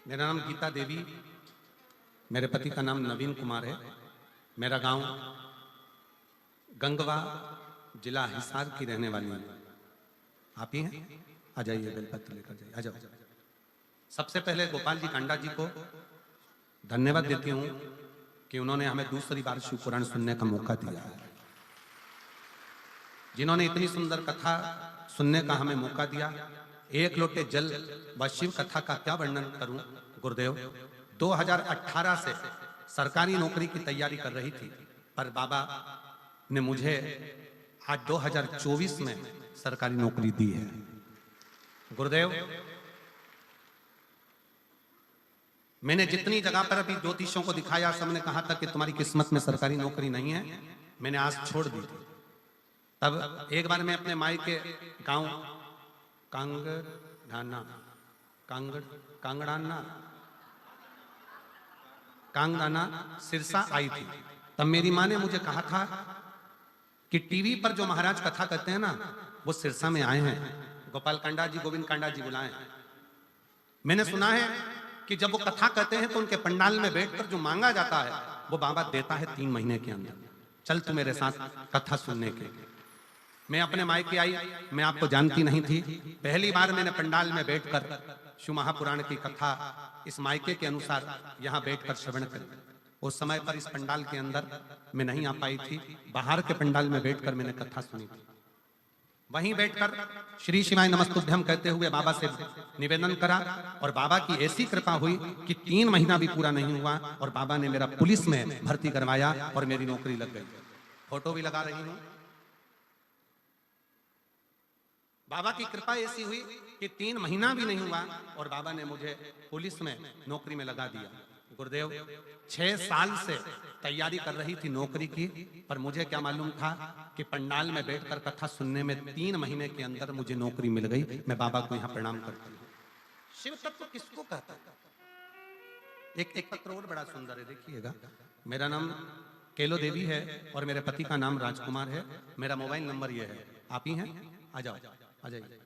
Speaker 1: मेरा नाम गीता देवी, मेरे पति का नाम नवीन कुमार है। मेरा गांव गंगवा, जिला हिसार की रहने वाली है। आप ही हैं? आ जाइए, बेलपत्र लेकर जाइए, आ जाओ। सबसे पहले गोपाल जी कांडा जी को धन्यवाद देती हूँ कि उन्होंने हमें दूसरी बार शिव पुराण सुनने का मौका दिया है, जिन्होंने इतनी सुंदर कथा सुनने का हमें मौका दिया। एक लोटे जल व शिव कथा का क्या वर्णन करूं गुरुदेव। 2018 से सरकारी नौकरी की तैयारी कर रही थी, पर बाबा ने मुझे आज 2024 में सरकारी नौकरी दी है। गुरुदेव, मैंने जितनी जगह पर अभी ज्योतिषों को दिखाया, सबने कहा था कि तुम्हारी किस्मत में सरकारी नौकरी नहीं है, मैंने आज छोड़ दी थी। तब एक बार मैं अपने माई के गांव कांगड़ाना सिरसा आई थी। तब मेरी माँ ने मुझे कहा था कि टीवी पर जो महाराज कथा करते हैं ना, वो सिरसा में आए हैं, गोपाल कांडा जी, गोविंद कांडा जी बुलाए। मैंने सुना है कि जब वो कथा करते हैं तो उनके पंडाल में बैठकर जो मांगा जाता है वो बाबा देता है 3 महीने के अंदर। चल तू मेरे साथ कथा सुनने के। मैं अपने मायके आई, मैं आपको जानती नहीं थी। पहली बार मैंने पंडाल में बैठकर शिव महापुराण की कथा इस मायके के अनुसार यहाँ बैठकर श्रवण करी। उस समय पर इस पंडाल के अंदर मैं नहीं आ पाई थी, बाहर के पंडाल में बैठकर मैंने कथा सुनी थी। वहीं बैठकर श्री शिवाय नमस्तुभ्यम कहते हुए बाबा से निवेदन करा, और बाबा की ऐसी कृपा हुई कि 3 महीना भी पूरा नहीं हुआ और बाबा ने मेरा पुलिस में भर्ती करवाया और मेरी नौकरी लग गई। फोटो भी लगा रही हूँ। बाबा की कृपा ऐसी हुई कि 3 महीना भी नहीं हुआ और बाबा ने मुझे पुलिस में नौकरी में लगा दिया। गुरुदेव, 6 साल से तैयारी कर रही थी नौकरी की, पर मुझे क्या मालूम था कि पंडाल में बैठकर कथा सुनने में 3 महीने के अंदर मुझे नौकरी मिल गई। मैं बाबा को यहाँ प्रणाम करता हूँ। शिव तत्व किसको कहता है? एक पत्र और बड़ा सुंदर है, देखिएगा। मेरा नाम केलो देवी है और मेरे पति का नाम राजकुमार है। मेरा मोबाइल नंबर ये है, आप ही हैं? आ जाओ, आ जाइए।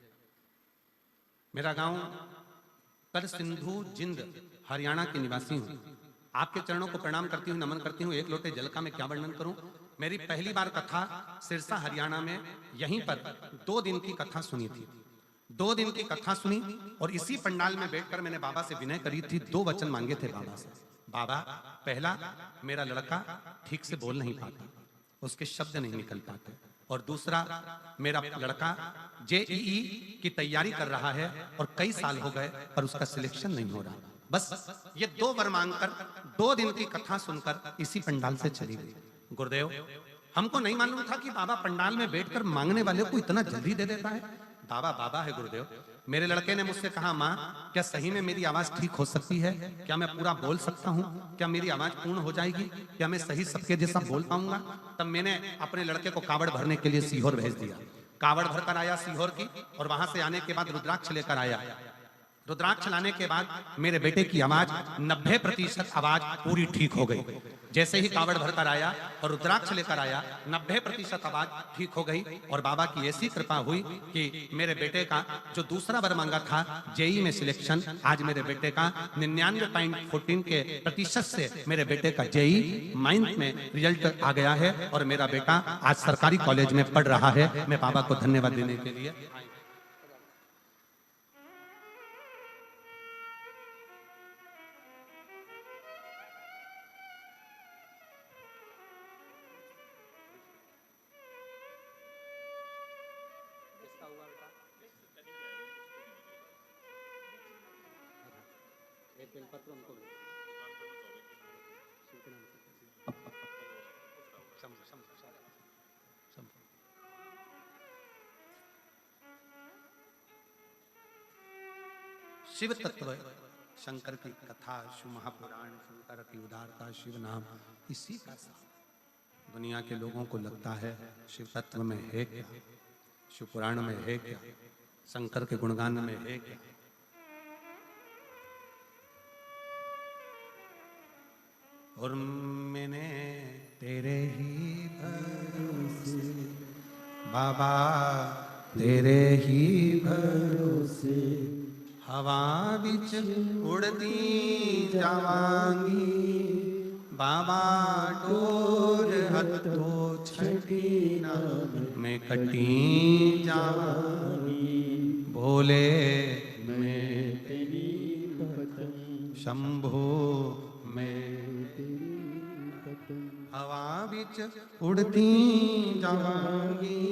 Speaker 1: मेरा गांव कर सिंधु जिंद हरियाणा के निवासी हूँ। आपके चरणों को प्रणाम करती हूँ, नमन करती हूँ। एक लोटे जल का मैं क्या वर्णन करूं। मेरी पहली बार कथा सिरसा हरियाणा में यहीं पर 2 दिन की कथा सुनी थी। 2 दिन की कथा सुनी और इसी पंडाल में बैठकर मैंने बाबा से विनय करी थी। 2 वचन मांगे थे बाबा से। बाबा, पहला, मेरा लड़का ठीक से बोल नहीं पाता, उसके शब्द नहीं निकल पाते, और दूसरा, मेरा लड़का जेईई की तैयारी कर रहा है और कई साल हो गए पर उसका सिलेक्शन नहीं हो रहा। बस ये 2 वर मांगकर 2 दिन की कथा सुनकर इसी पंडाल से चली गई। गुरुदेव, हमको नहीं मालूम था कि बाबा पंडाल में बैठकर मांगने वाले को इतना जल्दी दे देता है। बाबा बाबा है गुरुदेव। मेरे लड़के ने मुझसे कहा, माँ क्या सही में मेरी आवाज ठीक हो सकती है? क्या मैं पूरा बोल सकता हूँ? क्या मेरी आवाज पूर्ण हो जाएगी? क्या मैं सही सबके जैसा बोल पाऊंगा? तब मैंने अपने लड़के को कावड़ भरने के लिए सीहोर भेज दिया। कावड़ भरकर आया सीहोर की, और वहां से आने के बाद रुद्राक्ष लेकर आया। रुद्राक्ष लाने के बाद मेरे बेटे की आवाज 90% आवाज पूरी ठीक हो गई। जैसे ही कावड़ भरकर आया और रुद्राक्ष लेकर आया, 90% आवाज ठीक हो गई। और बाबा की ऐसी कृपा हुई कि मेरे बेटे का जो दूसरा वर मांगा था जेई में सिलेक्शन, आज मेरे बेटे का 99.14 के प्रतिशत से मेरे बेटे का जेई माइंस में रिजल्ट आ गया है, और मेरा बेटा आज सरकारी कॉलेज में पढ़ रहा है। मैं बाबा को धन्यवाद देने के लिए शिव तत्व, शंकर की कथा, शिव महापुराण, शंकर की उदारता, शिव नाम, इसी का साथ दुनिया के लोगों को लगता है शिव तत्व में है क्या, शिव पुराण में है क्या, शंकर के गुणगान में है क्या। और मैंने तेरे ही भरोसे बाबा, तेरे ही भरोसे हवा बिच उड़ती जावांगी, बाबा डोर हथो छठी ना मैं कटी जावांगी, भोले मैं तेरी भक्त, शंभो मैं हवा बिच उड़ती जावांगी,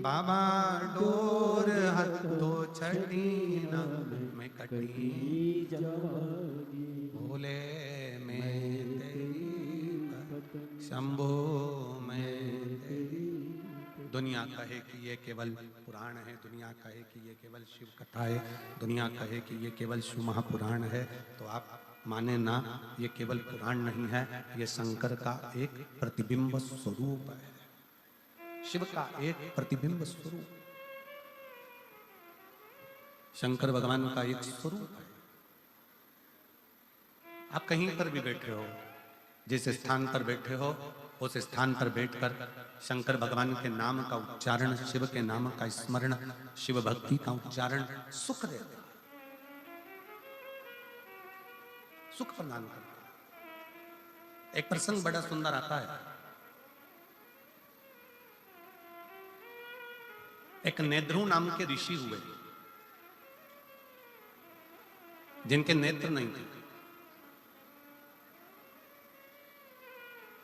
Speaker 1: बाबा डोर हथो छठी ना मैं कटी जावांगी, भोले मैं तेरी भक्त, शंभो मैं तेरी। दुनिया कहे कि ये केवल पुराण है, दुनिया कहे कि ये केवल शिव कथा है, दुनिया कहे कि ये केवल शिव महापुराण है, तो आप माने ना, ये केवल पुराण नहीं है, ये शंकर का एक प्रतिबिंब स्वरूप है, शिव का एक प्रतिबिंब स्वरूप, शंकर भगवान का एक स्वरूप है। आप कहीं पर भी बैठे हो, जिस स्थान पर बैठे हो उस स्थान पर बैठकर शंकर भगवान के नाम का उच्चारण, शिव के नाम का स्मरण, शिव भक्ति का उच्चारण सुख देता है, सुख प्रदान करता है। एक प्रसंग बड़ा सुंदर आता है। एक नेद्रु नाम के ऋषि हुए जिनके नेत्र नहीं थे।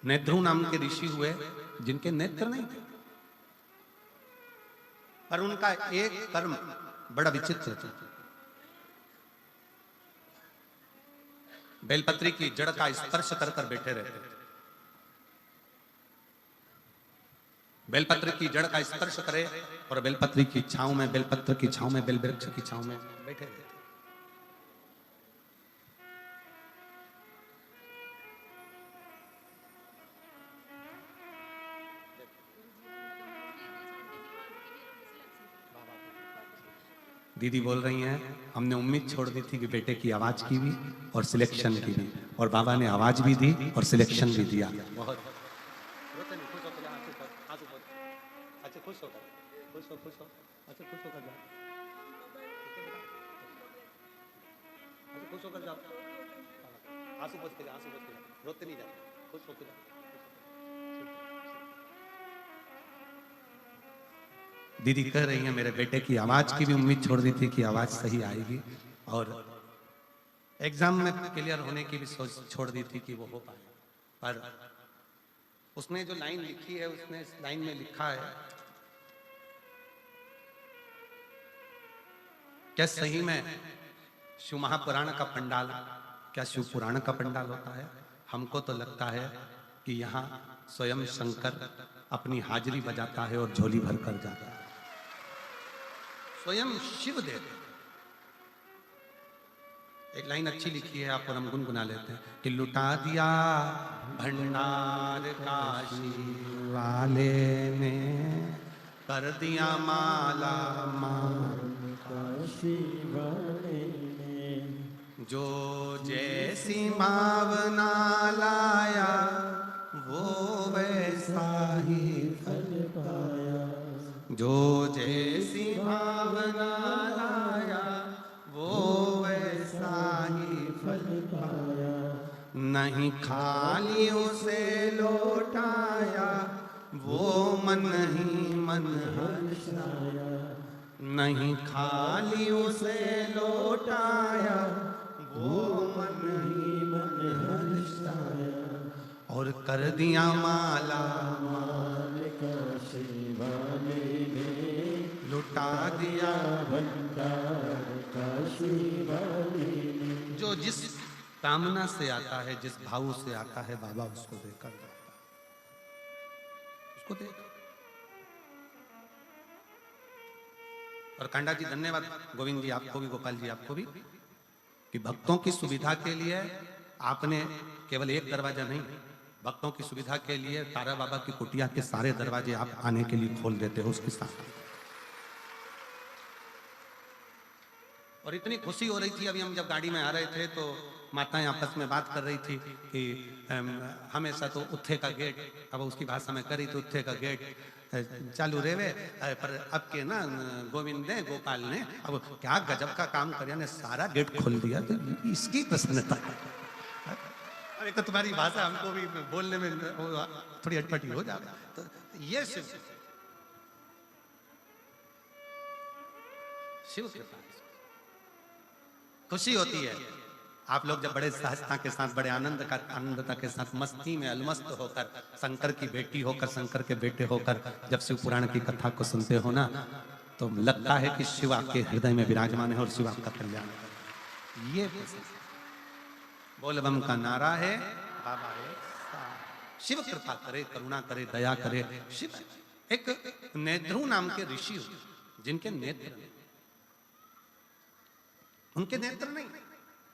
Speaker 1: नेद्रु नाम के ऋषि हुए जिनके नेत्र नहीं थे, पर उनका एक कर्म बड़ा विचित्र था। बेलपत्री की जड़ का स्पर्श कर कर बैठे रहते थे। बेलपत्र की जड़ का स्पर्श करे और बेलपत्री की छांव में, बेलपत्र की छांव में, बेल वृक्ष की छांव में बैठे रहते। दीदी बोल रही हैं, हमने उम्मीद छोड़ दी थी कि बेटे की आवाज की भी और सिलेक्शन की भी, और बाबा ने आवाज भी दी और सिलेक्शन भी दिया। बहुत अच्छा, खुश होकर, खुश हो, खुश हो, अच्छा खुश होकर जाओ, अच्छा खुश होकर जाओ, आंसू पोंछ के जाओ, आंसू पोंछ के जाओ, रोते नहीं जाओ, खुश होकर जाओ। दीदी कह रही है मेरे बेटे की आवाज की भी उम्मीद छोड़ दी थी कि आवाज सही आएगी, और एग्जाम में क्लियर होने की भी सोच छोड़ दी थी कि वो हो पाए, पर उसने जो लाइन लिखी है, उसने इस लाइन में लिखा है, क्या सही में शिव महापुराण का पंडाल क्या शिव पुराण का पंडाल होता है? हमको तो लगता है कि यहाँ स्वयं शंकर अपनी हाजिरी बजाता है और झोली भर कर जाता है, स्वयं शिव देव। एक लाइन अच्छी लिखी है, आप और हम गुनगुना लेते हैं कि लुटा दिया भंडार काशी वाले ने, कर दिया माला माल काशी वाले ने, जो जैसी भावना लाया वो वैसा ही फल पाया, जो जैसी भावना लाया वो वैसा ही फल पाया, नहीं खाली उसे लौटाया वो मन ही मन हर्षाया, नहीं खाली उसे लौटाया वो मन ही मन हर्षाया, और कर दिया माला माल काशी वाले ने, लुटा दिया भंडार काशी वाले ने। जो जिस कामना से आता है, जिस भाव से आता है, बाबा उसको देकर जाता है, उसको दे। और कांडा जी धन्यवाद, गोविंद जी आपको भी, गोपाल जी आपको भी, कि भक्तों की सुविधा के लिए आपने केवल एक दरवाजा नहीं, भक्तों की सुविधा के लिए तारा बाबा की कुटिया के सारे दरवाजे आप आने के लिए खोल देते हो उसके साथ। और इतनी खुशी हो रही थी, अभी हम जब गाड़ी में आ रहे थे तो माताएं आपस में बात कर रही थी कि हमेशा तो उत्थे का गेट, अब उसकी भाषा में करी तो उत्थे का गेट चालू रेवे, पर अब के ना गोविंद ने, गोपाल ने अब क्या गजब का काम कर, ने सारा गेट खोल दिया, तो इसकी प्रसन्नता। अरे तो तुम्हारी भाषा हमको भी बोलने में थोड़ी अटपटी हो जाए, तो ये शिव कृपा, खुशी होती है। आप लोग जब बड़े सहजता के साथ, बड़े आनंदता के साथ, मस्ती में अलमस्त होकर, शंकर की बेटी होकर, शंकर के बेटे होकर जब शिव पुराण की कथा को सुनते हो ना, तो लगता है कि शिव आपके हृदय में विराजमान है और शिव आपका कल्याण है। ये बोलबम का नारा है, बाबा है, शिव कृपा करे, करुणा करे, दया करे। शिव एक नेत्रु नाम के ऋषि जिनके नेत्र, उनके नेत्र नहीं,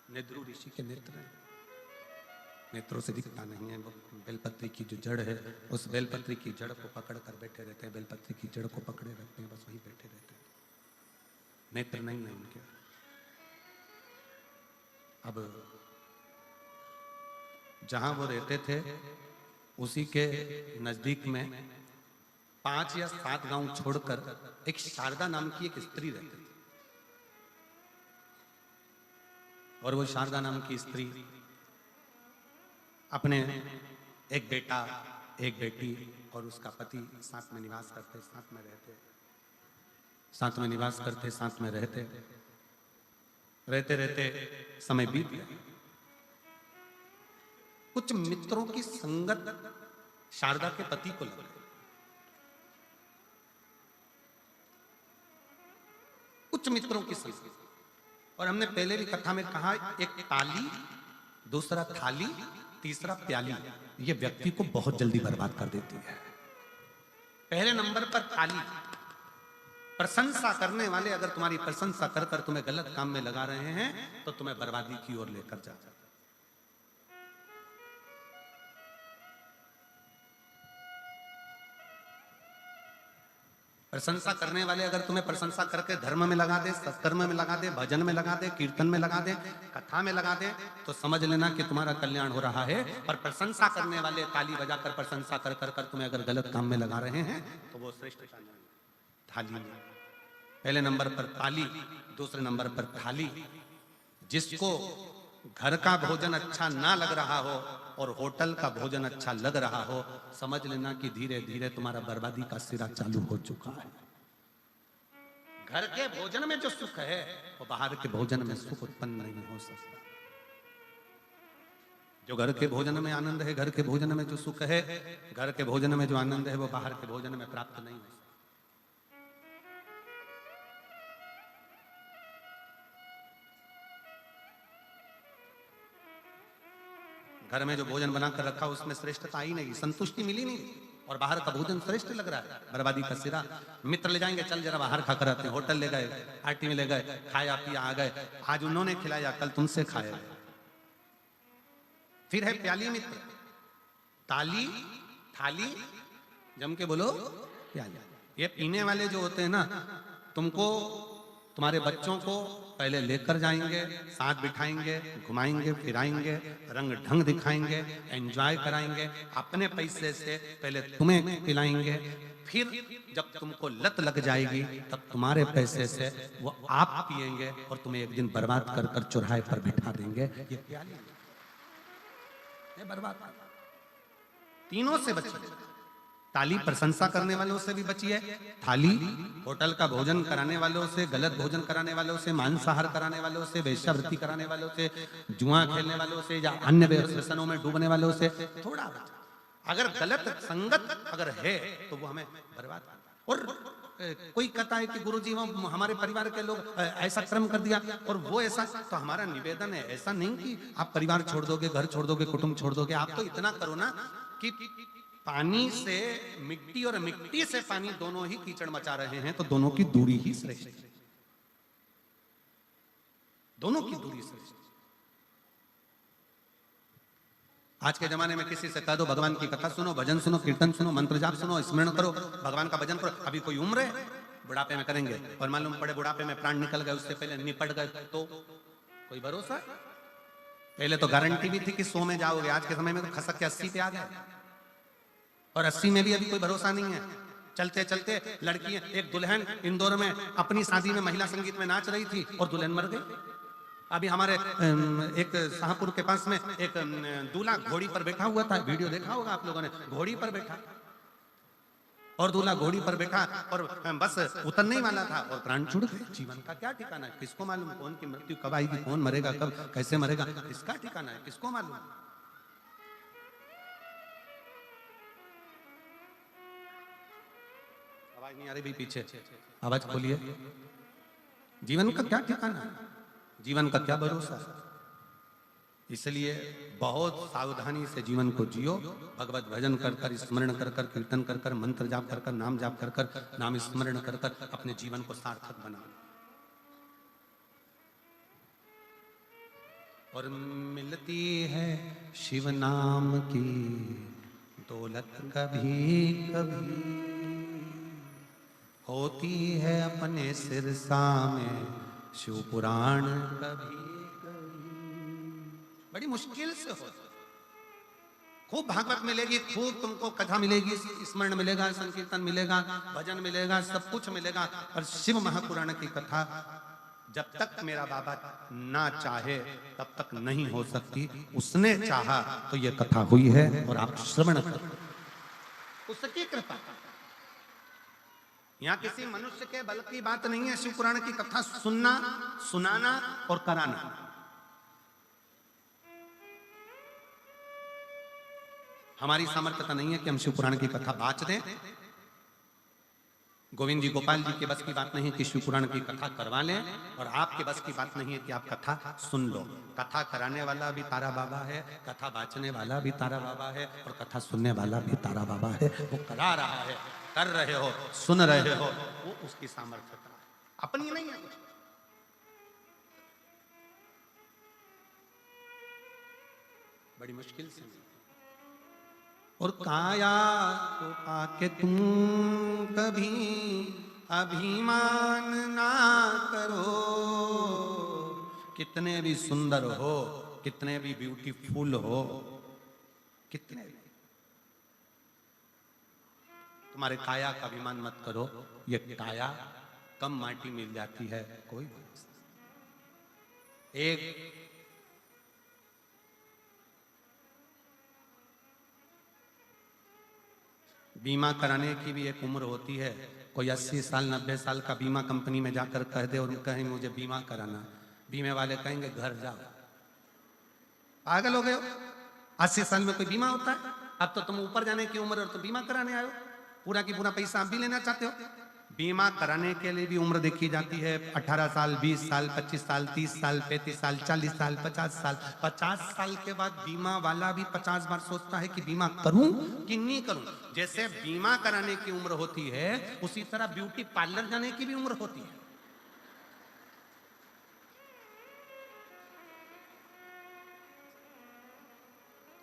Speaker 1: नेद्रु ऋषि के नेत्र नहीं, नेत्रों से दिखता नहीं है। बेलपत्री की जो जड़ है, उस बेलपत्री की जड़ को पकड़ कर बैठे रहते हैं, बेलपत्री की जड़ को पकड़े रहते हैं, बस वहीं बैठे रहते हैं, नेत्र नहीं है उनके। अब जहां वो रहते थे उसी के नजदीक में 5 या 7 गांव छोड़कर एक शारदा नाम की एक स्त्री रहती थी, और वो शारदा नाम की स्त्री अपने एक बेटा, एक बेटी और उसका पति साथ में निवास करते, साथ में रहते, साथ में निवास करते, साथ में रहते रहते रहते समय बीत गया। कुछ मित्रों की संगत शारदा के पति को लग गई, कुछ मित्रों की संगत। और हमने पहले भी कथा में कहा, एक ताली, दूसरा थाली, तीसरा प्याली, ये व्यक्ति को बहुत जल्दी बर्बाद कर देती है। पहले नंबर पर ताली, प्रशंसा करने वाले अगर तुम्हारी प्रशंसा कर कर तुम्हें गलत काम में लगा रहे हैं तो तुम्हें बर्बादी की ओर लेकर जा। प्रशंसा करने वाले अगर तुम्हें प्रशंसा करके धर्म में लगा दे, सत्कर्म में लगा दे, भजन में लगा दे, कीर्तन में लगा दे, कथा में लगा दे, तो समझ लेना कि तुम्हारा कल्याण हो रहा है। पर प्रशंसा करने वाले ताली बजाकर प्रशंसा कर कर कर तुम्हें अगर गलत काम में लगा रहे हैं तो वो श्रेष्ठ थाली में। पहले नंबर पर ताली, दूसरे नंबर पर थाली। जिसको घर का भोजन अच्छा ना लग रहा हो और होटल का भोजन अच्छा लग रहा हो, समझ लेना कि धीरे धीरे तुम्हारा बर्बादी का सिरा चालू हो चुका है। घर के भोजन में जो सुख है वो बाहर के भोजन में सुख उत्पन्न नहीं हो सकता। जो घर के भोजन में आनंद है, घर के भोजन में जो सुख है, घर के भोजन में जो आनंद है वो बाहर के भोजन में प्राप्त नहीं हो सकता। घर में जो भोजन बनाकर रखा उसमें श्रेष्ठता आई नहीं, संतुष्टि मिली नहीं, और बाहर का भोजन श्रेष्ठ लग रहा है, बर्बादी का सिरा। मित्र ले जाएंगे, चल जरा बाहर खाकर आते हैं, होटल ले गए, पार्टी में ले गए, खाया पिया आ गए, आज उन्होंने खिलाया कल तुमसे खाया। फिर है प्याली मित्र, ताली थाली, जम के बोलो प्याली। ये पीने वाले जो होते हैं ना, तुमको तुम्हारे बच्चों को पहले लेकर जाएंगे, साथ बिठाएंगे, घुमाएंगे फिराएंगे, रंग ढंग दिखाएंगे, एंजॉय कराएंगे, अपने पैसे से पहले तुम्हें पिलाएंगे, फिर जब तुमको लत लग जाएगी तब तुम्हारे पैसे से वो आप पिएंगे और तुम्हें एक दिन बर्बाद कर कर चौराहे पर बिठा देंगे। ये प्याली, ये बर्बाद। तीनों से बचिए, ताली प्रशंसा करने वालों से भी बचिए, थाली होटल का भोजन कराने वालों से, गलत भोजन कराने वालों से, मांसाहार कराने वालों से, वेश्यावृत्ति कराने वालों से, जुआ खेलने वालों से या अन्य व्यसनों में डूबने वालों से थोड़ा बचिए। अगर गलत संगत अगर है तो वो हमें बर्बाद कर। और कोई कहता है कि गुरुजी वो हमारे परिवार के लोग ऐसा कर्म कर दिया और वो ऐसा, तो हमारा निवेदन है ऐसा नहीं कि आप परिवार छोड़ दोगे, घर छोड़ दोगे, कुटुंब छोड़ दोगे। आप तो इतना करो ना कि पानी से मिट्टी और मिट्टी से पानी दोनों ही कीचड़ मचा रहे हैं, तो दोनों की दूरी ही श्रेष्ठ है, दोनों की दूरी श्रेष्ठ। आज के जमाने में किसी से कह दो भगवान की कथा सुनो, भजन सुनो, कीर्तन सुनो, मंत्र जाप सुनो, स्मरण करो, भगवान का भजन करो, अभी कोई उम्र है बुढ़ापे में करेंगे और मालूम पड़े बुढ़ापे में प्राण निकल गए, उससे पहले निपट गए, तो कोई भरोसा? पहले तो गारंटी भी थी कि 100 में जाओगे, आज के समय में तो खसक के 80 पे आ गए, और 80 में भी अभी कोई भरोसा नहीं है। चलते चलते लड़कियां, एक दुल्हन इंदौर में अपनी शादी में महिला संगीत में नाच रही थी और दुल्हन मर गई। अभी हमारे एक शाहपुर के पास में एक दूल्हा घोड़ी पर बैठा हुआ था, वीडियो देखा होगा आप लोगों ने, घोड़ी पर बैठा और दूल्हा घोड़ी पर बैठा और बस उतरने ही वाला था और प्राण छूट गए। जीवन का क्या ठिकाना है, किसको मालूम कौन की मृत्यु कब आएगी, कौन मरेगा कब, कैसे मरेगा, किसका ठिकाना है, किसको मालूम। आवाज नहीं आ रही भी पीछे, आवाज खोलिए। जीवन का क्या ठिकाना है, जीवन का क्या भरोसा। इसलिए बहुत सावधानी से जीवन को जियो, भगवत भजन कर कर, स्मरण कर कर, कीर्तन कर कर, मंत्र जाप कर कर, नाम जाप कर कर, नाम स्मरण कर कर अपने जीवन को सार्थक बनाओ। और मिलती है शिव नाम की दौलत कभी कभी, होती है अपने सिरसा में शिव पुराण कभी कभी। बड़ी मुश्किल से हो, खूब भागवत मिलेगी, खूब तुमको कथा मिलेगी, स्मरण मिलेगा, संकीर्तन मिलेगा, भजन मिलेगा, सब कुछ मिलेगा, पर शिव महापुराण की कथा जब तक मेरा बाबा ना चाहे तब तक नहीं हो सकती। उसने चाहा तो ये कथा हुई है और आप श्रवण करो, उसकी कृपा। यहाँ किसी मनुष्य के बल की बात नहीं है शिव पुराण की कथा सुनना, सुनाना और कराना। हमारी सामर्थ्यता नहीं है कि हम शिव पुराण की कथा बाच दें। गोविंद जी गोपाल जी के बस की बात नहीं कि शिव पुराण की कथा करवा लें, और आपके बस की बात नहीं है कि आप कथा सुन लो। कथा कराने वाला भी तारा बाबा है, कथा बाचने वाला भी तारा बाबा है, और कथा सुनने वाला भी तारा बाबा है। वो करा रहा है, कर रहे हो, सुन रहे हो, वो उसकी सामर्थ्यता है, अपनी नहीं है। बड़ी मुश्किल से। और काया को पाके तुम कभी अभिमान ना करो, कितने भी सुंदर हो, कितने भी ब्यूटीफुल हो, कितने भी, तुम्हारे काया का अभिमान मत करो। ये काया कम माटी मिल जाती है, कोई एक बीमा कराने की भी एक उम्र होती है, कोई 80 साल 90 साल का बीमा कंपनी में जाकर कह दे और कहें मुझे बीमा कराना, बीमे वाले कहेंगे घर जाओ, पागल हो गए हो। 80 साल में कोई बीमा होता है? अब तो तुम ऊपर जाने की उम्र और तो बीमा कराने आए हो, पूरा की पूरा पैसा आप भी लेना चाहते हो। बीमा कराने के लिए भी उम्र देखी जाती है, 18 साल 20 साल 25 साल 30 साल 35 साल 40 साल 50 साल। 50 साल के बाद बीमा वाला भी 50 बार सोचता है कि बीमा करूं कि नहीं करूं। जैसे बीमा कराने की उम्र होती है, उसी तरह ब्यूटी पार्लर जाने की भी उम्र होती है।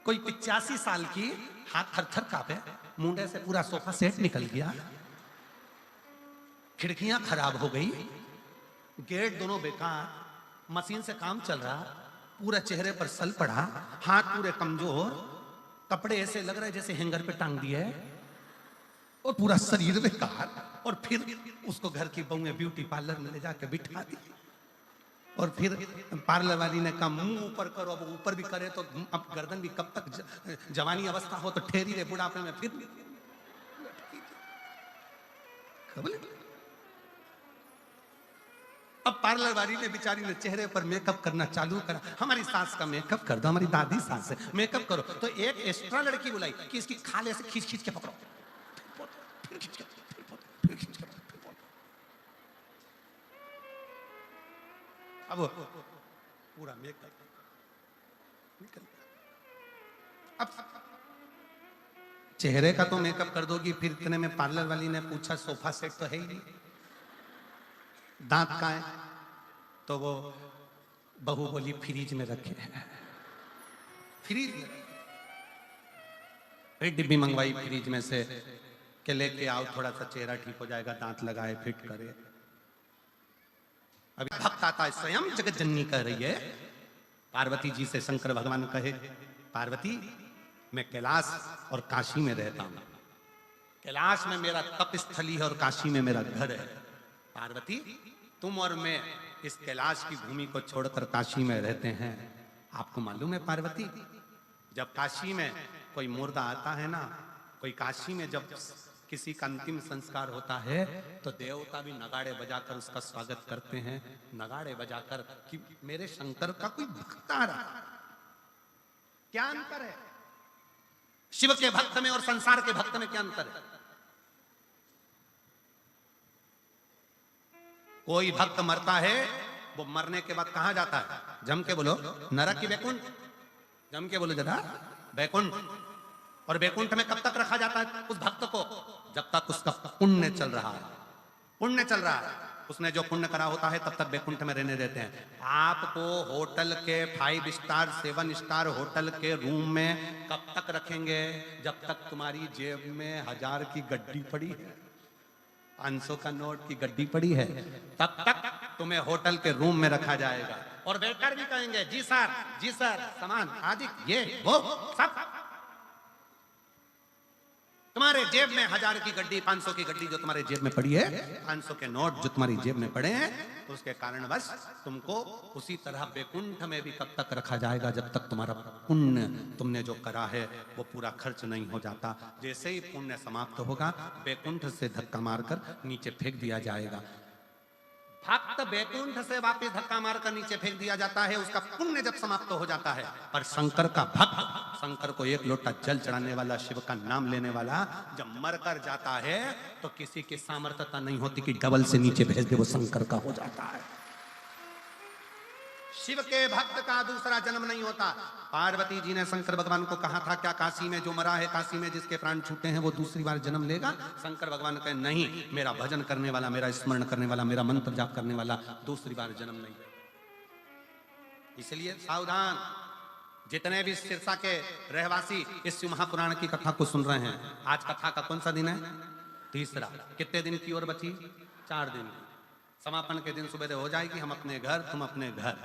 Speaker 1: कोई 85 साल की, हाथ थर थर कांपे, मुंडे से पूरा सोफा सेट निकल गया, खिड़कियां खराब हो गई, गेट दोनों बेकार, मशीन से काम चल रहा, पूरा चेहरे पर सल पड़ा, हाथ पूरे कमजोर, कपड़े ऐसे लग रहे जैसे हैंगर पे टांग दिए, और पूरा शरीर बेकार। और फिर उसको घर की बहू ब्यूटी पार्लर में ले जाके बिठा दी, और फिर पार्लर वाली ने कहा मुंह ऊपर करो। अब ऊपर भी करे तो अब गर्दन भी कब तक जवानी अवस्था हो तो ठहरी रहे, बुढ़ापे में फिर अब पार्लर वाली ने बेचारी ने चेहरे पर मेकअप करना चालू करा। हमारी सास का मेकअप कर दो, हमारी दादी सास से मेकअप करो। तो एक एक्स्ट्रा लड़की बुलाई कि इसकी खाल ऐसे खींच खींच के पकड़ो, फिर खींच के, फिर खींच के। अब पूरा मेकअप निकल गया। अब चेहरे का तो मेकअप कर दोगी, फिर इतने में पार्लर वाली ने पूछा सोफा सेट तो है ही नहीं, दांत कहाँ है? तो वो बहू बोली फ्रीज में रखे। फ्रीज में फिर डिब्बी मंगवाई फ्रीज में से के लेके आओ, थोड़ा सा चेहरा ठीक हो जाएगा, दांत लगाए फिट करे। अभी भक्त आता है, स्वयं जगत जननी कह रही है पार्वती जी से, शंकर भगवान कहे पार्वती मैं कैलाश और काशी में रहता हूं, कैलाश में मेरा तप स्थली है और काशी में मेरा घर है। पार्वती तुम और मैं इस कैलाश की भूमि को छोड़कर काशी में रहते हैं। आपको मालूम है पार्वती, जब काशी में कोई मुर्दा आता है ना, कोई काशी में जब किसी का अंतिम संस्कार होता है तो देवता भी नगाड़े बजाकर उसका स्वागत करते हैं, नगाड़े बजाकर कि मेरे शंकर का कोई भक्त आ रहा। क्या अंतर है शिव के भक्त में और संसार के भक्त में? क्या अंतर है? कोई भक्त मरता है, वो मरने के बाद कहां जाता है? जम के बोलो, नरक की वैकुंठ? जम के बोलो जरा, वैकुंठ। और वैकुंठ में कब तक रखा जाता है उस भक्त को? जब तक उसका पुण्य चल रहा है। पुण्य चल रहा है, उसने जो पुण्य करा होता है तब तक वैकुंठ में रहने देते हैं। आपको होटल के 5 स्टार 7 स्टार होटल के रूम में कब तक रखेंगे? जब तक तुम्हारी जेब में 1000 की गड्डी पड़ी है, 500 का नोट की गड्डी पड़ी है, तब तक तुम्हें होटल के रूम में रखा जाएगा। और वेटर भी कहेंगे जी सर सामान आदि ये वो सब। तुम्हारे जेब में 1000 की गड्डी 500 की गड्डी जो तुम्हारे जेब में पड़ी है, 500 के नोट जो तुम्हारी जेब में पड़े हैं, तो उसके कारण बस तुमको उसी तरह वैकुंठ में भी कब तक रखा जाएगा? जब तक तुम्हारा पुण्य तुमने जो करा है वो पूरा खर्च नहीं हो जाता। जैसे ही पुण्य समाप्त होगा, वैकुंठ से धक्का मारकर नीचे फेंक दिया जाएगा। भक्त वैकुंठ से वापस धक्का मारकर नीचे फेंक दिया जाता है, उसका पुण्य जब समाप्त हो जाता है। पर शंकर का भक्त, शंकर को 1 लोटा जल चढ़ाने वाला, शिव का नाम लेने वाला जब मर कर जाता है तो किसी की सामर्थ्यता नहीं होती कि डबल से नीचे भेज दे, वो शंकर का हो जाता है। शिव के भक्त का दूसरा जन्म नहीं होता। पार्वती जी ने शंकर भगवान को कहा था क्या काशी में जो मरा है, काशी में जिसके प्राण छूटे हैं वो दूसरी बार जन्म लेगा? शंकर भगवान कहे नहीं, मेरा भजन करने वाला, मेरा स्मरण करने वाला, मेरा मंत्र जाप करने वाला दूसरी बार जन्म नहीं। इसलिए सावधान, जितने भी सिरसा के रहवासी इस शिव महापुराण की कथा को सुन रहे हैं, आज कथा का कौन सा दिन है? तीसरा। कितने दिन की और बची? 4 दिन की। समापन के दिन सुबह हो जाएगी, हम अपने घर, तुम अपने घर।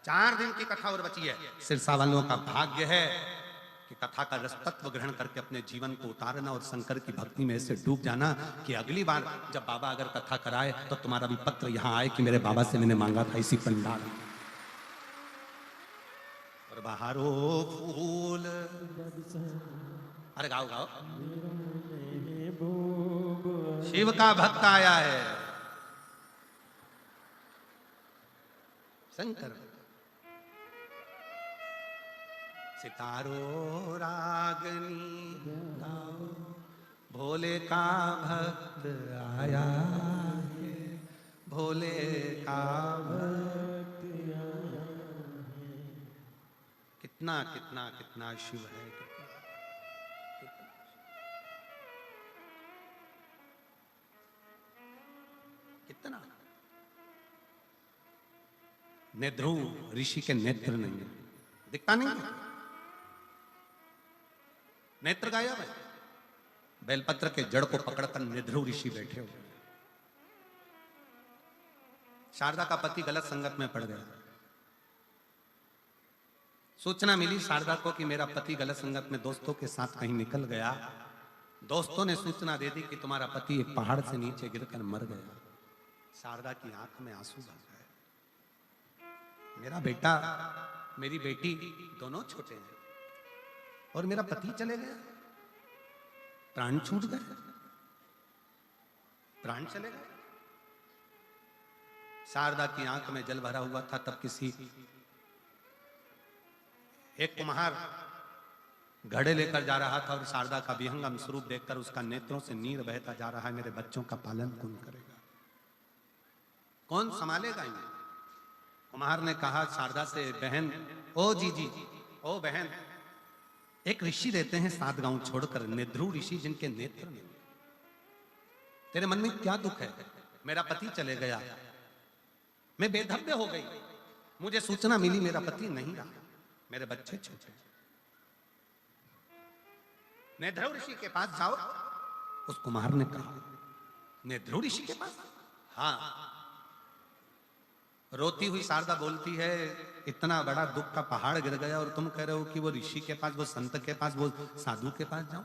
Speaker 1: 4 दिन की कथा और बची है। सिरसा वालों का भाग्य है कि कथा का रस तत्व ग्रहण करके अपने जीवन को उतारना और शंकर की भक्ति में ऐसे डूब जाना कि अगली बार जब बाबा अगर कथा कराए तो तुम्हारा भी पत्र यहाँ आए कि मेरे बाबा से मैंने मांगा था इसी पंडाल। और बहारो फूल, अरे गाओ गाओ। शिव का भक्त आया है। शंकर सितारो रागनी गाओ, भोले का भक्त आया है, भोले का भक्त आया है। कितना कितना कितना शिव है, कितना। नेध्रुव ऋषि के नेत्र नहीं है, दिखता नहीं है, नेत्र गायब है। बेलपत्र के जड़ को पकड़कर नेध्रुव ऋषि बैठे हुए। शारदा का पति गलत संगत में पड़ गया। सूचना मिली शारदा को कि मेरा पति गलत संगत में दोस्तों के साथ कहीं निकल गया। दोस्तों ने सूचना दे दी कि तुम्हारा पति एक पहाड़ से नीचे गिरकर मर गया। शारदा की आंख में आंसू भर गए। मेरा बेटा मेरी बेटी दोनों छोटे हैं और मेरा पति चले गया, प्राण छूट गए, प्राण चले गए। शारदा की आंख में जल भरा हुआ था। तब किसी एक कुम्हार घड़े लेकर जा रहा था और शारदा का विहंगम स्वरूप देखकर उसका नेत्रों से नीर बहता जा रहा है। मेरे बच्चों का पालन कौन करेगा, कौन संभालेगा इन्हें? कुम्हार ने कहा शारदा से, बहन, ओ जीजी, ओ बहन, एक ऋषि रहते हैं 7 गांव छोड़कर, नेध्रुव ऋषि, जिनके नेत्र नहीं। तेरे मन में क्या दुख है? मेरा पति चले गया, मैं बेधव्य हो गई, मुझे सूचना मिली मेरा पति नहीं रहा, मेरे बच्चे छोटे। नेध्रुव ऋषि के पास जाओ। उस कुम्हार ने कहा, नेध्रुव ऋषि के पास? हाँ। रोती हुई शारदा बोलती है, इतना बड़ा दुख का पहाड़ गिर गया और तुम कह रहे हो कि वो ऋषि के पास, वो संत के पास, वो साधु के पास जाओ।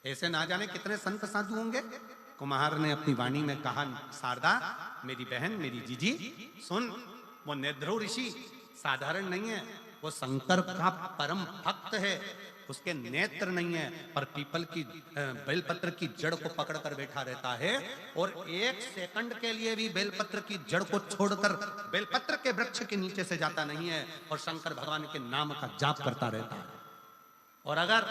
Speaker 1: ऐसे ना जाने कितने संत साधु होंगे। कुम्हार ने अपनी वाणी में कहा, शारदा मेरी बहन, मेरी जीजी, सुन, वो नेध्रुव ऋषि साधारण नहीं है, वो शंकर का परम भक्त है। उसके नेत्र नहीं है, पर पीपल की बेलपत्र की जड़ को पकड़कर बैठा रहता है और 1 सेकंड के लिए भी बेलपत्र की जड़ को छोड़कर बेलपत्र के वृक्ष के नीचे से जाता नहीं है और शंकर भगवान के नाम का जाप करता रहता है। और अगर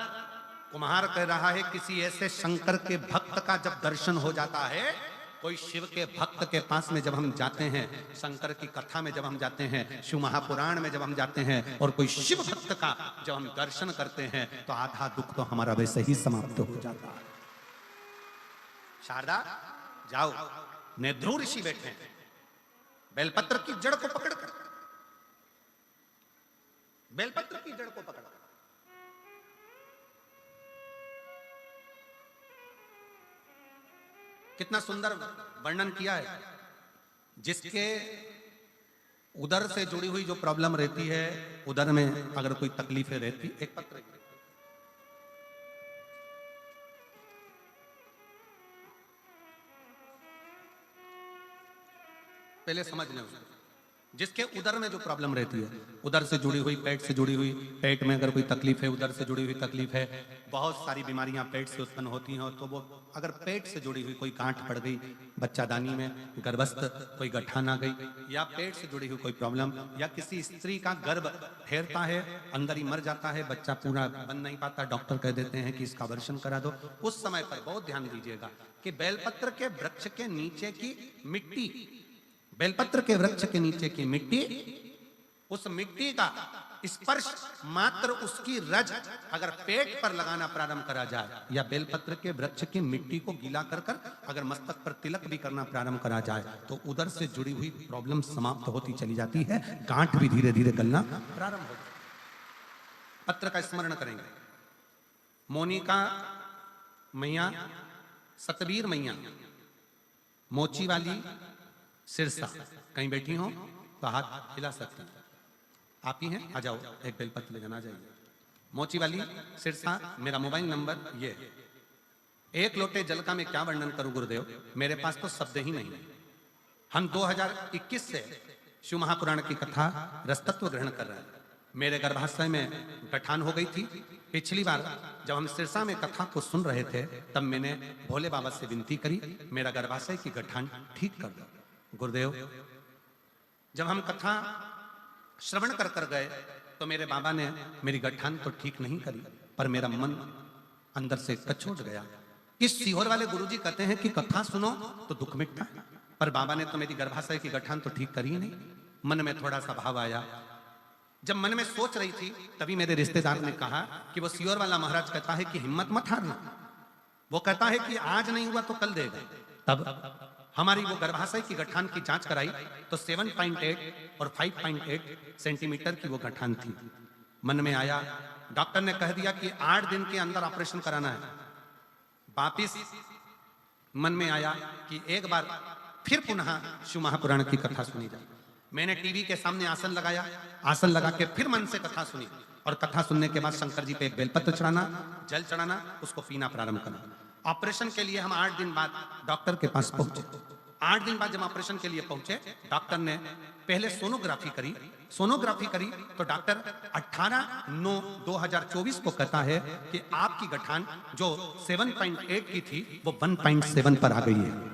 Speaker 1: कुम्हार कह रहा है किसी ऐसे शंकर के भक्त का जब दर्शन हो जाता है, कोई शिव के भक्त के पास में जब हम जाते हैं, शंकर की कथा में जब हम जाते हैं, शिव महापुराण में जब हम जाते हैं और कोई शिव भक्त का जब हम दर्शन करते हैं, तो आधा दुख तो हमारा वैसे ही समाप्त हो जाता है। शारदा जाओ, नेध्रुव ऋषि बैठे हैं, बेलपत्र की जड़ को पकड़कर, बेलपत्र की जड़ को पकड़कर। कितना सुंदर वर्णन किया है। जिसके उदर से जुड़ी हुई जो प्रॉब्लम रहती है, उदर में अगर कोई तकलीफें रहती, एक पत्र पहले समझ लें उसको। जिसके उदर में जो प्रॉब्लम रहती है, उदर से जुड़ी हुई, पेट से जुड़ी हुई, पेट में अगर कोई तकलीफ है, उदर से जुड़ी हुई तकलीफ है, बहुत सारी बीमारियां पेट से उत्पन्न होती हैं। तो वो अगर पेट से जुड़ी हुई कोई गांठ पड़ गई बच्चादानी में, गर्भस्थ कोई गठान आ गई, या पेट से जुड़ी हुई कोई प्रॉब्लम, या किसी स्त्री का गर्भ ठहरता है, अंदर ही मर जाता है, बच्चा पूरा बन नहीं पाता, डॉक्टर कह देते हैं कि इसका अबॉर्शन करा दो, उस समय पर बहुत ध्यान दीजिएगा कि बेलपत्र के वृक्ष के नीचे की मिट्टी, बेलपत्र के वृक्ष के नीचे की मिट्टी, उस मिट्टी का स्पर्श मात्र, उसकी रज अगर पेट पर लगाना प्रारंभ करा जाए, या बेलपत्र के वृक्ष की मिट्टी को गीला कर कर अगर मस्तक पर तिलक भी करना प्रारंभ करा जाए, तो उधर से जुड़ी हुई प्रॉब्लम समाप्त होती चली जाती है, गांठ भी धीरे धीरे गलना प्रारंभ होता है। पत्र का स्मरण करेंगे। मोनिका मैया, सतबीर मैया, मोची वाली सिरसा, कहीं बैठी हो तो हाथ हिला सकती हैं। आप ही हैं, आ जाओ, एक बेलपत्र ले जाना, जाइए। मोची वाली सिरसा, मेरा मोबाइल नंबर ये। 1 लोटे जल का मैं क्या वर्णन करूं गुरुदेव, मेरे पास तो शब्द ही नहीं है। हम 2021 से शिव महापुराण की कथा रसतत्व ग्रहण कर रहे हैं। मेरे गर्भाशय में गठान हो गई थी। पिछली बार जब हम सिरसा में कथा को सुन रहे थे तब मैंने भोले बाबा से विनती करी, मेरा गर्भाशय की गठान ठीक कर दो। गुरुदेव, जब हम कथा श्रवण कर कर गए तो मेरे बाबा ने मेरी गठान तो ठीक नहीं करी, पर मेरा मन अंदर से कचोट गया। इस सीहोर वाले गुरुजी कहते हैं कि कथा सुनो तो दुख मिटता है, पर बाबा ने तो मेरी गर्भाशय की गठान तो ठीक करी ही नहीं। मन में थोड़ा सा भाव आया। जब मन में सोच रही थी तभी मेरे रिश्तेदार ने कहा कि वो सीहोर वाला महाराज कहता है कि हिम्मत मत हारना, वो कहता है कि आज नहीं हुआ तो कल देगा। तब हमारी वो गर्भाशय की गठान की जांच कराई तो 7.8 और 5.8 सेंटीमीटर की वो गठान थी। मन में आया, डॉक्टर ने कह दिया कि 8 दिन के अंदर ऑपरेशन कराना है। वापिस मन में आया कि एक बार फिर पुनः शिव महापुराण की कथा सुनी जाए। मैंने टीवी के सामने आसन लगाया, आसन लगा के फिर मन से कथा सुनी, और कथा सुनने के बाद शंकर जी पे एक बेलपत्र चढ़ाना, जल चढ़ाना, उसको पीना प्रारंभ करना। ऑपरेशन के लिए हम 8 दिन बाद डॉक्टर के पास पहुंचे। 8 दिन बाद जब ऑपरेशन के लिए पहुंचे, डॉक्टर ने पहले सोनोग्राफी करी। सोनोग्राफी करी तो डॉक्टर 18/9/2024 को कहता है कि आपकी गठान जो 7.8 की थी वो 1.7 पर आ गई है।